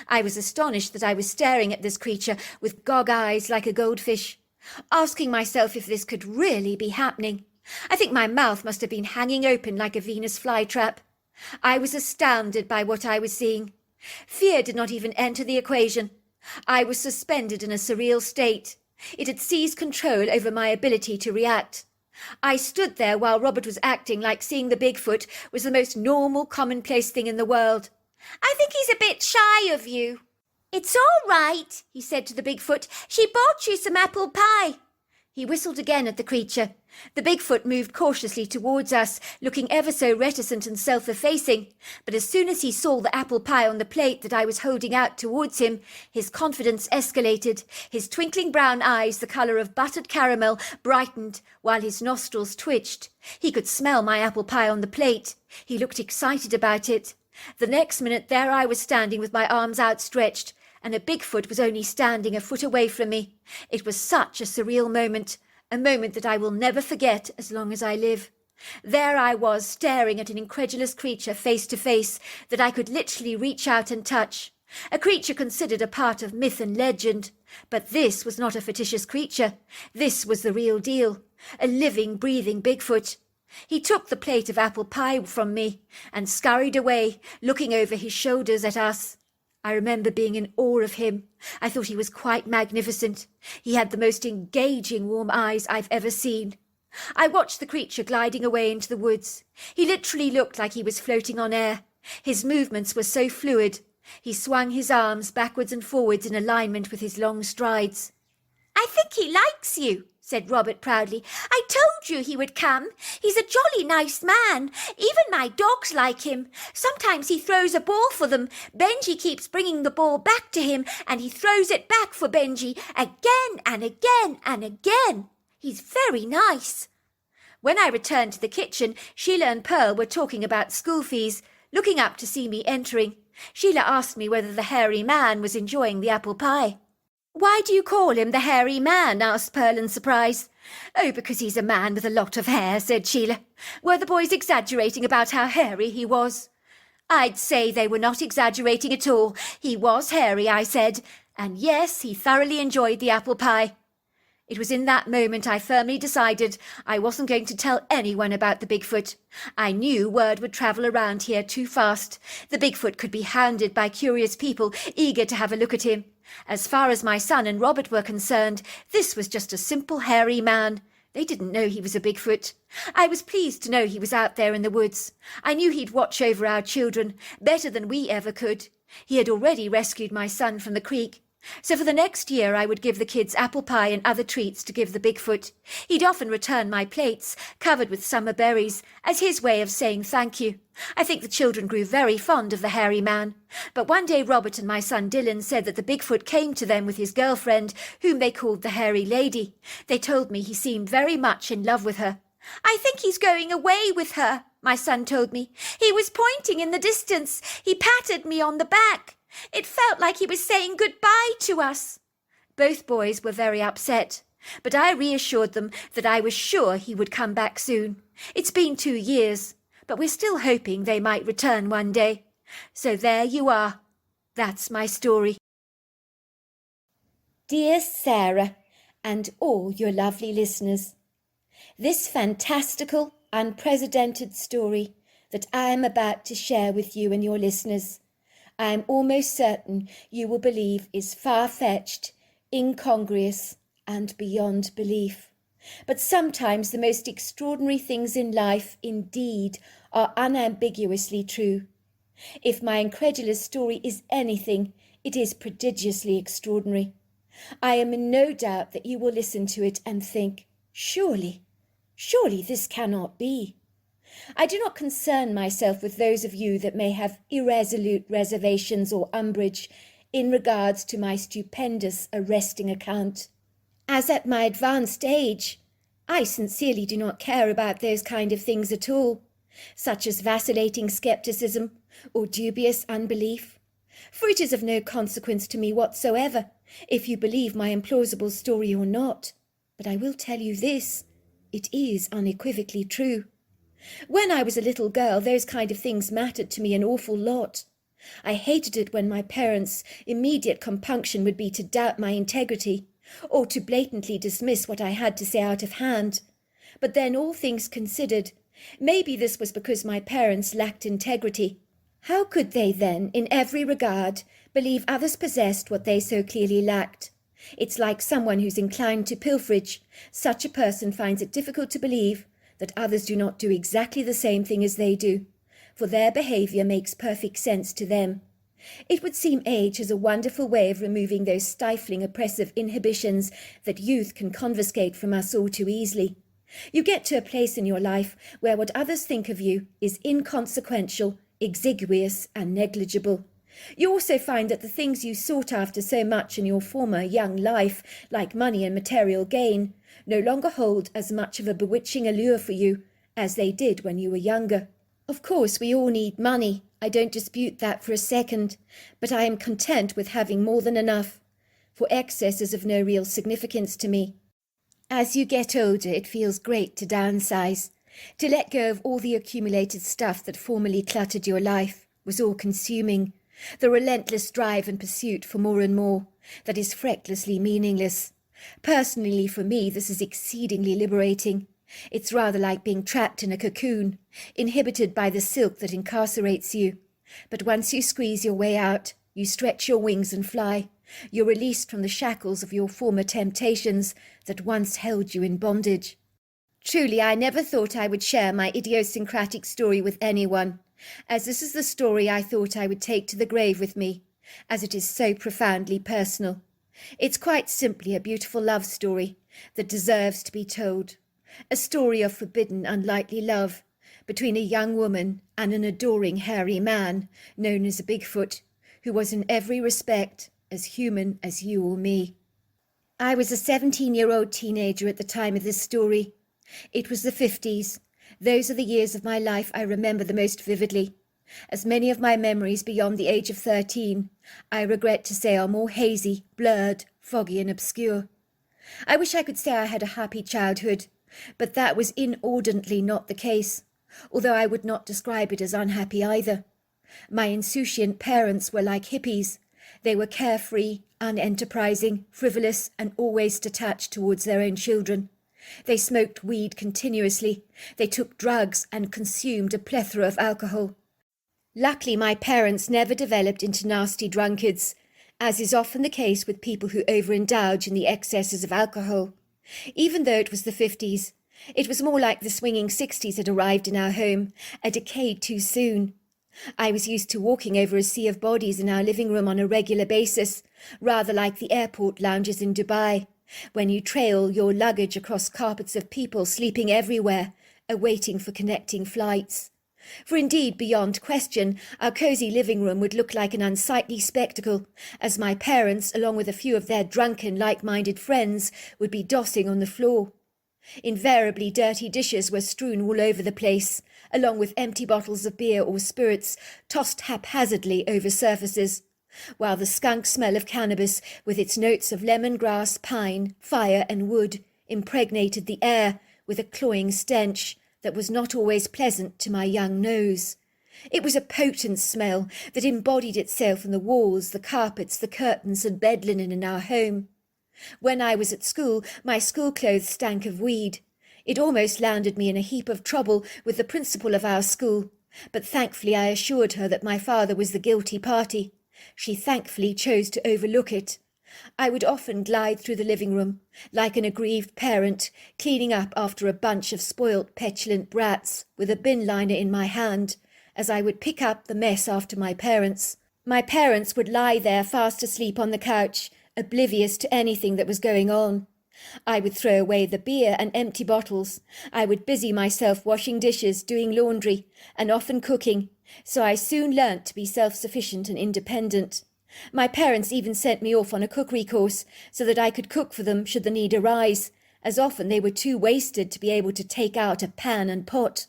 I was astonished that I was staring at this creature with gog eyes like a goldfish, asking myself if this could really be happening. I think my mouth must have been hanging open like a Venus flytrap. I was astounded by what I was seeing. Fear did not even enter the equation. I was suspended in a surreal state. It had seized control over my ability to react. I stood there while Robert was acting like seeing the Bigfoot was the most normal, commonplace thing in the world. I think he's a bit shy of you. It's all right, he said to the Bigfoot. She bought you some apple pie. He whistled again at the creature. The Bigfoot moved cautiously towards us, looking ever so reticent and self-effacing. But as soon as he saw the apple pie on the plate that I was holding out towards him, his confidence escalated. His twinkling brown eyes, the colour of buttered caramel, brightened, while his nostrils twitched. He could smell my apple pie on the plate. He looked excited about it. The next minute there I was standing with my arms outstretched, and a Bigfoot was only standing a foot away from me. It was such a surreal moment, a moment that I will never forget as long as I live. There I was, staring at an incredulous creature face to face that I could literally reach out and touch. A creature considered a part of myth and legend. But this was not a fictitious creature. This was the real deal, a living, breathing Bigfoot. He took the plate of apple pie from me and scurried away, looking over his shoulders at us. I remember being in awe of him. I thought he was quite magnificent. He had the most engaging warm eyes I've ever seen. I watched the creature gliding away into the woods. He literally looked like he was floating on air. His movements were so fluid. He swung his arms backwards and forwards in alignment with his long strides. I think he likes you, said Robert proudly. I told you he would come. He's a jolly nice man. Even my dogs like him. Sometimes he throws a ball for them. Benji keeps bringing the ball back to him, and he throws it back for Benji again and again and again. He's very nice. When I returned to the kitchen, Sheila and Pearl were talking about school fees, looking up to see me entering. Sheila asked me whether the hairy man was enjoying the apple pie. Why do you call him the hairy man? Asked Pearl in surprise. Oh, because he's a man with a lot of hair, said Sheila. Were the boys exaggerating about how hairy he was? I'd say they were not exaggerating at all. He was hairy, I said, and yes, he thoroughly enjoyed the apple pie. It was in that moment I firmly decided I wasn't going to tell anyone about the Bigfoot. I knew word would travel around here too fast. The Bigfoot could be hounded by curious people eager to have a look at him. As far as my son and Robert were concerned, this was just a simple hairy man. They didn't know he was a Bigfoot. I was pleased to know he was out there in the woods. I knew he'd watch over our children better than we ever could. He had already rescued my son from the creek. So for the next year I would give the kids apple pie and other treats to give the Bigfoot. He'd often return my plates, covered with summer berries, as his way of saying thank you. I think the children grew very fond of the hairy man. But one day Robert and my son Dylan said that the Bigfoot came to them with his girlfriend, whom they called the hairy lady. They told me he seemed very much in love with her. "I think he's going away with her," my son told me. "He was pointing in the distance. He patted me on the back. It felt like he was saying goodbye to us." Both boys were very upset, but I reassured them that I was sure he would come back soon. It's been 2 years, but we're still hoping they might return one day. So there you are. That's my story. Dear Sarah, and all your lovely listeners, this fantastical, unprecedented story that I am about to share with you and your listeners, I am almost certain you will believe is far-fetched, incongruous, and beyond belief. But sometimes the most extraordinary things in life indeed are unambiguously true. If my incredulous story is anything, it is prodigiously extraordinary. I am in no doubt that you will listen to it and think, surely this cannot be. I do not concern myself with those of you that may have irresolute reservations or umbrage in regards to my stupendous arresting account. As at my advanced age, I sincerely do not care about those kind of things at all, such as vacillating skepticism or dubious unbelief, for it is of no consequence to me whatsoever if you believe my implausible story or not. But I will tell you this, it is unequivocally true. When I was a little girl, those kind of things mattered to me an awful lot. I hated it when my parents' immediate compunction would be to doubt my integrity, or to blatantly dismiss what I had to say out of hand. But then, all things considered, maybe this was because my parents lacked integrity. How could they then, in every regard, believe others possessed what they so clearly lacked? It's like someone who's inclined to pilferage. Such a person finds it difficult to believe that others do not do exactly the same thing as they do, for their behaviour makes perfect sense to them. It would seem age has a wonderful way of removing those stifling, oppressive inhibitions that youth can confiscate from us all too easily. You get to a place in your life where what others think of you is inconsequential, exiguous, and negligible. You also find that the things you sought after so much in your former young life, like money and material gain, no longer hold as much of a bewitching allure for you as they did when you were younger. Of course, we all need money. I don't dispute that for a second, but I am content with having more than enough, for excess is of no real significance to me. As you get older, it feels great to downsize, to let go of all the accumulated stuff that formerly cluttered your life, was all-consuming, the relentless drive and pursuit for more and more, that is frecklessly meaningless. Personally, for me, this is exceedingly liberating. It's rather like being trapped in a cocoon, inhibited by the silk that incarcerates you. But once you squeeze your way out, you stretch your wings and fly. You're released from the shackles of your former temptations that once held you in bondage. Truly, I never thought I would share my idiosyncratic story with anyone, as this is the story I thought I would take to the grave with me, as it is so profoundly personal. It's quite simply a beautiful love story that deserves to be told. A story of forbidden, unlikely love between a young woman and an adoring hairy man known as a Bigfoot, who was in every respect as human as you or me. I was a 17-year-old teenager at the time of this story. It was the 50s. Those are the years of my life I remember the most vividly. As many of my memories beyond the age of 13, I regret to say, are more hazy, blurred, foggy and obscure. I wish I could say I had a happy childhood, but that was inordinately not the case, although I would not describe it as unhappy either. My insouciant parents were like hippies, They were carefree, unenterprising, frivolous, and always detached towards their own children. They smoked weed continuously. They took drugs and consumed a plethora of alcohol. Luckily, my parents never developed into nasty drunkards, as is often the case with people who overindulge in the excesses of alcohol. Even though it was the 50s, it was more like the swinging 60s had arrived in our home, a decade too soon. I was used to walking over a sea of bodies in our living room on a regular basis, rather like the airport lounges in Dubai, when you trail your luggage across carpets of people sleeping everywhere, awaiting for connecting flights. For indeed, beyond question, our cosy living room would look like an unsightly spectacle, as my parents, along with a few of their drunken, like-minded friends, would be dossing on the floor. Invariably dirty dishes were strewn all over the place, along with empty bottles of beer or spirits tossed haphazardly over surfaces, while the skunk smell of cannabis, with its notes of lemongrass, pine, fire and wood, impregnated the air with a cloying stench that was not always pleasant to my young nose. It was a potent smell that embodied itself in the walls, the carpets, the curtains and bed linen in our home. When I was at school, my school clothes stank of weed. It almost landed me in a heap of trouble with the principal of our school, but thankfully I assured her that my father was the guilty party. She thankfully chose to overlook it. I would often glide through the living room, like an aggrieved parent, cleaning up after a bunch of spoilt, petulant brats, with a bin liner in my hand, as I would pick up the mess after my parents. My parents would lie there fast asleep on the couch, oblivious to anything that was going on. I would throw away the beer and empty bottles. I would busy myself washing dishes, doing laundry, and often cooking, so I soon learnt to be self-sufficient and independent. My parents even sent me off on a cookery course so that I could cook for them should the need arise, as often they were too wasted to be able to take out a pan and pot.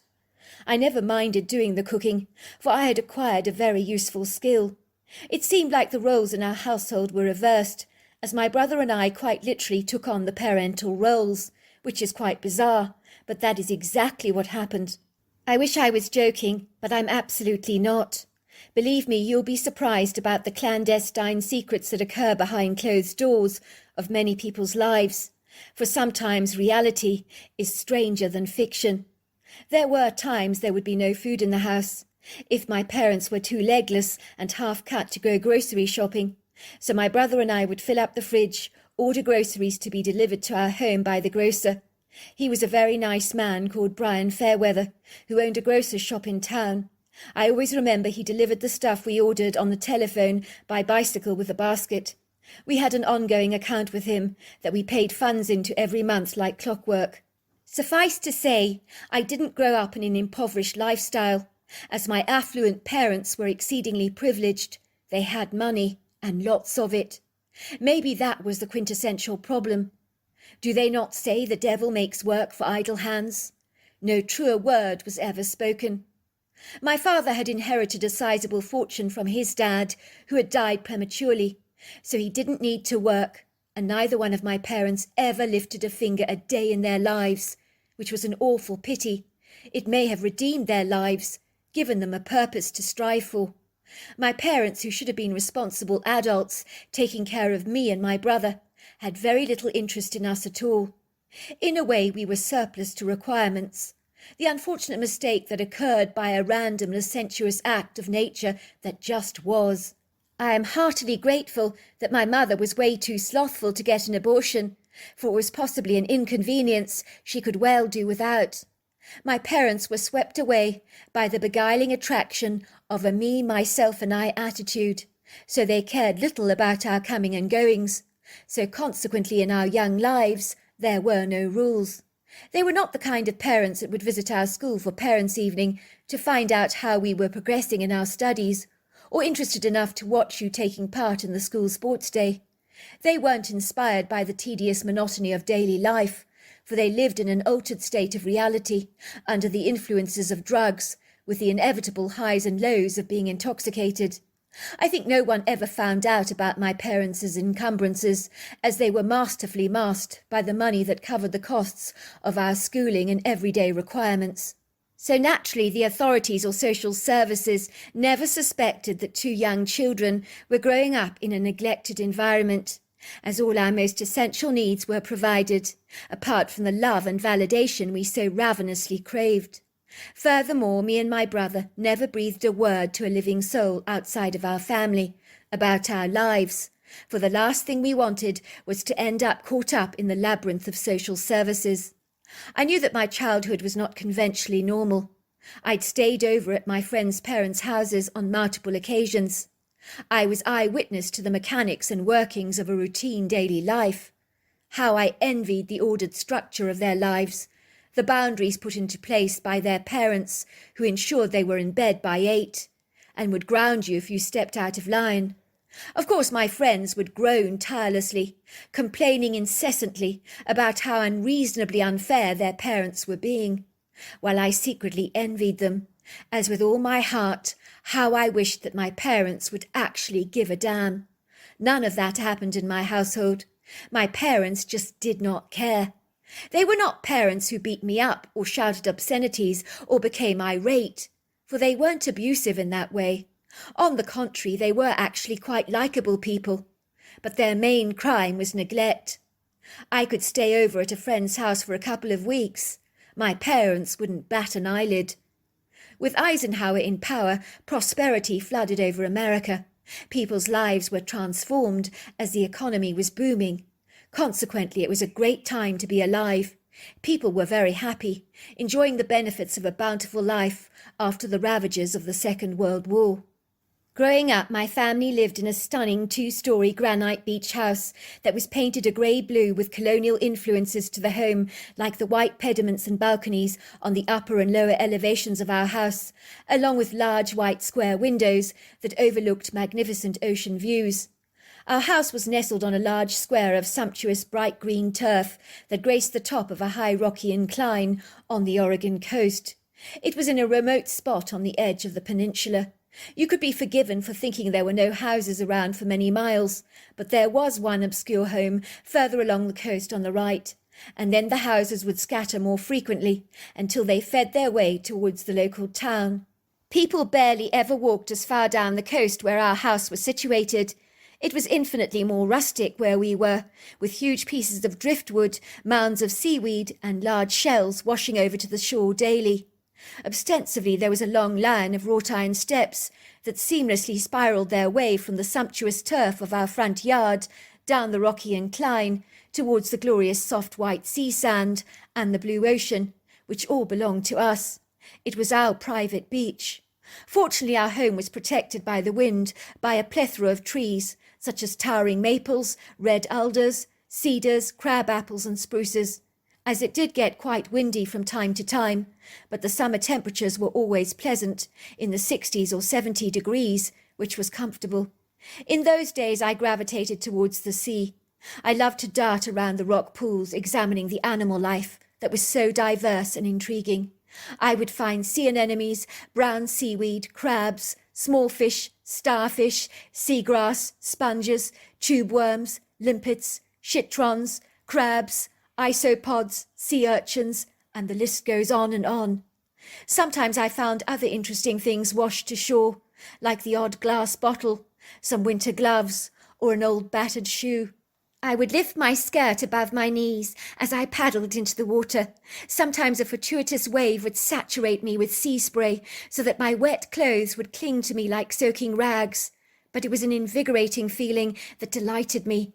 I never minded doing the cooking, for I had acquired a very useful skill. It seemed like the roles in our household were reversed, as my brother and I quite literally took on the parental roles, which is quite bizarre, but that is exactly what happened. I wish I was joking, but I'm absolutely not. Believe me, you'll be surprised about the clandestine secrets that occur behind closed doors of many people's lives, for sometimes reality is stranger than fiction. There were times there would be no food in the house, if my parents were too legless and half-cut to go grocery shopping, so my brother and I would fill up the fridge, order groceries to be delivered to our home by the grocer. He was a very nice man called Brian Fairweather, who owned a grocer's shop in town. I always remember he delivered the stuff we ordered on the telephone by bicycle with a basket. We had an ongoing account with him that we paid funds into every month like clockwork. Suffice to say, I didn't grow up in an impoverished lifestyle, as my affluent parents were exceedingly privileged. They had money, and lots of it. Maybe that was the quintessential problem. Do they not say the devil makes work for idle hands? No truer word was ever spoken. My father had inherited a sizable fortune from his dad, who had died prematurely, so he didn't need to work, and neither one of my parents ever lifted a finger a day in their lives, which was an awful pity. It may have redeemed their lives, given them a purpose to strive for. My parents, who should have been responsible adults, taking care of me and my brother, had very little interest in us at all. In a way, we were surplus to requirements. The unfortunate mistake that occurred by a random licentious act of nature that just was. I am heartily grateful that my mother was way too slothful to get an abortion, for it was possibly an inconvenience she could well do without. My parents were swept away by the beguiling attraction of a me, myself and I attitude, so they cared little about our coming and goings. So consequently in our young lives there were no rules. They were not the kind of parents that would visit our school for parents' evening to find out how we were progressing in our studies, or interested enough to watch you taking part in the school sports day. They weren't inspired by the tedious monotony of daily life, for they lived in an altered state of reality, under the influences of drugs, with the inevitable highs and lows of being intoxicated. I think no one ever found out about my parents' encumbrances, as they were masterfully masked by the money that covered the costs of our schooling and everyday requirements. So naturally, the authorities or social services never suspected that two young children were growing up in a neglected environment, as all our most essential needs were provided, apart from the love and validation we so ravenously craved. Furthermore, me and my brother never breathed a word to a living soul outside of our family about our lives, for the last thing we wanted was to end up caught up in the labyrinth of social services. I knew that my childhood was not conventionally normal. I'd stayed over at my friends' parents' houses on multiple occasions. I was eyewitness to the mechanics and workings of a routine daily life. How I envied the ordered structure of their lives, the boundaries put into place by their parents, who ensured they were in bed by 8, and would ground you if you stepped out of line. Of course, my friends would groan tirelessly, complaining incessantly about how unreasonably unfair their parents were being, while I secretly envied them, as with all my heart, how I wished that my parents would actually give a damn. None of that happened in my household. My parents just did not care. They were not parents who beat me up or shouted obscenities or became irate, for they weren't abusive in that way. On the contrary, they were actually quite likeable people, but their main crime was neglect. I could stay over at a friend's house for a couple of weeks. My parents wouldn't bat an eyelid. With Eisenhower in power, prosperity flooded over America. People's lives were transformed as the economy was booming. Consequently, it was a great time to be alive. People were very happy, enjoying the benefits of a bountiful life after the ravages of the Second World War. Growing up, my family lived in a stunning 2-story granite beach house that was painted a grey-blue with colonial influences to the home, like the white pediments and balconies on the upper and lower elevations of our house, along with large white square windows that overlooked magnificent ocean views. Our house was nestled on a large square of sumptuous bright green turf that graced the top of a high rocky incline on the Oregon coast. It was in a remote spot on the edge of the peninsula. You could be forgiven for thinking there were no houses around for many miles, but there was one obscure home further along the coast on the right, and then the houses would scatter more frequently until they fed their way towards the local town. People barely ever walked as far down the coast where our house was situated. It was infinitely more rustic where we were, with huge pieces of driftwood, mounds of seaweed, and large shells washing over to the shore daily. Ostensibly there was a long line of wrought iron steps that seamlessly spiralled their way from the sumptuous turf of our front yard down the rocky incline towards the glorious soft white sea sand and the blue ocean, which all belonged to us. It was our private beach. Fortunately, our home was protected by the wind by a plethora of trees, such as towering maples, red alders, cedars, crab apples and spruces, as it did get quite windy from time to time, but the summer temperatures were always pleasant, in the 60s or 70 degrees, which was comfortable. In those days I gravitated towards the sea. I loved to dart around the rock pools, examining the animal life that was so diverse and intriguing. I would find sea anemones, brown seaweed, crabs, small fish, starfish, seagrass, sponges, tube worms, limpets, chitrons, crabs, isopods, sea urchins, and the list goes on and on. Sometimes I found other interesting things washed to shore, like the odd glass bottle, some winter gloves, or an old battered shoe. I would lift my skirt above my knees as I paddled into the water. Sometimes a fortuitous wave would saturate me with sea spray so that my wet clothes would cling to me like soaking rags. But it was an invigorating feeling that delighted me.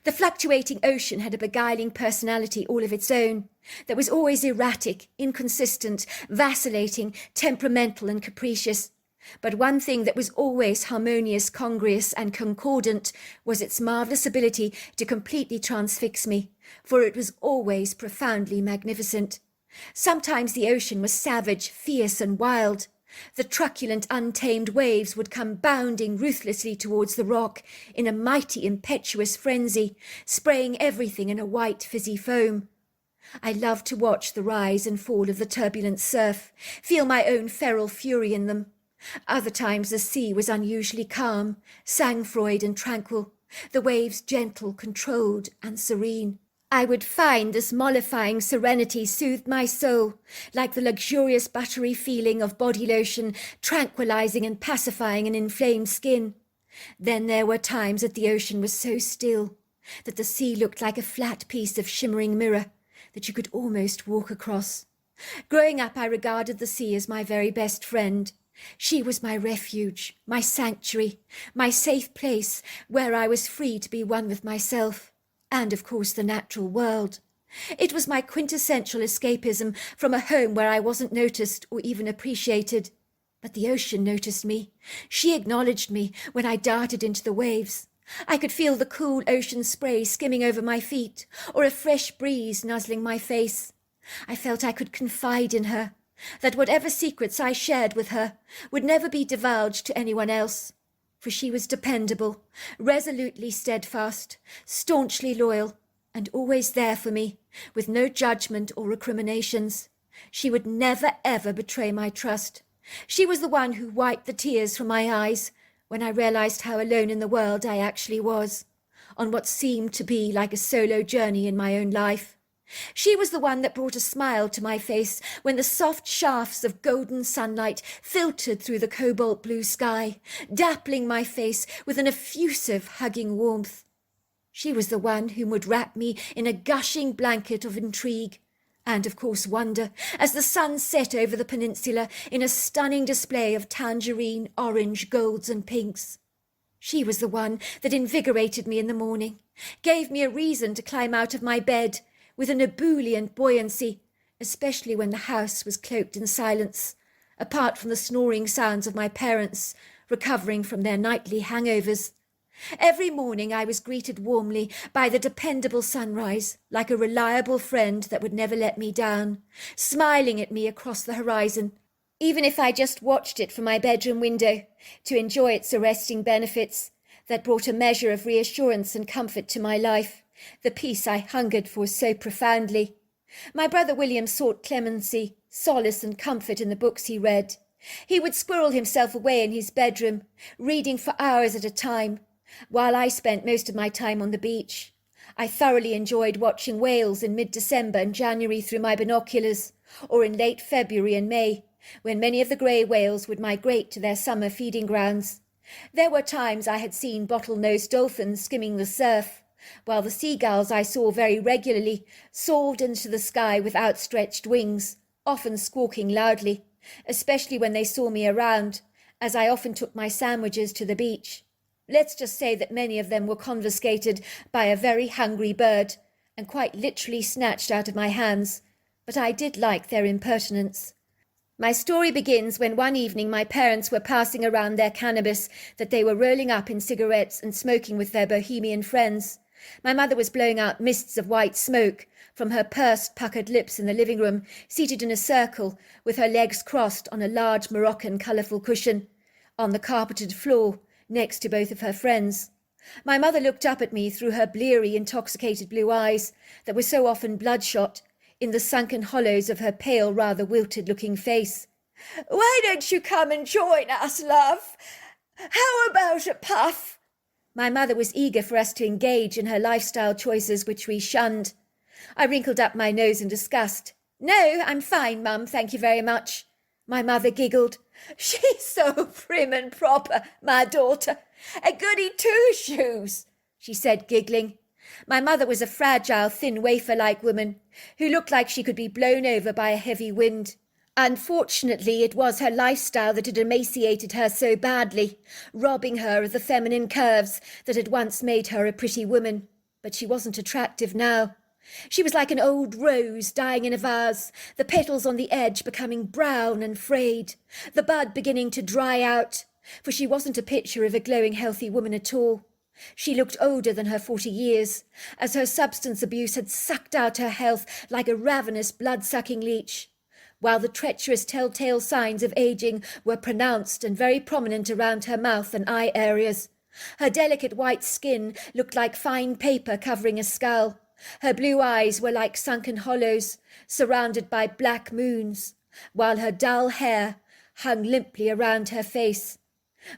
The fluctuating ocean had a beguiling personality all of its own, that was always erratic, inconsistent, vacillating, temperamental and capricious. But one thing that was always harmonious, congruous and concordant was its marvellous ability to completely transfix me, for it was always profoundly magnificent. Sometimes the ocean was savage, fierce and wild. The truculent, untamed waves would come bounding ruthlessly towards the rock in a mighty, impetuous frenzy, spraying everything in a white, fizzy foam. I loved to watch the rise and fall of the turbulent surf, feel my own feral fury in them. Other times the sea was unusually calm, sang-froid and tranquil, the waves gentle, controlled and serene. I would find this mollifying serenity soothed my soul, like the luxurious buttery feeling of body lotion tranquilizing and pacifying an inflamed skin. Then there were times that the ocean was so still, that the sea looked like a flat piece of shimmering mirror that you could almost walk across. Growing up, I regarded the sea as my very best friend. She was my refuge, my sanctuary, my safe place where I was free to be one with myself, and of course the natural world. It was my quintessential escapism from a home where I wasn't noticed or even appreciated. But the ocean noticed me. She acknowledged me when I darted into the waves. I could feel the cool ocean spray skimming over my feet, or a fresh breeze nuzzling my face. I felt I could confide in her, that whatever secrets I shared with her would never be divulged to anyone else, for she was dependable, resolutely steadfast, staunchly loyal, and always there for me, with no judgment or recriminations. She would never ever betray my trust. She was the one who wiped the tears from my eyes when I realized how alone in the world I actually was, on what seemed to be like a solo journey in my own life. She was the one that brought a smile to my face when the soft shafts of golden sunlight filtered through the cobalt blue sky, dappling my face with an effusive, hugging warmth. She was the one who would wrap me in a gushing blanket of intrigue, and of course wonder, as the sun set over the peninsula in a stunning display of tangerine, orange, golds and pinks. She was the one that invigorated me in the morning, gave me a reason to climb out of my bed, with an ebullient buoyancy, especially when the house was cloaked in silence, apart from the snoring sounds of my parents recovering from their nightly hangovers. Every morning I was greeted warmly by the dependable sunrise, like a reliable friend that would never let me down, smiling at me across the horizon, even if I just watched it from my bedroom window to enjoy its arresting benefits that brought a measure of reassurance and comfort to my life, the peace I hungered for so profoundly. My brother William sought clemency, solace and comfort in the books he read. He would squirrel himself away in his bedroom, reading for hours at a time, while I spent most of my time on the beach. I thoroughly enjoyed watching whales in mid-December and January through my binoculars, or in late February and May, when many of the grey whales would migrate to their summer feeding grounds. There were times I had seen bottle-nosed dolphins skimming the surf, while the seagulls I saw very regularly soared into the sky with outstretched wings, often squawking loudly, especially when they saw me around, as I often took my sandwiches to the beach. Let's just say that many of them were confiscated by a very hungry bird, and quite literally snatched out of my hands, but I did like their impertinence. My story begins when one evening my parents were passing around their cannabis that they were rolling up in cigarettes and smoking with their bohemian friends. My mother was blowing out mists of white smoke from her pursed, puckered lips in the living room, seated in a circle, with her legs crossed on a large Moroccan colourful cushion, on the carpeted floor, next to both of her friends. My mother looked up at me through her bleary, intoxicated blue eyes, that were so often bloodshot, in the sunken hollows of her pale, rather wilted-looking face. "Why don't you come and join us, love? How about a puff?" My mother was eager for us to engage in her lifestyle choices, which we shunned. I wrinkled up my nose in disgust. "No, I'm fine, Mum, thank you very much." My mother giggled. "She's so prim and proper, my daughter. A goody two-shoes," she said, giggling. My mother was a fragile, thin, wafer-like woman, who looked like she could be blown over by a heavy wind. Unfortunately, it was her lifestyle that had emaciated her so badly, robbing her of the feminine curves that had once made her a pretty woman. But she wasn't attractive now. She was like an old rose dying in a vase, the petals on the edge becoming brown and frayed, the bud beginning to dry out, for she wasn't a picture of a glowing, healthy woman at all. She looked older than her 40 years, as her substance abuse had sucked out her health like a ravenous, blood-sucking leech, while the treacherous telltale signs of aging were pronounced and very prominent around her mouth and eye areas. Her delicate white skin looked like fine paper covering a skull. Her blue eyes were like sunken hollows, surrounded by black moons, while her dull hair hung limply around her face.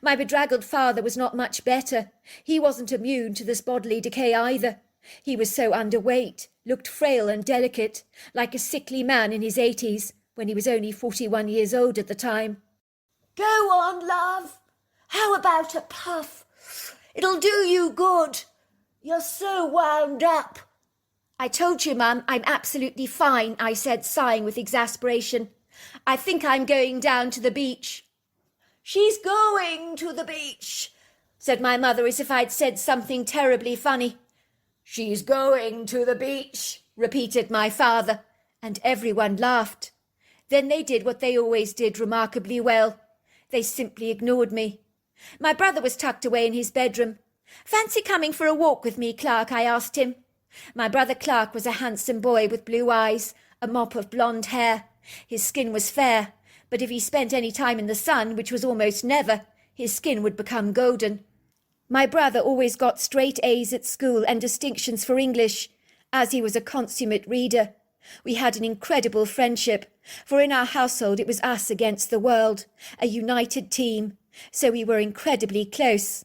My bedraggled father was not much better. He wasn't immune to this bodily decay either. He was so underweight, looked frail and delicate, like a sickly man in his 80s, when he was only 41 years old at the time. Go on, love. How about a puff? It'll do you good. You're so wound up. I told you, Mum, I'm absolutely fine, I said, sighing with exasperation. I think I'm going down to the beach. She's going to the beach, said my mother as if I'd said something terribly funny. She's going to the beach, repeated my father, and everyone laughed. Then they did what they always did remarkably well. They simply ignored me. My brother was tucked away in his bedroom. Fancy coming for a walk with me, Clark? I asked him. My brother Clark was a handsome boy with blue eyes, a mop of blonde hair. His skin was fair, but if he spent any time in the sun, which was almost never, his skin would become golden. My brother always got straight A's at school and distinctions for English, as he was a consummate reader. We had an incredible friendship, for in our household it was us against the world, a united team, so we were incredibly close.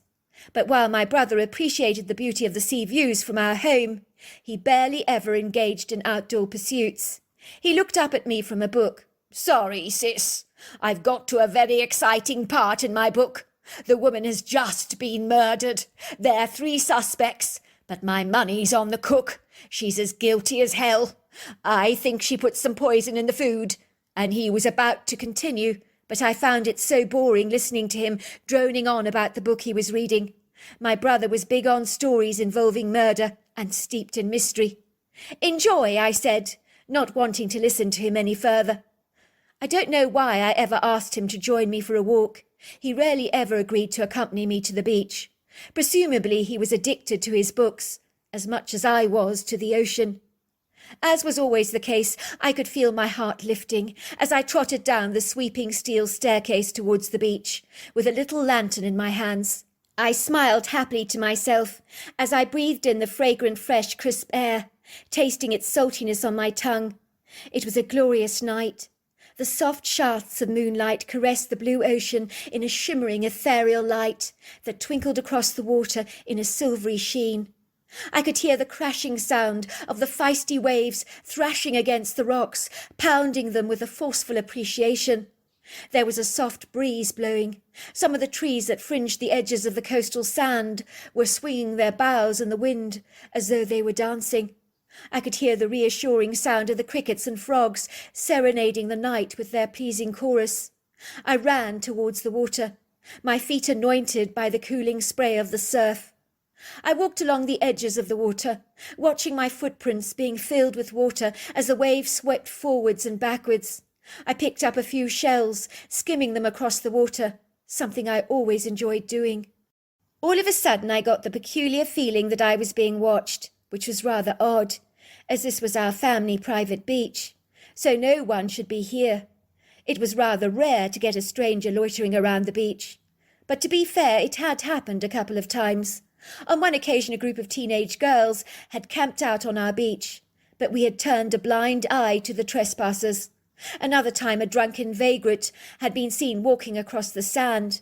But while my brother appreciated the beauty of the sea views from our home, he barely ever engaged in outdoor pursuits. He looked up at me from a book. Sorry, sis. I've got to a very exciting part in my book. The woman has just been murdered. There are 3 suspects, but my money's on the cook. She's as guilty as hell. I think she put some poison in the food. And he was about to continue, but I found it so boring listening to him droning on about the book he was reading. My brother was big on stories involving murder and steeped in mystery. Enjoy, I said, not wanting to listen to him any further. I don't know why I ever asked him to join me for a walk. He rarely ever agreed to accompany me to the beach. Presumably he was addicted to his books, as much as I was to the ocean. As was always the case, I could feel my heart lifting as I trotted down the sweeping steel staircase towards the beach, with a little lantern in my hands. I smiled happily to myself as I breathed in the fragrant, fresh, crisp air, tasting its saltiness on my tongue. It was a glorious night. The soft shafts of moonlight caressed the blue ocean in a shimmering ethereal light that twinkled across the water in a silvery sheen. I could hear the crashing sound of the feisty waves thrashing against the rocks, pounding them with a forceful appreciation. There was a soft breeze blowing. Some of the trees that fringed the edges of the coastal sand were swinging their boughs in the wind as though they were dancing. I could hear the reassuring sound of the crickets and frogs serenading the night with their pleasing chorus. I ran towards the water, my feet anointed by the cooling spray of the surf. I walked along the edges of the water, watching my footprints being filled with water as the waves swept forwards and backwards. I picked up a few shells, skimming them across the water, something I always enjoyed doing. All of a sudden I got the peculiar feeling that I was being watched, which was rather odd, as this was our family private beach, so no one should be here. It was rather rare to get a stranger loitering around the beach. But to be fair, it had happened a couple of times. On one occasion a group of teenage girls had camped out on our beach, but we had turned a blind eye to the trespassers. Another time a drunken vagrant had been seen walking across the sand.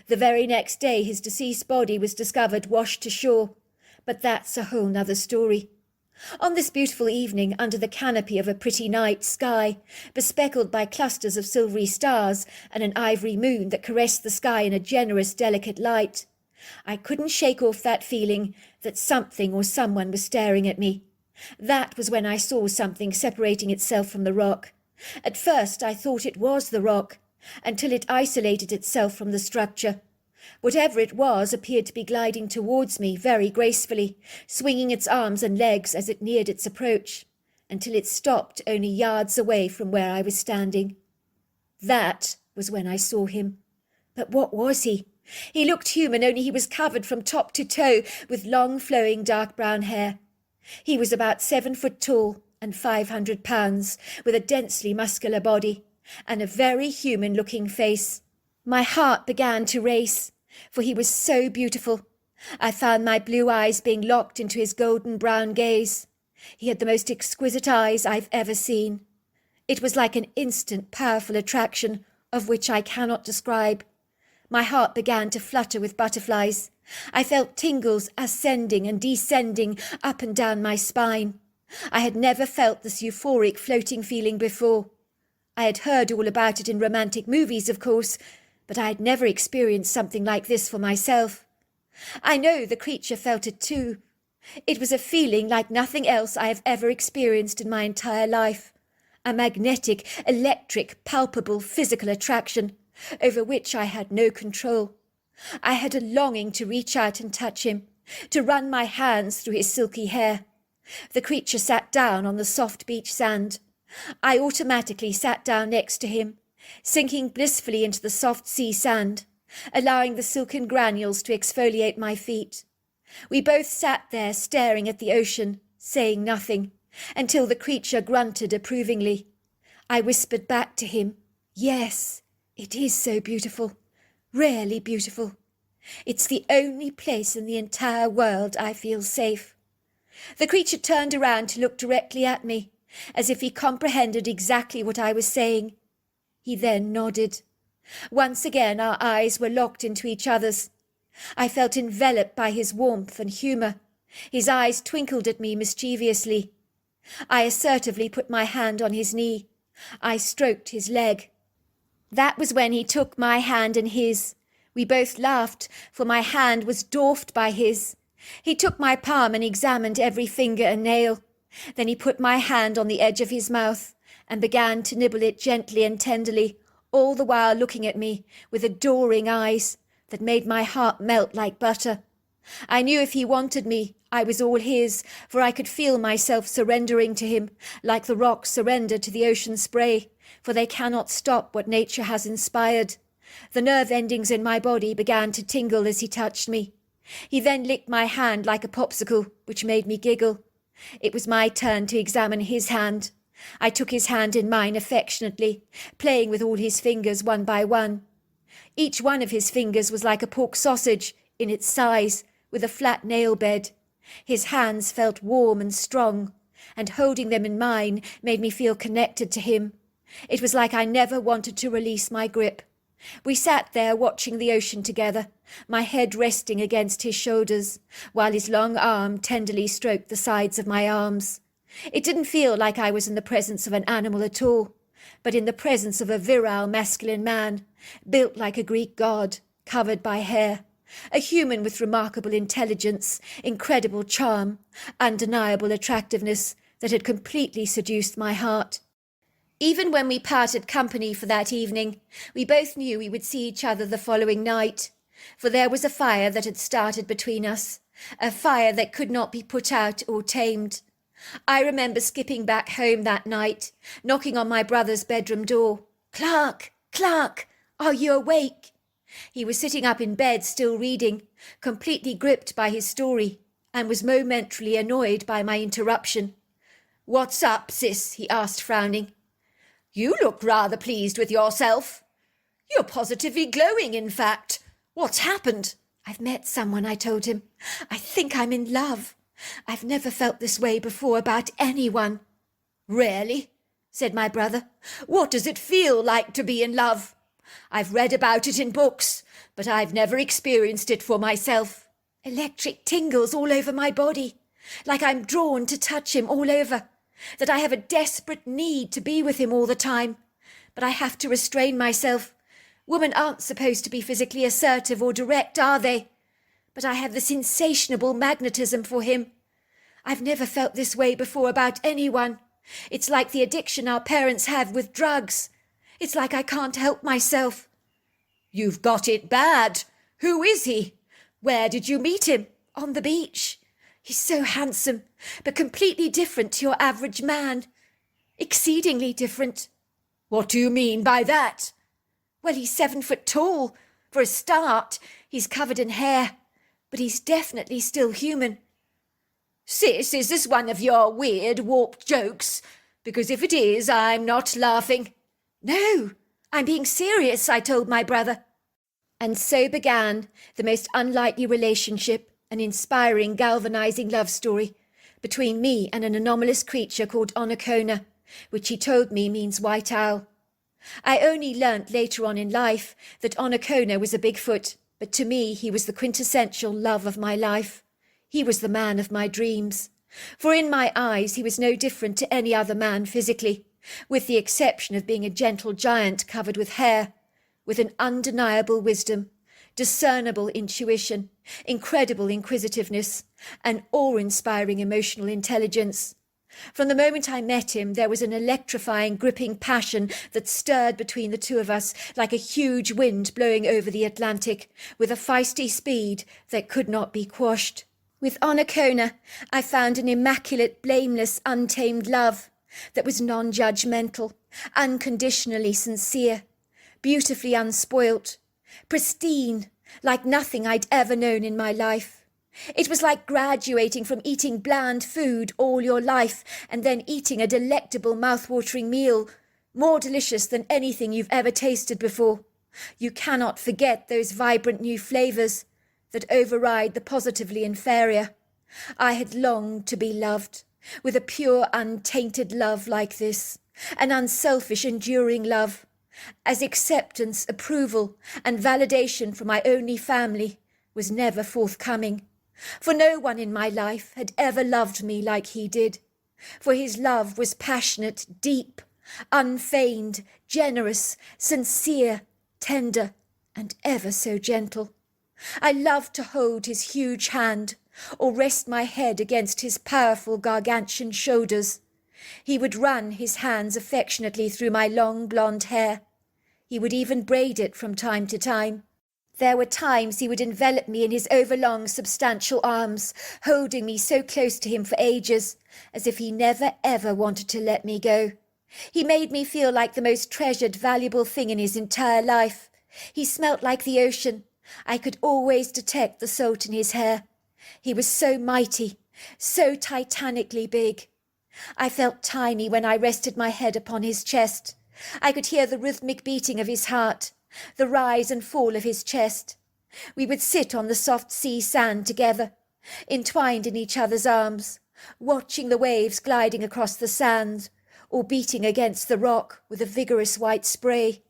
The very next day his deceased body was discovered washed to shore. But that's a whole nother story. On this beautiful evening, under the canopy of a pretty night sky, bespeckled by clusters of silvery stars and an ivory moon that caressed the sky in a generous, delicate light, I couldn't shake off that feeling that something or someone was staring at me. That was when I saw something separating itself from the rock. At first I thought it was the rock, until it isolated itself from the structure. Whatever it was appeared to be gliding towards me very gracefully, swinging its arms and legs as it neared its approach, until it stopped only yards away from where I was standing. That was when I saw him. But what was he? He looked human, only he was covered from top to toe with long flowing dark brown hair. He was about 7 foot tall and 500 pounds, with a densely muscular body and a very human-looking face. My heart began to race, for he was so beautiful. I found my blue eyes being locked into his golden brown gaze. He had the most exquisite eyes I've ever seen. It was like an instant, powerful attraction, of which I cannot describe. My heart began to flutter with butterflies. I felt tingles ascending and descending up and down my spine. I had never felt this euphoric floating feeling before. I had heard all about it in romantic movies, of course, but I had never experienced something like this for myself. I know the creature felt it too. It was a feeling like nothing else I have ever experienced in my entire life. A magnetic, electric, palpable, physical attraction, over which I had no control. I had a longing to reach out and touch him, to run my hands through his silky hair. The creature sat down on the soft beach sand. I automatically sat down next to him, sinking blissfully into the soft sea sand, allowing the silken granules to exfoliate my feet. We both sat there staring at the ocean, saying nothing, until the creature grunted approvingly. I whispered back to him, "Yes, it is so beautiful, really beautiful. It's the only place in the entire world I feel safe." The creature turned around to look directly at me, as if he comprehended exactly what I was saying. He then nodded. Once again our eyes were locked into each other's. I felt enveloped by his warmth and humour. His eyes twinkled at me mischievously. I assertively put my hand on his knee. I stroked his leg. That was when he took my hand in his. We both laughed, for my hand was dwarfed by his. He took my palm and examined every finger and nail. Then he put my hand on the edge of his mouth and began to nibble it gently and tenderly, all the while looking at me with adoring eyes that made my heart melt like butter. I knew if he wanted me, I was all his, for I could feel myself surrendering to him, like the rocks surrender to the ocean spray, for they cannot stop what nature has inspired. The nerve endings in my body began to tingle as he touched me. He then licked my hand like a popsicle, which made me giggle. It was my turn to examine his hand. I took his hand in mine affectionately, playing with all his fingers one by one. Each one of his fingers was like a pork sausage in its size, with a flat nail bed. His hands felt warm and strong, and holding them in mine made me feel connected to him. It was like I never wanted to release my grip. We sat there watching the ocean together, my head resting against his shoulders, while his long arm tenderly stroked the sides of my arms. It didn't feel like I was in the presence of an animal at all, but in the presence of a virile masculine man, built like a Greek god, covered by hair, a human with remarkable intelligence, incredible charm, undeniable attractiveness that had completely seduced my heart. Even when we parted company for that evening, we both knew we would see each other the following night, for there was a fire that had started between us, a fire that could not be put out or tamed. I remember skipping back home that night, knocking on my brother's bedroom door. "Clark, Clark, are you awake?" He was sitting up in bed still reading, completely gripped by his story, and was momentarily annoyed by my interruption. "What's up, sis?" he asked, frowning. "You look rather pleased with yourself. You're positively glowing, in fact. What's happened?" "I've met someone," I told him. "I think I'm in love. I've never felt this way before about anyone." "Really?" said my brother. "What does it feel like to be in love? I've read about it in books, but I've never experienced it for myself." "Electric tingles all over my body, like I'm drawn to touch him all over, that I have a desperate need to be with him all the time. But I have to restrain myself. Women aren't supposed to be physically assertive or direct, are they? But I have this insatiable magnetism for him. I've never felt this way before about anyone. It's like the addiction our parents have with drugs. It's like I can't help myself." "You've got it bad. Who is he? Where did you meet him?" "On the beach. He's so handsome, but completely different to your average man. Exceedingly different." "What do you mean by that?" "Well, he's 7 foot tall. For a start, he's covered in hair, but he's definitely still human." "Sis, is this one of your weird, warped jokes? Because if it is, I'm not laughing." "No, I'm being serious," I told my brother. And so began the most unlikely relationship, an inspiring, galvanizing love story between me and an anomalous creature called Onokona, which he told me means white owl. I only learnt later on in life that Onokona was a Bigfoot, but to me he was the quintessential love of my life. He was the man of my dreams. For in my eyes he was no different to any other man physically, with the exception of being a gentle giant covered with hair, with an undeniable wisdom, discernible intuition, incredible inquisitiveness, and awe-inspiring emotional intelligence. From the moment I met him, there was an electrifying, gripping passion that stirred between the two of us like a huge wind blowing over the Atlantic, with a feisty speed that could not be quashed. With Onakona, I found an immaculate, blameless, untamed love that was non-judgmental, unconditionally sincere, beautifully unspoilt, pristine, like nothing I'd ever known in my life. It was like graduating from eating bland food all your life and then eating a delectable mouth-watering meal, more delicious than anything you've ever tasted before. You cannot forget those vibrant new flavours that override the positively inferior. I had longed to be loved, with a pure, untainted love like this, an unselfish, enduring love, as acceptance, approval, and validation from my only family was never forthcoming. For no one in my life had ever loved me like he did, for his love was passionate, deep, unfeigned, generous, sincere, tender, and ever so gentle. I loved to hold his huge hand, or rest my head against his powerful gargantuan shoulders. He would run his hands affectionately through my long blonde hair. He would even braid it from time to time. There were times he would envelop me in his overlong, substantial arms, holding me so close to him for ages, as if he never ever wanted to let me go. He made me feel like the most treasured, valuable thing in his entire life. He smelt like the ocean. I could always detect the salt in his hair. He was so mighty, so titanically big. I felt tiny when I rested my head upon his chest. I could hear the rhythmic beating of his heart, the rise and fall of his chest. We would sit on the soft sea sand together, entwined in each other's arms, watching the waves gliding across the sand, or beating against the rock with a vigorous white spray.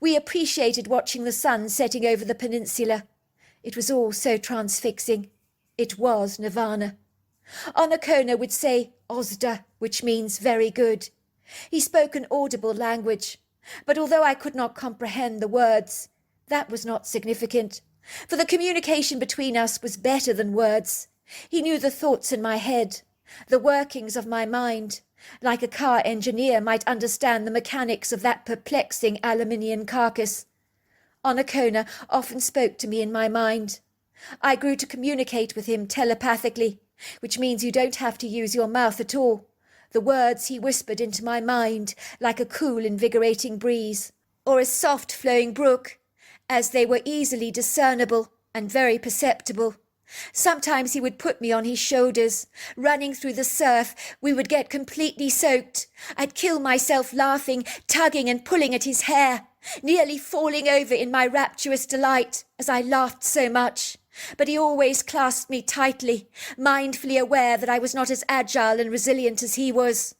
We appreciated watching the sun setting over the peninsula. It was all so transfixing. It was nirvana. Onakona would say Ozda, which means very good. He spoke an audible language, but although I could not comprehend the words, that was not significant, for the communication between us was better than words. He knew the thoughts in my head, the workings of my mind, like a car engineer might understand the mechanics of that perplexing aluminium carcass. Onakona often spoke to me in my mind. I grew to communicate with him telepathically, which means you don't have to use your mouth at all. The words he whispered into my mind like a cool, invigorating breeze, or a soft flowing brook, as they were easily discernible and very perceptible. Sometimes he would put me on his shoulders. Running through the surf, we would get completely soaked. I'd kill myself laughing, tugging and pulling at his hair, nearly falling over in my rapturous delight as I laughed so much. But he always clasped me tightly, mindfully aware that I was not as agile and resilient as he was.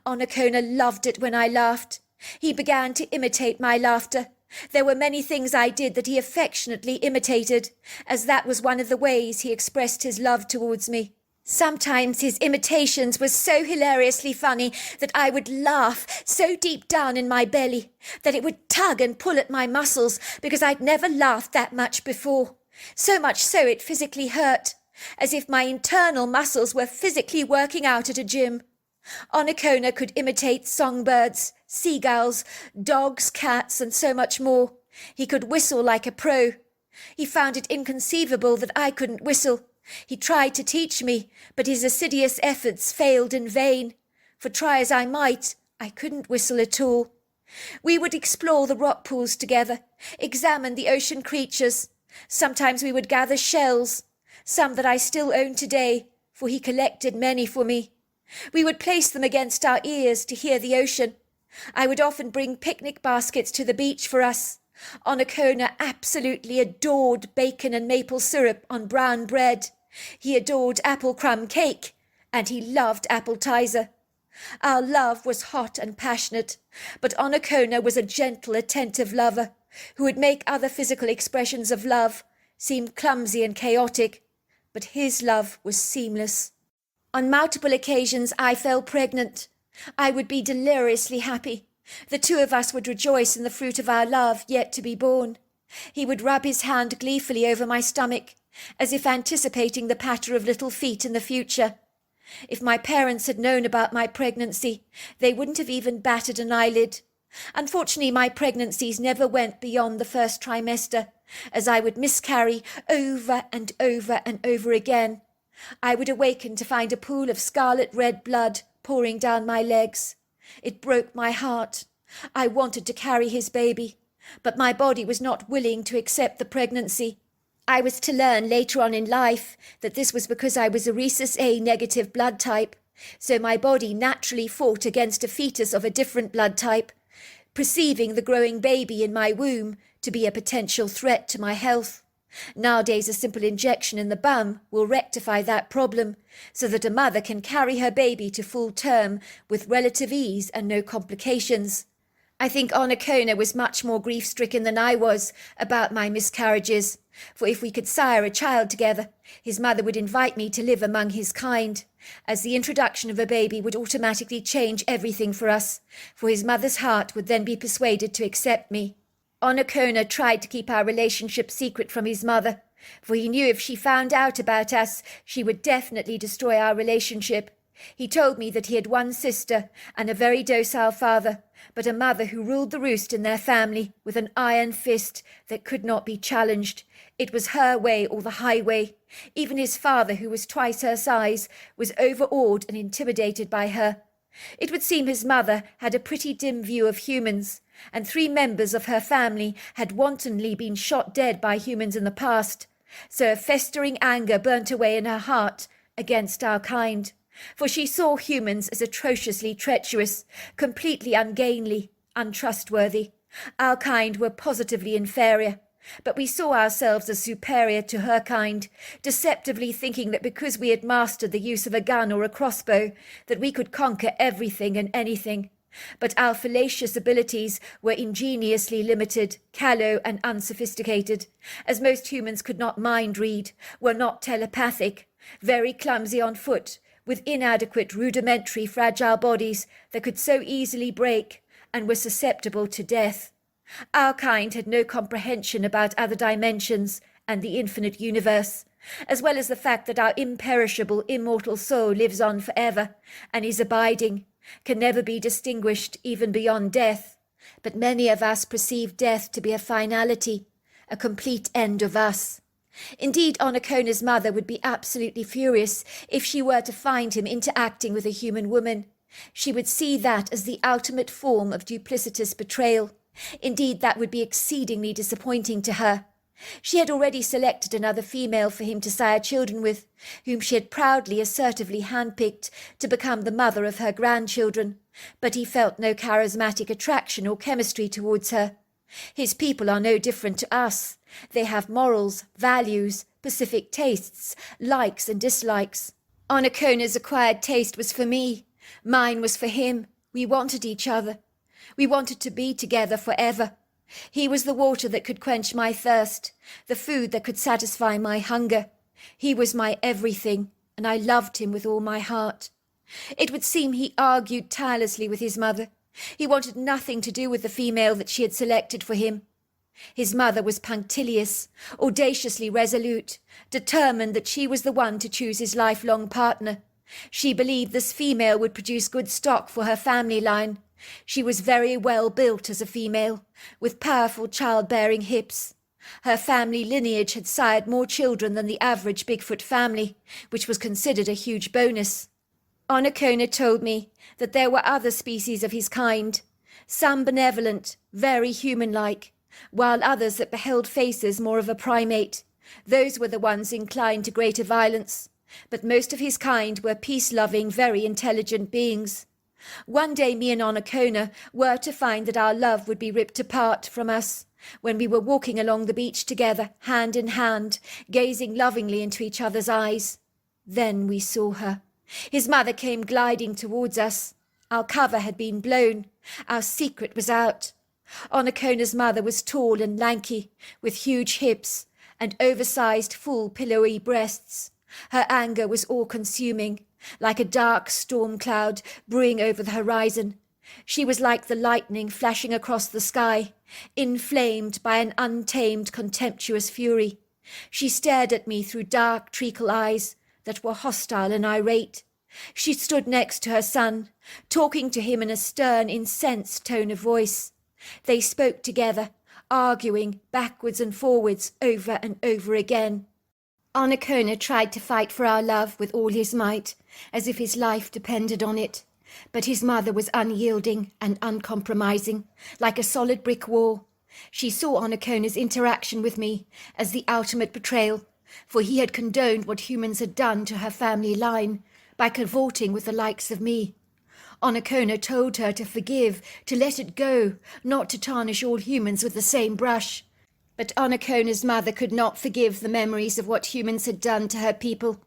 Onakona loved it when I laughed. He began to imitate my laughter. There were many things I did that he affectionately imitated, as that was one of the ways he expressed his love towards me. Sometimes his imitations were so hilariously funny that I would laugh so deep down in my belly that it would tug and pull at my muscles because I'd never laughed that much before. So much so it physically hurt, as if my internal muscles were physically working out at a gym. Onakona could imitate songbirds, seagulls, dogs, cats, and so much more. He could whistle like a pro. He found it inconceivable that I couldn't whistle. He tried to teach me, but his assiduous efforts failed in vain, for try as I might, I couldn't whistle at all. We would explore the rock pools together, examine the ocean creatures. Sometimes we would gather shells, some that I still own today, for he collected many for me. We would place them against our ears to hear the ocean. I would often bring picnic baskets to the beach for us. Onakona absolutely adored bacon and maple syrup on brown bread. He adored apple crumb cake, and he loved appetizer. Our love was hot and passionate, but Onakona was a gentle, attentive lover who would make other physical expressions of love seem clumsy and chaotic, but his love was seamless. On multiple occasions I fell pregnant. I would be deliriously happy. The two of us would rejoice in the fruit of our love yet to be born. He would rub his hand gleefully over my stomach, as if anticipating the patter of little feet in the future. If my parents had known about my pregnancy, they wouldn't have even batted an eyelid. Unfortunately, my pregnancies never went beyond the first trimester, as I would miscarry over and over and over again. I would awaken to find a pool of scarlet red blood pouring down my legs. It broke my heart. I wanted to carry his baby, but my body was not willing to accept the pregnancy. I was to learn later on in life that this was because I was a rhesus A negative blood type, so my body naturally fought against a fetus of a different blood type, perceiving the growing baby in my womb to be a potential threat to my health. Nowadays, a simple injection in the bum will rectify that problem, so that a mother can carry her baby to full term with relative ease and no complications. I think Onakona was much more grief-stricken than I was about my miscarriages, for if we could sire a child together, his mother would invite me to live among his kind, as the introduction of a baby would automatically change everything for us, for his mother's heart would then be persuaded to accept me. Onakona tried to keep our relationship secret from his mother, for he knew if she found out about us, she would definitely destroy our relationship. He told me that he had one sister and a very docile father, but a mother who ruled the roost in their family with an iron fist that could not be challenged. It was her way or the highway. Even his father, who was twice her size, was overawed and intimidated by her. It would seem his mother had a pretty dim view of humans, and 3 members of her family had wantonly been shot dead by humans in the past, so a festering anger burnt away in her heart against our kind, for she saw humans as atrociously treacherous, completely ungainly, untrustworthy. Our kind were positively inferior, but we saw ourselves as superior to her kind, deceptively thinking that because we had mastered the use of a gun or a crossbow, that we could conquer everything and anything. But our fallacious abilities were ingeniously limited, callow and unsophisticated, as most humans could not mind-read, were not telepathic, very clumsy on foot, with inadequate, rudimentary, fragile bodies that could so easily break, and were susceptible to death. Our kind had no comprehension about other dimensions and the infinite universe, as well as the fact that our imperishable, immortal soul lives on forever, and is abiding, can never be distinguished even beyond death. But many of us perceive death to be a finality, a complete end of us. Indeed, Onakona's mother would be absolutely furious if she were to find him interacting with a human woman. She would see that as the ultimate form of duplicitous betrayal. Indeed, that would be exceedingly disappointing to her. She had already selected another female for him to sire children with, whom she had proudly, assertively handpicked to become the mother of her grandchildren, but he felt no charismatic attraction or chemistry towards her. His people are no different to us. They have morals, values, specific tastes, likes and dislikes. Onakona's acquired taste was for me. Mine was for him. We wanted each other. We wanted to be together forever. He was the water that could quench my thirst, the food that could satisfy my hunger. He was my everything, and I loved him with all my heart. It would seem he argued tirelessly with his mother. He wanted nothing to do with the female that she had selected for him. His mother was punctilious, audaciously resolute, determined that she was the one to choose his lifelong partner. She believed this female would produce good stock for her family line. She was very well built as a female, with powerful childbearing hips. Her family lineage had sired more children than the average Bigfoot family, which was considered a huge bonus. Onakona told me that there were other species of his kind, some benevolent, very human-like, while others that beheld faces more of a primate. Those were the ones inclined to greater violence, but most of his kind were peace-loving, very intelligent beings. One day me and Onakona were to find that our love would be ripped apart from us, when we were walking along the beach together, hand in hand, gazing lovingly into each other's eyes. Then we saw her. His mother came gliding towards us. Our cover had been blown. Our secret was out. Onakona's mother was tall and lanky, with huge hips and oversized, full, pillowy breasts. Her anger was all-consuming, like a dark storm cloud brewing over the horizon. She was like the lightning flashing across the sky, inflamed by an untamed, contemptuous fury. She stared at me through dark treacle eyes that were hostile and irate. She stood next to her son, talking to him in a stern, incensed tone of voice. They spoke together, arguing backwards and forwards over and over again. Onokona tried to fight for our love with all his might, as if his life depended on it. But his mother was unyielding and uncompromising, like a solid brick wall. She saw Onokona's interaction with me as the ultimate betrayal, for he had condoned what humans had done to her family line by cavorting with the likes of me. Onokona told her to forgive, to let it go, not to tarnish all humans with the same brush. But Onokona's mother could not forgive the memories of what humans had done to her people.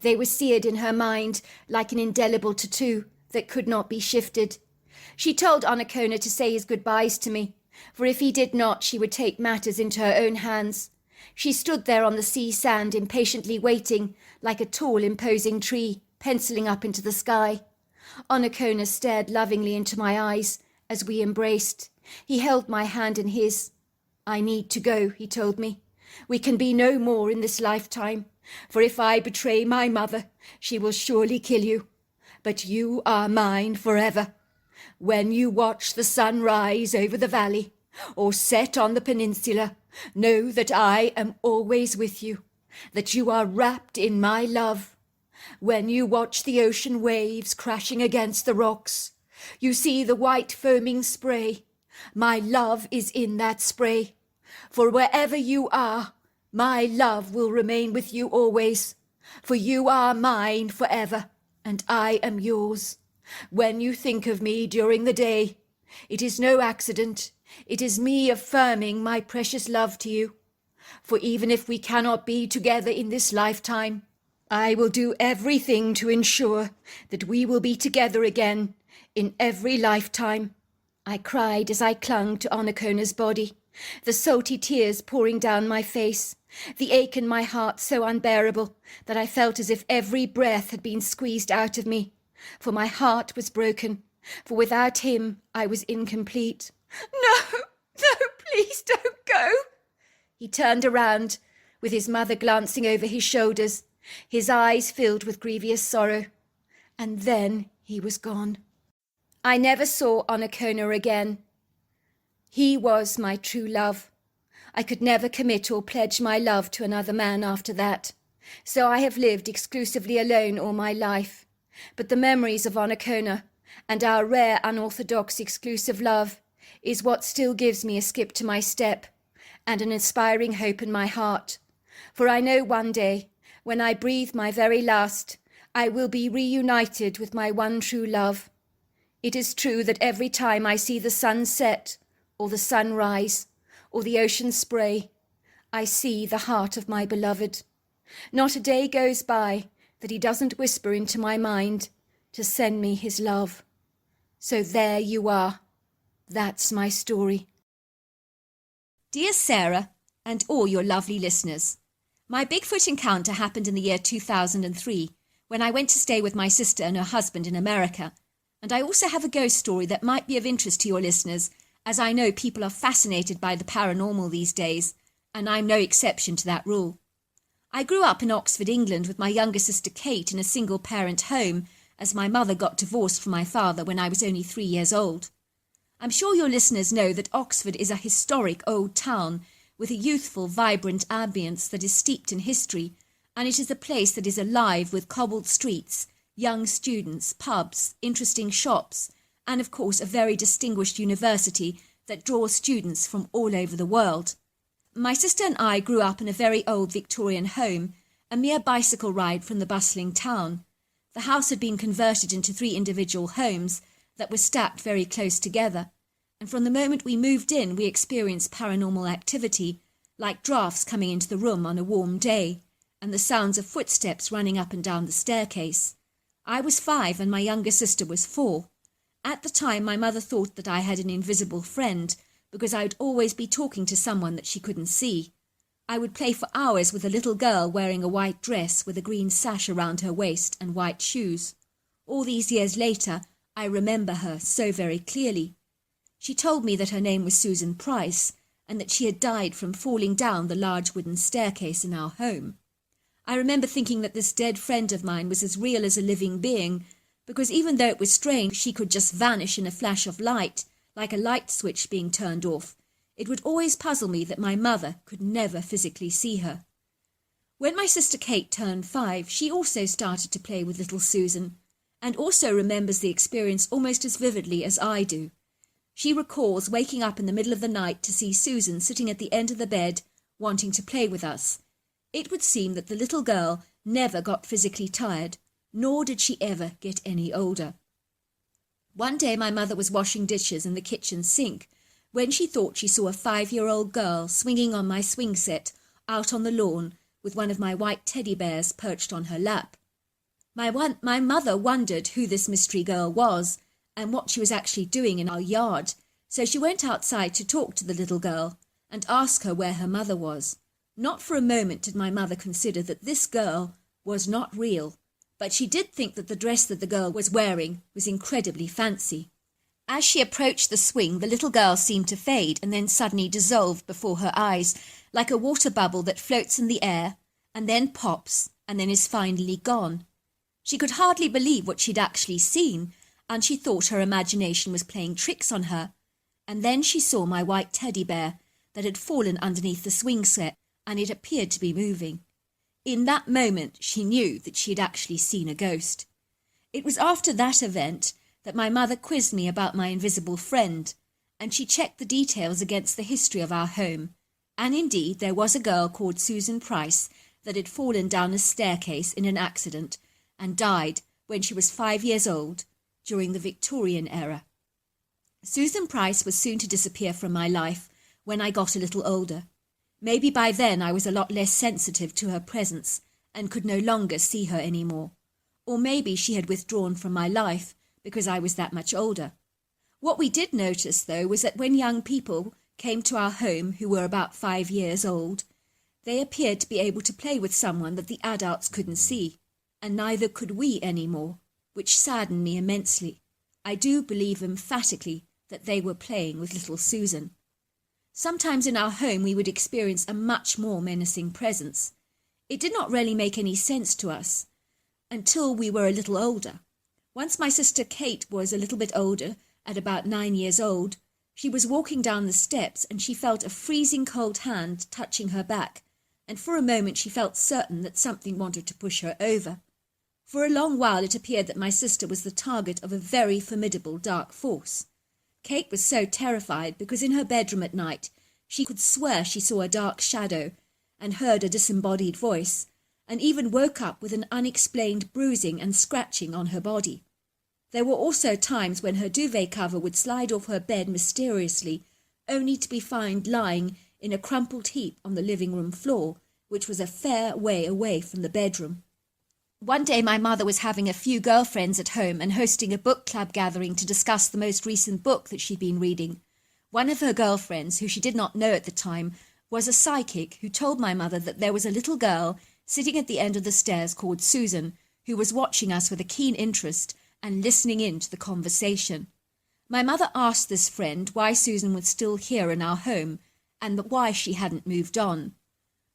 They were seared in her mind like an indelible tattoo that could not be shifted. She told Onokona to say his goodbyes to me, for if he did not, she would take matters into her own hands. She stood there on the sea sand, impatiently waiting, like a tall, imposing tree, penciling up into the sky. Onokona stared lovingly into my eyes as we embraced. He held my hand in his. "I need to go," he told me. "We can be no more in this lifetime, for if I betray my mother, she will surely kill you. But you are mine forever. When you watch the sun rise over the valley or set on the peninsula, know that I am always with you, that you are wrapped in my love. When you watch the ocean waves crashing against the rocks, you see the white foaming spray. My love is in that spray. For wherever you are, my love will remain with you always. For you are mine forever, and I am yours. When you think of me during the day, it is no accident. It is me affirming my precious love to you. For even if we cannot be together in this lifetime, I will do everything to ensure that we will be together again in every lifetime." I cried as I clung to Onokona's body, the salty tears pouring down my face, the ache in my heart so unbearable that I felt as if every breath had been squeezed out of me, for my heart was broken, for without him I was incomplete. "No, no, please don't go." He turned around, with his mother glancing over his shoulders, his eyes filled with grievous sorrow. And then he was gone. I never saw Onokona again. He was my true love. I could never commit or pledge my love to another man after that, so I have lived exclusively alone all my life. But the memories of Onokona, and our rare unorthodox exclusive love, is what still gives me a skip to my step, and an inspiring hope in my heart. For I know one day, when I breathe my very last, I will be reunited with my one true love. It is true that every time I see the sun set, or the sun rise, or the ocean spray, I see the heart of my beloved. Not a day goes by that he doesn't whisper into my mind to send me his love. So there you are. That's my story. Dear Sarah, and all your lovely listeners, my Bigfoot encounter happened in the year 2003, when I went to stay with my sister and her husband in America, and I also have a ghost story that might be of interest to your listeners, as I know people are fascinated by the paranormal these days, and I'm no exception to that rule. I grew up in Oxford, England, with my younger sister Kate in a single-parent home, as my mother got divorced from my father when I was only 3 years old. I'm sure your listeners know that Oxford is a historic old town with a youthful, vibrant ambience that is steeped in history, and it is a place that is alive with cobbled streets, young students, pubs, interesting shops, and of course a very distinguished university that draws students from all over the world. My sister and I grew up in a very old Victorian home, a mere bicycle ride from the bustling town. The house had been converted into 3 individual homes that were stacked very close together, and from the moment we moved in we experienced paranormal activity, like drafts coming into the room on a warm day, and the sounds of footsteps running up and down the staircase. I was 5 and my younger sister was 4. At the time my mother thought that I had an invisible friend, because I would always be talking to someone that she couldn't see. I would play for hours with a little girl wearing a white dress with a green sash around her waist and white shoes. All these years later, I remember her so very clearly. She told me that her name was Susan Price and that she had died from falling down the large wooden staircase in our home. I remember thinking that this dead friend of mine was as real as a living being, because even though it was strange she could just vanish in a flash of light, like a light switch being turned off, it would always puzzle me that my mother could never physically see her. When my sister Kate turned 5, she also started to play with little Susan, and also remembers the experience almost as vividly as I do. She recalls waking up in the middle of the night to see Susan sitting at the end of the bed, wanting to play with us. It would seem that the little girl never got physically tired, nor did she ever get any older. One day my mother was washing dishes in the kitchen sink when she thought she saw a 5-year-old girl swinging on my swing set out on the lawn with one of my white teddy bears perched on her lap. My mother wondered who this mystery girl was and what she was actually doing in our yard, so she went outside to talk to the little girl and ask her where her mother was. Not for a moment did my mother consider that this girl was not real, but she did think that the dress that the girl was wearing was incredibly fancy. As she approached the swing, the little girl seemed to fade and then suddenly dissolve before her eyes, like a water bubble that floats in the air and then pops and then is finally gone. She could hardly believe what she'd actually seen, and she thought her imagination was playing tricks on her. And then she saw my white teddy bear that had fallen underneath the swing set, and it appeared to be moving. In that moment, she knew that she had actually seen a ghost. It was after that event that my mother quizzed me about my invisible friend, and she checked the details against the history of our home. And indeed, there was a girl called Susan Price that had fallen down a staircase in an accident and died when she was 5 years old during the Victorian era. Susan Price was soon to disappear from my life when I got a little older. Maybe by then I was a lot less sensitive to her presence and could no longer see her anymore. Or maybe she had withdrawn from my life because I was that much older. What we did notice, though, was that when young people came to our home who were about 5 years old, they appeared to be able to play with someone that the adults couldn't see, and neither could we anymore, which saddened me immensely. I do believe emphatically that they were playing with little Susan. Sometimes in our home we would experience a much more menacing presence. It did not really make any sense to us until we were a little older. Once my sister Kate was a little bit older, at about 9 years old, she was walking down the steps and she felt a freezing cold hand touching her back, and for a moment she felt certain that something wanted to push her over. For a long while it appeared that my sister was the target of a very formidable dark force. Kate was so terrified because in her bedroom at night she could swear she saw a dark shadow and heard a disembodied voice, and even woke up with an unexplained bruising and scratching on her body. There were also times when her duvet cover would slide off her bed mysteriously, only to be found lying in a crumpled heap on the living room floor, which was a fair way away from the bedroom. One day my mother was having a few girlfriends at home and hosting a book club gathering to discuss the most recent book that she'd been reading. One of her girlfriends, who she did not know at the time, was a psychic who told my mother that there was a little girl sitting at the end of the stairs called Susan, who was watching us with a keen interest and listening in to the conversation. My mother asked this friend why Susan was still here in our home and why she hadn't moved on.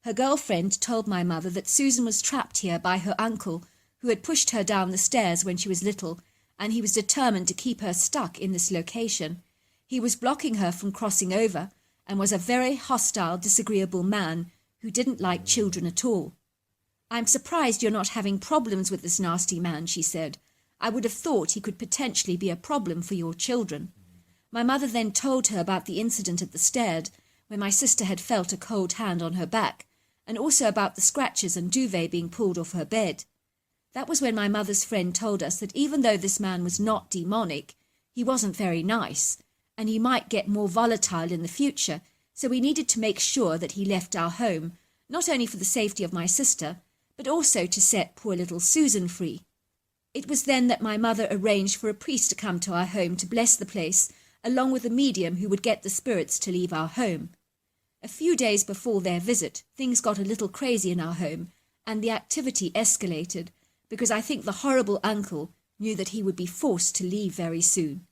Her girlfriend told my mother that Susan was trapped here by her uncle, who had pushed her down the stairs when she was little, and he was determined to keep her stuck in this location. He was blocking her from crossing over, and was a very hostile, disagreeable man who didn't like children at all. "I'm surprised you're not having problems with this nasty man," she said. "I would have thought he could potentially be a problem for your children." My mother then told her about the incident at the stairs, where my sister had felt a cold hand on her back, and also about the scratches and duvet being pulled off her bed. That was when my mother's friend told us that even though this man was not demonic, he wasn't very nice, and he might get more volatile in the future, so we needed to make sure that he left our home, not only for the safety of my sister, but also to set poor little Susan free. It was then that my mother arranged for a priest to come to our home to bless the place, along with a medium who would get the spirits to leave our home. A few days before their visit, things got a little crazy in our home, and the activity escalated because I think the horrible uncle knew that he would be forced to leave very soon.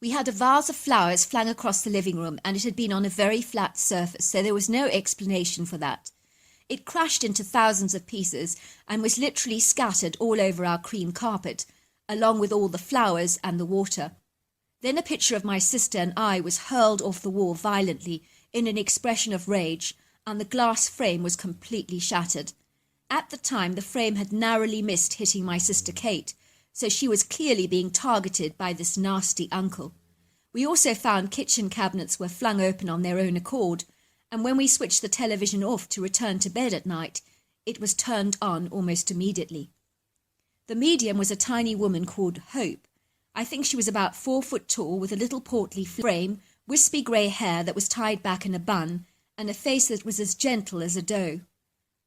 We had a vase of flowers flung across the living room, and it had been on a very flat surface, so there was no explanation for that. It crashed into thousands of pieces and was literally scattered all over our cream carpet, along with all the flowers and the water. Then a picture of my sister and I was hurled off the wall violently in an expression of rage, and the glass frame was completely shattered. At the time, the frame had narrowly missed hitting my sister Kate, so she was clearly being targeted by this nasty uncle. We also found kitchen cabinets were flung open on their own accord, and when we switched the television off to return to bed at night, it was turned on almost immediately. The medium was a tiny woman called Hope. I think she was about 4 foot tall, with a little portly frame, wispy grey hair that was tied back in a bun, and a face that was as gentle as a doe.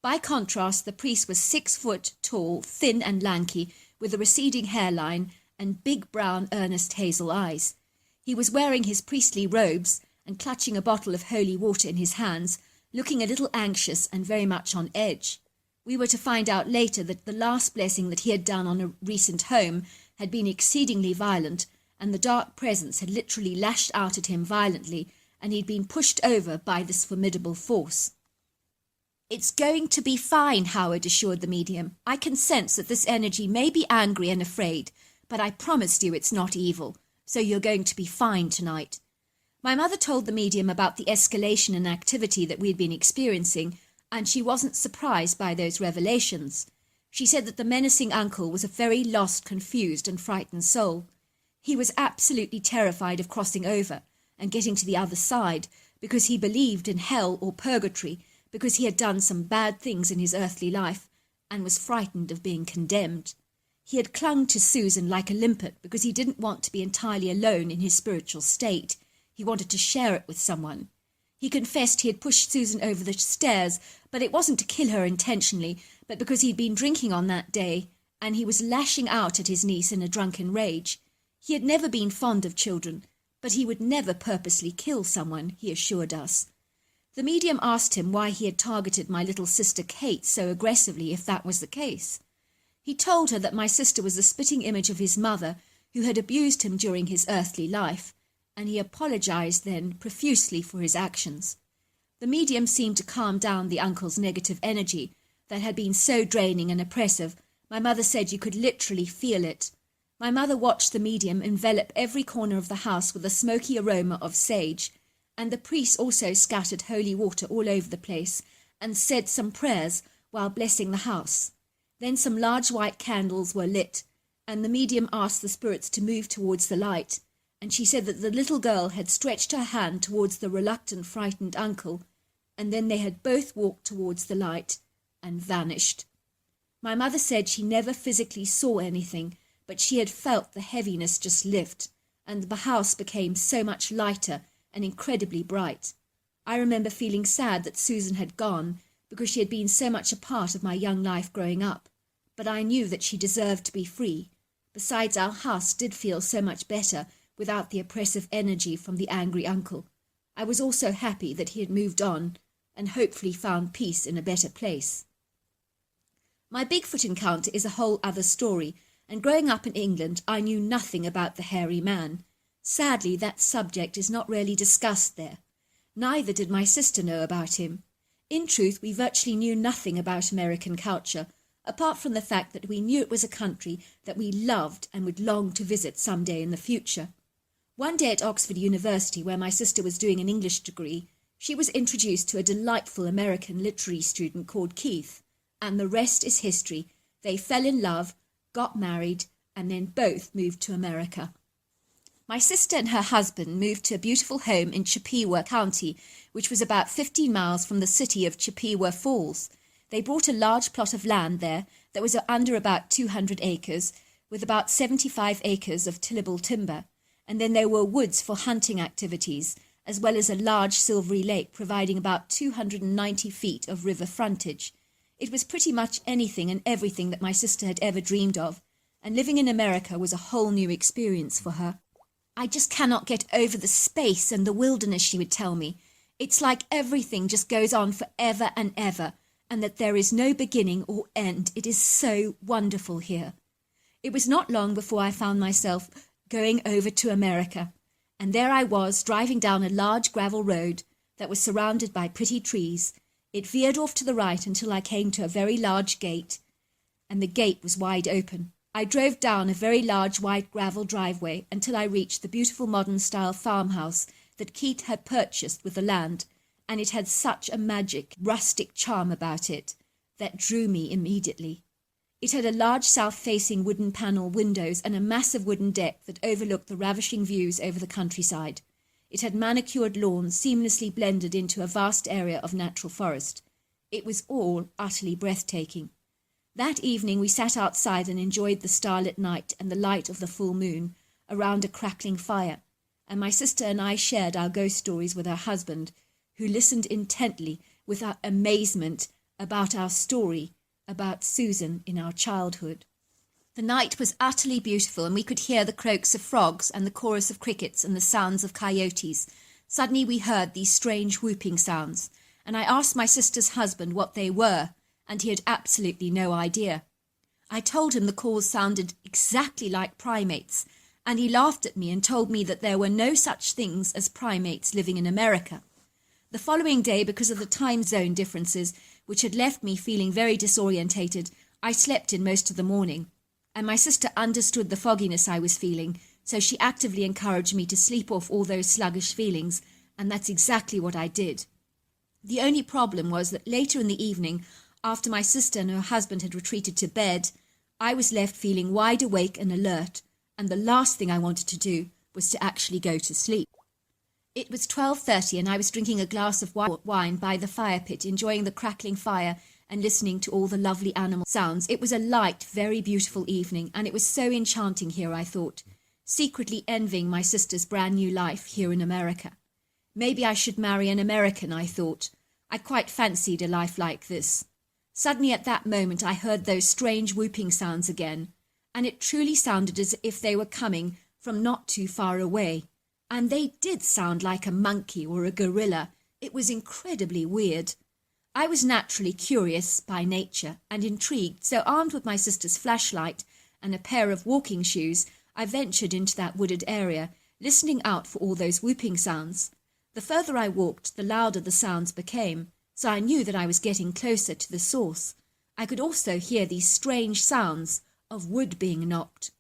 By contrast, the priest was 6 foot tall, thin and lanky, with a receding hairline and big brown earnest hazel eyes. He was wearing his priestly robes and clutching a bottle of holy water in his hands, looking a little anxious and very much on edge. We were to find out later that the last blessing that he had done on a recent home had been exceedingly violent, and the dark presence had literally lashed out at him violently, and he'd been pushed over by this formidable force. "It's going to be fine," Howard assured the medium. "I can sense that this energy may be angry and afraid, but I promised you it's not evil, so you're going to be fine tonight." My mother told the medium about the escalation in activity that we'd been experiencing, and she wasn't surprised by those revelations. She said that the menacing uncle was a very lost, confused and frightened soul. He was absolutely terrified of crossing over and getting to the other side because he believed in hell or purgatory, because he had done some bad things in his earthly life and was frightened of being condemned. He had clung to Susan like a limpet because he didn't want to be entirely alone in his spiritual state. He wanted to share it with someone. He confessed he had pushed Susan over the stairs, but it wasn't to kill her intentionally, but because he'd been drinking on that day, and he was lashing out at his niece in a drunken rage. He had never been fond of children, but he would never purposely kill someone, he assured us. The medium asked him why he had targeted my little sister Kate so aggressively if that was the case. He told her that my sister was the spitting image of his mother, who had abused him during his earthly life, and he apologized then profusely for his actions. The medium seemed to calm down the uncle's negative energy that had been so draining and oppressive. My mother said you could literally feel it. My mother watched the medium envelop every corner of the house with a smoky aroma of sage, and the priest also scattered holy water all over the place and said some prayers while blessing the house. Then some large white candles were lit, and the medium asked the spirits to move towards the light, and she said that the little girl had stretched her hand towards the reluctant, frightened uncle, and then they had both walked towards the light and vanished. My mother said she never physically saw anything, but she had felt the heaviness just lift, and the house became so much lighter and incredibly bright. I remember feeling sad that Susan had gone, because she had been so much a part of my young life growing up, but I knew that she deserved to be free. Besides, our house did feel so much better without the oppressive energy from the angry uncle. I was also happy that he had moved on and hopefully found peace in a better place. My Bigfoot encounter is a whole other story, and growing up in England, I knew nothing about the hairy man. Sadly, that subject is not really discussed there. Neither did my sister know about him. In truth, we virtually knew nothing about American culture, apart from the fact that we knew it was a country that we loved and would long to visit someday in the future. One day at Oxford University, where my sister was doing an English degree, she was introduced to a delightful American literary student called Keith, and the rest is history. They fell in love, got married, and then both moved to America. My sister and her husband moved to a beautiful home in Chippewa County, which was about 15 miles from the city of Chippewa Falls. They bought a large plot of land there that was under about 200 acres, with about 75 acres of tillable timber, and then there were woods for hunting activities, as well as a large silvery lake providing about 290 feet of river frontage. It was pretty much anything and everything that my sister had ever dreamed of, and living in America was a whole new experience for her. "I just cannot get over the space and the wilderness," she would tell me. It's like everything just goes on forever and ever, and that there is no beginning or end. It is so wonderful here. It was not long before I found myself going over to America, and there I was driving down a large gravel road that was surrounded by pretty trees. It veered off to the right until I came to a very large gate, and the gate was wide open. I drove down a very large white gravel driveway until I reached the beautiful modern-style farmhouse that Keith had purchased with the land, and it had such a magic, rustic charm about it that drew me immediately. It had a large south-facing wooden panel windows and a massive wooden deck that overlooked the ravishing views over the countryside. It had manicured lawns seamlessly blended into a vast area of natural forest. It was all utterly breathtaking. That evening we sat outside and enjoyed the starlit night and the light of the full moon around a crackling fire, and my sister and I shared our ghost stories with her husband, who listened intently with amazement about our story about Susan in our childhood. The night was utterly beautiful, and we could hear the croaks of frogs and the chorus of crickets and the sounds of coyotes. Suddenly we heard these strange whooping sounds, and I asked my sister's husband what they were, and he had absolutely no idea. I told him the calls sounded exactly like primates, and he laughed at me and told me that there were no such things as primates living in America. The following day, because of the time zone differences, which had left me feeling very disorientated, I slept in most of the morning, and my sister understood the fogginess I was feeling, so she actively encouraged me to sleep off all those sluggish feelings, and that's exactly what I did. The only problem was that later in the evening, after my sister and her husband had retreated to bed, I was left feeling wide awake and alert, and the last thing I wanted to do was to actually go to sleep. It was 12:30 and I was drinking a glass of wine by the fire pit, enjoying the crackling fire and listening to all the lovely animal sounds. It was a light, very beautiful evening, and it was so enchanting here, I thought, secretly envying my sister's brand new life here in America. Maybe I should marry an American, I thought. I quite fancied a life like this. Suddenly at that moment I heard those strange whooping sounds again, and it truly sounded as if they were coming from not too far away. And they did sound like a monkey or a gorilla. It was incredibly weird. I was naturally curious by nature and intrigued, so armed with my sister's flashlight and a pair of walking shoes, I ventured into that wooded area, listening out for all those whooping sounds. The further I walked, the louder the sounds became, so I knew that I was getting closer to the source. I could also hear these strange sounds of wood being knocked.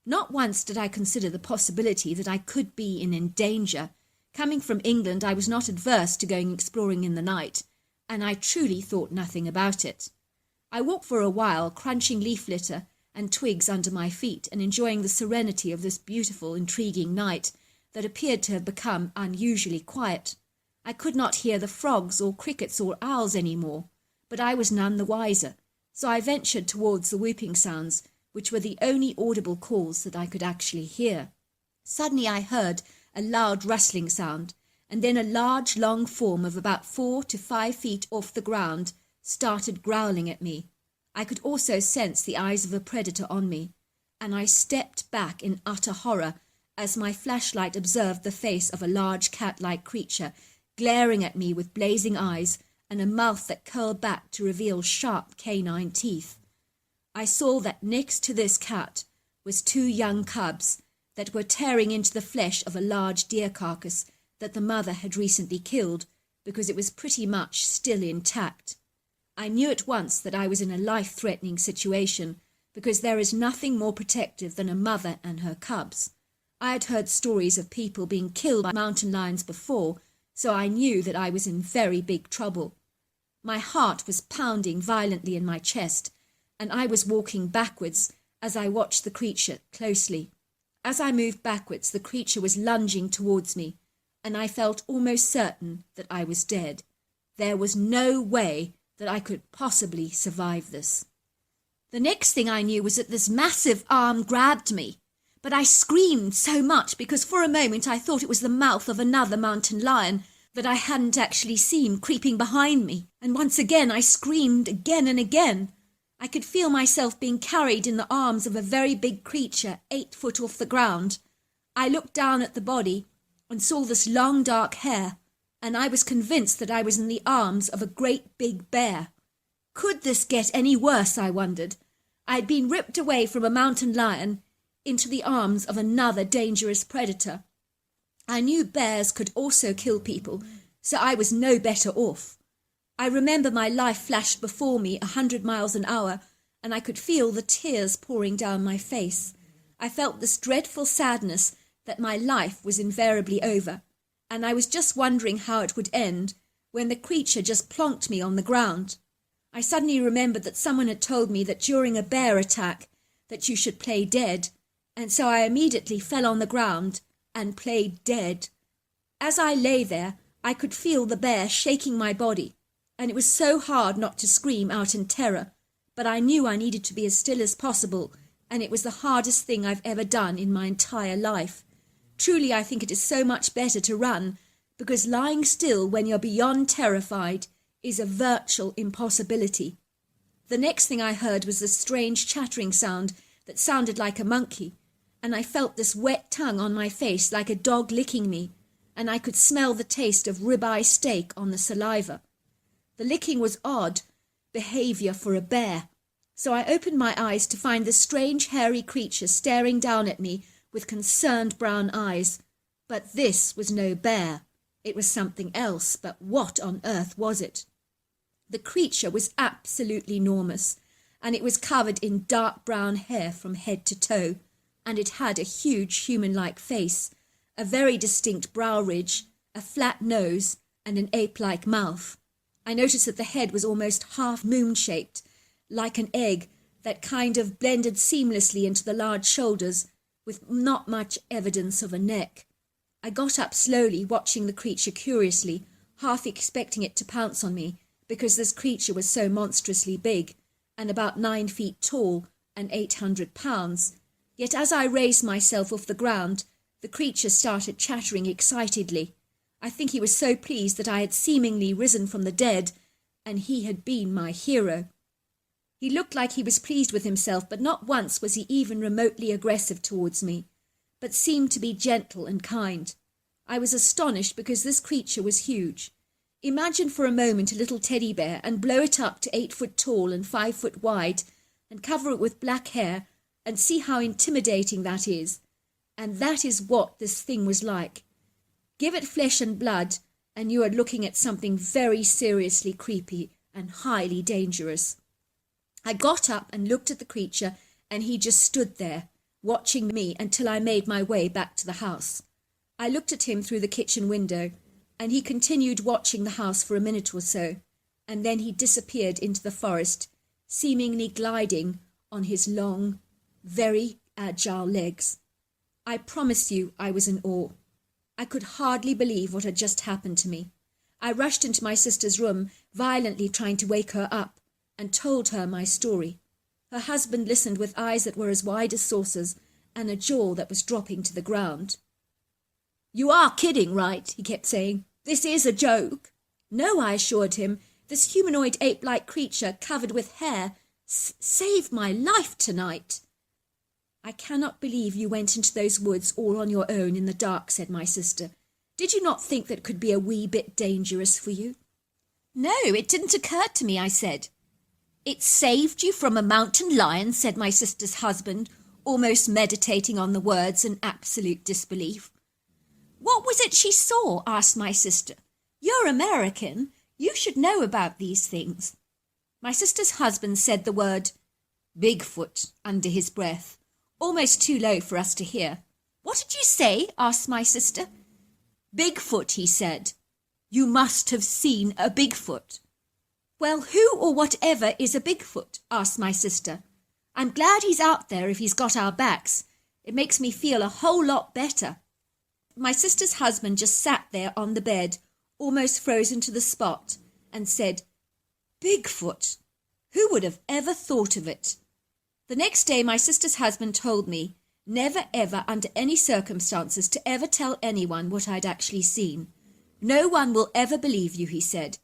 Not once did I consider the possibility that I could be in danger. Coming from England, I was not adverse to going exploring in the night, and I truly thought nothing about it. I walked for a while, crunching leaf litter and twigs under my feet and enjoying the serenity of this beautiful, intriguing night that appeared to have become unusually quiet. I could not hear the frogs or crickets or owls any more, but I was none the wiser, so I ventured towards the whooping sounds, which were the only audible calls that I could actually hear. Suddenly I heard a loud rustling sound, and then a large, long form of about 4 to 5 feet off the ground started growling at me. I could also sense the eyes of a predator on me, and I stepped back in utter horror as my flashlight observed the face of a large cat-like creature glaring at me with blazing eyes and a mouth that curled back to reveal sharp canine teeth. I saw that next to this cat was 2 young cubs that were tearing into the flesh of a large deer carcass that the mother had recently killed because it was pretty much still intact. I knew at once that I was in a life-threatening situation because there is nothing more protective than a mother and her cubs. I had heard stories of people being killed by mountain lions before, so I knew that I was in very big trouble. My heart was pounding violently in my chest, and I was walking backwards as I watched the creature closely. As I moved backwards, the creature was lunging towards me, and I felt almost certain that I was dead. There was no way that I could possibly survive this. The next thing I knew was that this massive arm grabbed me, but I screamed so much because for a moment I thought it was the mouth of another mountain lion that I hadn't actually seen creeping behind me, and once again I screamed again and again. I could feel myself being carried in the arms of a very big creature 8 foot off the ground. I looked down at the body and saw this long dark hair, and I was convinced that I was in the arms of a great big bear. Could this get any worse, I wondered? I had been ripped away from a mountain lion into the arms of another dangerous predator. I knew bears could also kill people, so I was no better off. I remember my life flashed before me 100 miles an hour, and I could feel the tears pouring down my face. I felt this dreadful sadness that my life was invariably over, and I was just wondering how it would end when the creature just plonked me on the ground. I suddenly remembered that someone had told me that during a bear attack that you should play dead, and so I immediately fell on the ground and played dead. As I lay there, I could feel the bear shaking my body, and it was so hard not to scream out in terror, but I knew I needed to be as still as possible, and it was the hardest thing I've ever done in my entire life. Truly, I think it is so much better to run, because lying still when you're beyond terrified is a virtual impossibility. The next thing I heard was a strange chattering sound that sounded like a monkey, and I felt this wet tongue on my face like a dog licking me, and I could smell the taste of ribeye steak on the saliva. The licking was odd behaviour for a bear, so I opened my eyes to find this strange hairy creature staring down at me with concerned brown eyes. But this was no bear. It was something else, but what on earth was it? The creature was absolutely enormous, and it was covered in dark brown hair from head to toe, and it had a huge human-like face, a very distinct brow ridge, a flat nose, and an ape-like mouth. I noticed that the head was almost half moon-shaped, like an egg that kind of blended seamlessly into the large shoulders, with not much evidence of a neck. I got up slowly, watching the creature curiously, half expecting it to pounce on me, because this creature was so monstrously big, and about 9 feet tall, and 800 pounds. Yet as I raised myself off the ground, the creature started chattering excitedly. I think he was so pleased that I had seemingly risen from the dead, and he had been my hero. He looked like he was pleased with himself, but not once was he even remotely aggressive towards me, but seemed to be gentle and kind. I was astonished because this creature was huge. Imagine for a moment a little teddy bear and blow it up to 8 foot tall and 5 foot wide and cover it with black hair and see how intimidating that is. And that is what this thing was like. Give it flesh and blood and you are looking at something very seriously creepy and highly dangerous. I got up and looked at the creature, and he just stood there, watching me until I made my way back to the house. I looked at him through the kitchen window, and he continued watching the house for a minute or so, and then he disappeared into the forest, seemingly gliding on his long, very agile legs. I promise you I was in awe. I could hardly believe what had just happened to me. I rushed into my sister's room, violently trying to wake her up, and told her my story. Her husband listened with eyes that were as wide as saucers and a jaw that was dropping to the ground. "You are kidding, right?" he kept saying. "This is a joke." "No," I assured him. "This humanoid ape-like creature covered with hair saved my life tonight." "I cannot believe you went into those woods all on your own in the dark," said my sister. "Did you not think that could be a wee bit dangerous for you?" "No, it didn't occur to me," I said. "It saved you from a mountain lion," said my sister's husband, almost meditating on the words in absolute disbelief. "What was it she saw?" asked my sister. "You're American. You should know about these things." My sister's husband said the word Bigfoot under his breath, almost too low for us to hear. "What did you say?" asked my sister. "Bigfoot," he said. "You must have seen a Bigfoot." "Well, who or whatever is a Bigfoot?" asked my sister. "I'm glad he's out there if he's got our backs. It makes me feel a whole lot better." My sister's husband just sat there on the bed, almost frozen to the spot, and said, "Bigfoot? Who would have ever thought of it?" The next day my sister's husband told me never ever under any circumstances to ever tell anyone what I'd actually seen. "No one will ever believe you," he said.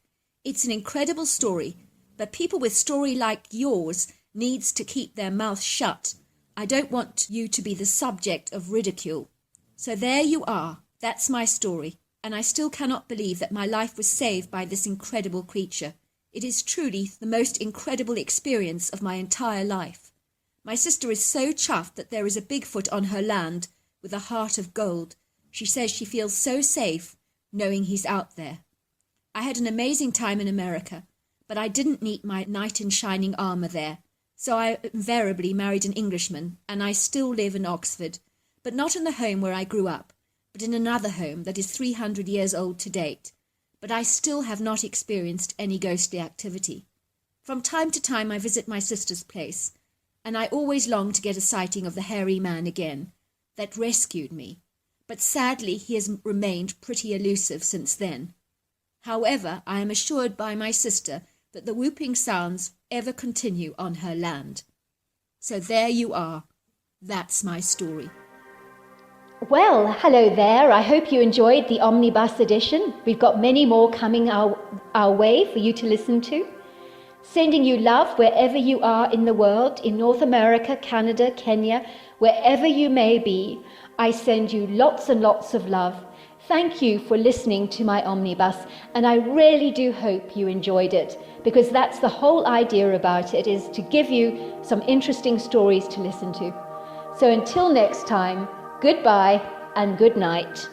"It's an incredible story, but people with story like yours needs to keep their mouth shut. I don't want you to be the subject of ridicule. So there you are. That's my story. and I still cannot believe that my life was saved by this incredible creature. It is truly the most incredible experience of my entire life. My sister is so chuffed that there is a Bigfoot on her land with a heart of gold. She says she feels so safe knowing he's out there. I had an amazing time in America, but I didn't need my knight in shining armour there, so I invariably married an Englishman, and I still live in Oxford, but not in the home where I grew up, but in another home that is 300 years old to date. But I still have not experienced any ghostly activity. From time to time I visit my sister's place, and I always long to get a sighting of the hairy man again that rescued me, but sadly he has remained pretty elusive since then. However, I am assured by my sister that the whooping sounds ever continue on her land. So there you are. That's my story. Well, hello there. I hope you enjoyed the Omnibus edition. We've got many more coming our way for you to listen to. Sending you love wherever you are in the world, in North America, Canada, Kenya, wherever you may be. I send you lots and lots of love. Thank you for listening to my Omnibus, and I really do hope you enjoyed it, because that's the whole idea about it, is to give you some interesting stories to listen to. So until next time, goodbye and good night.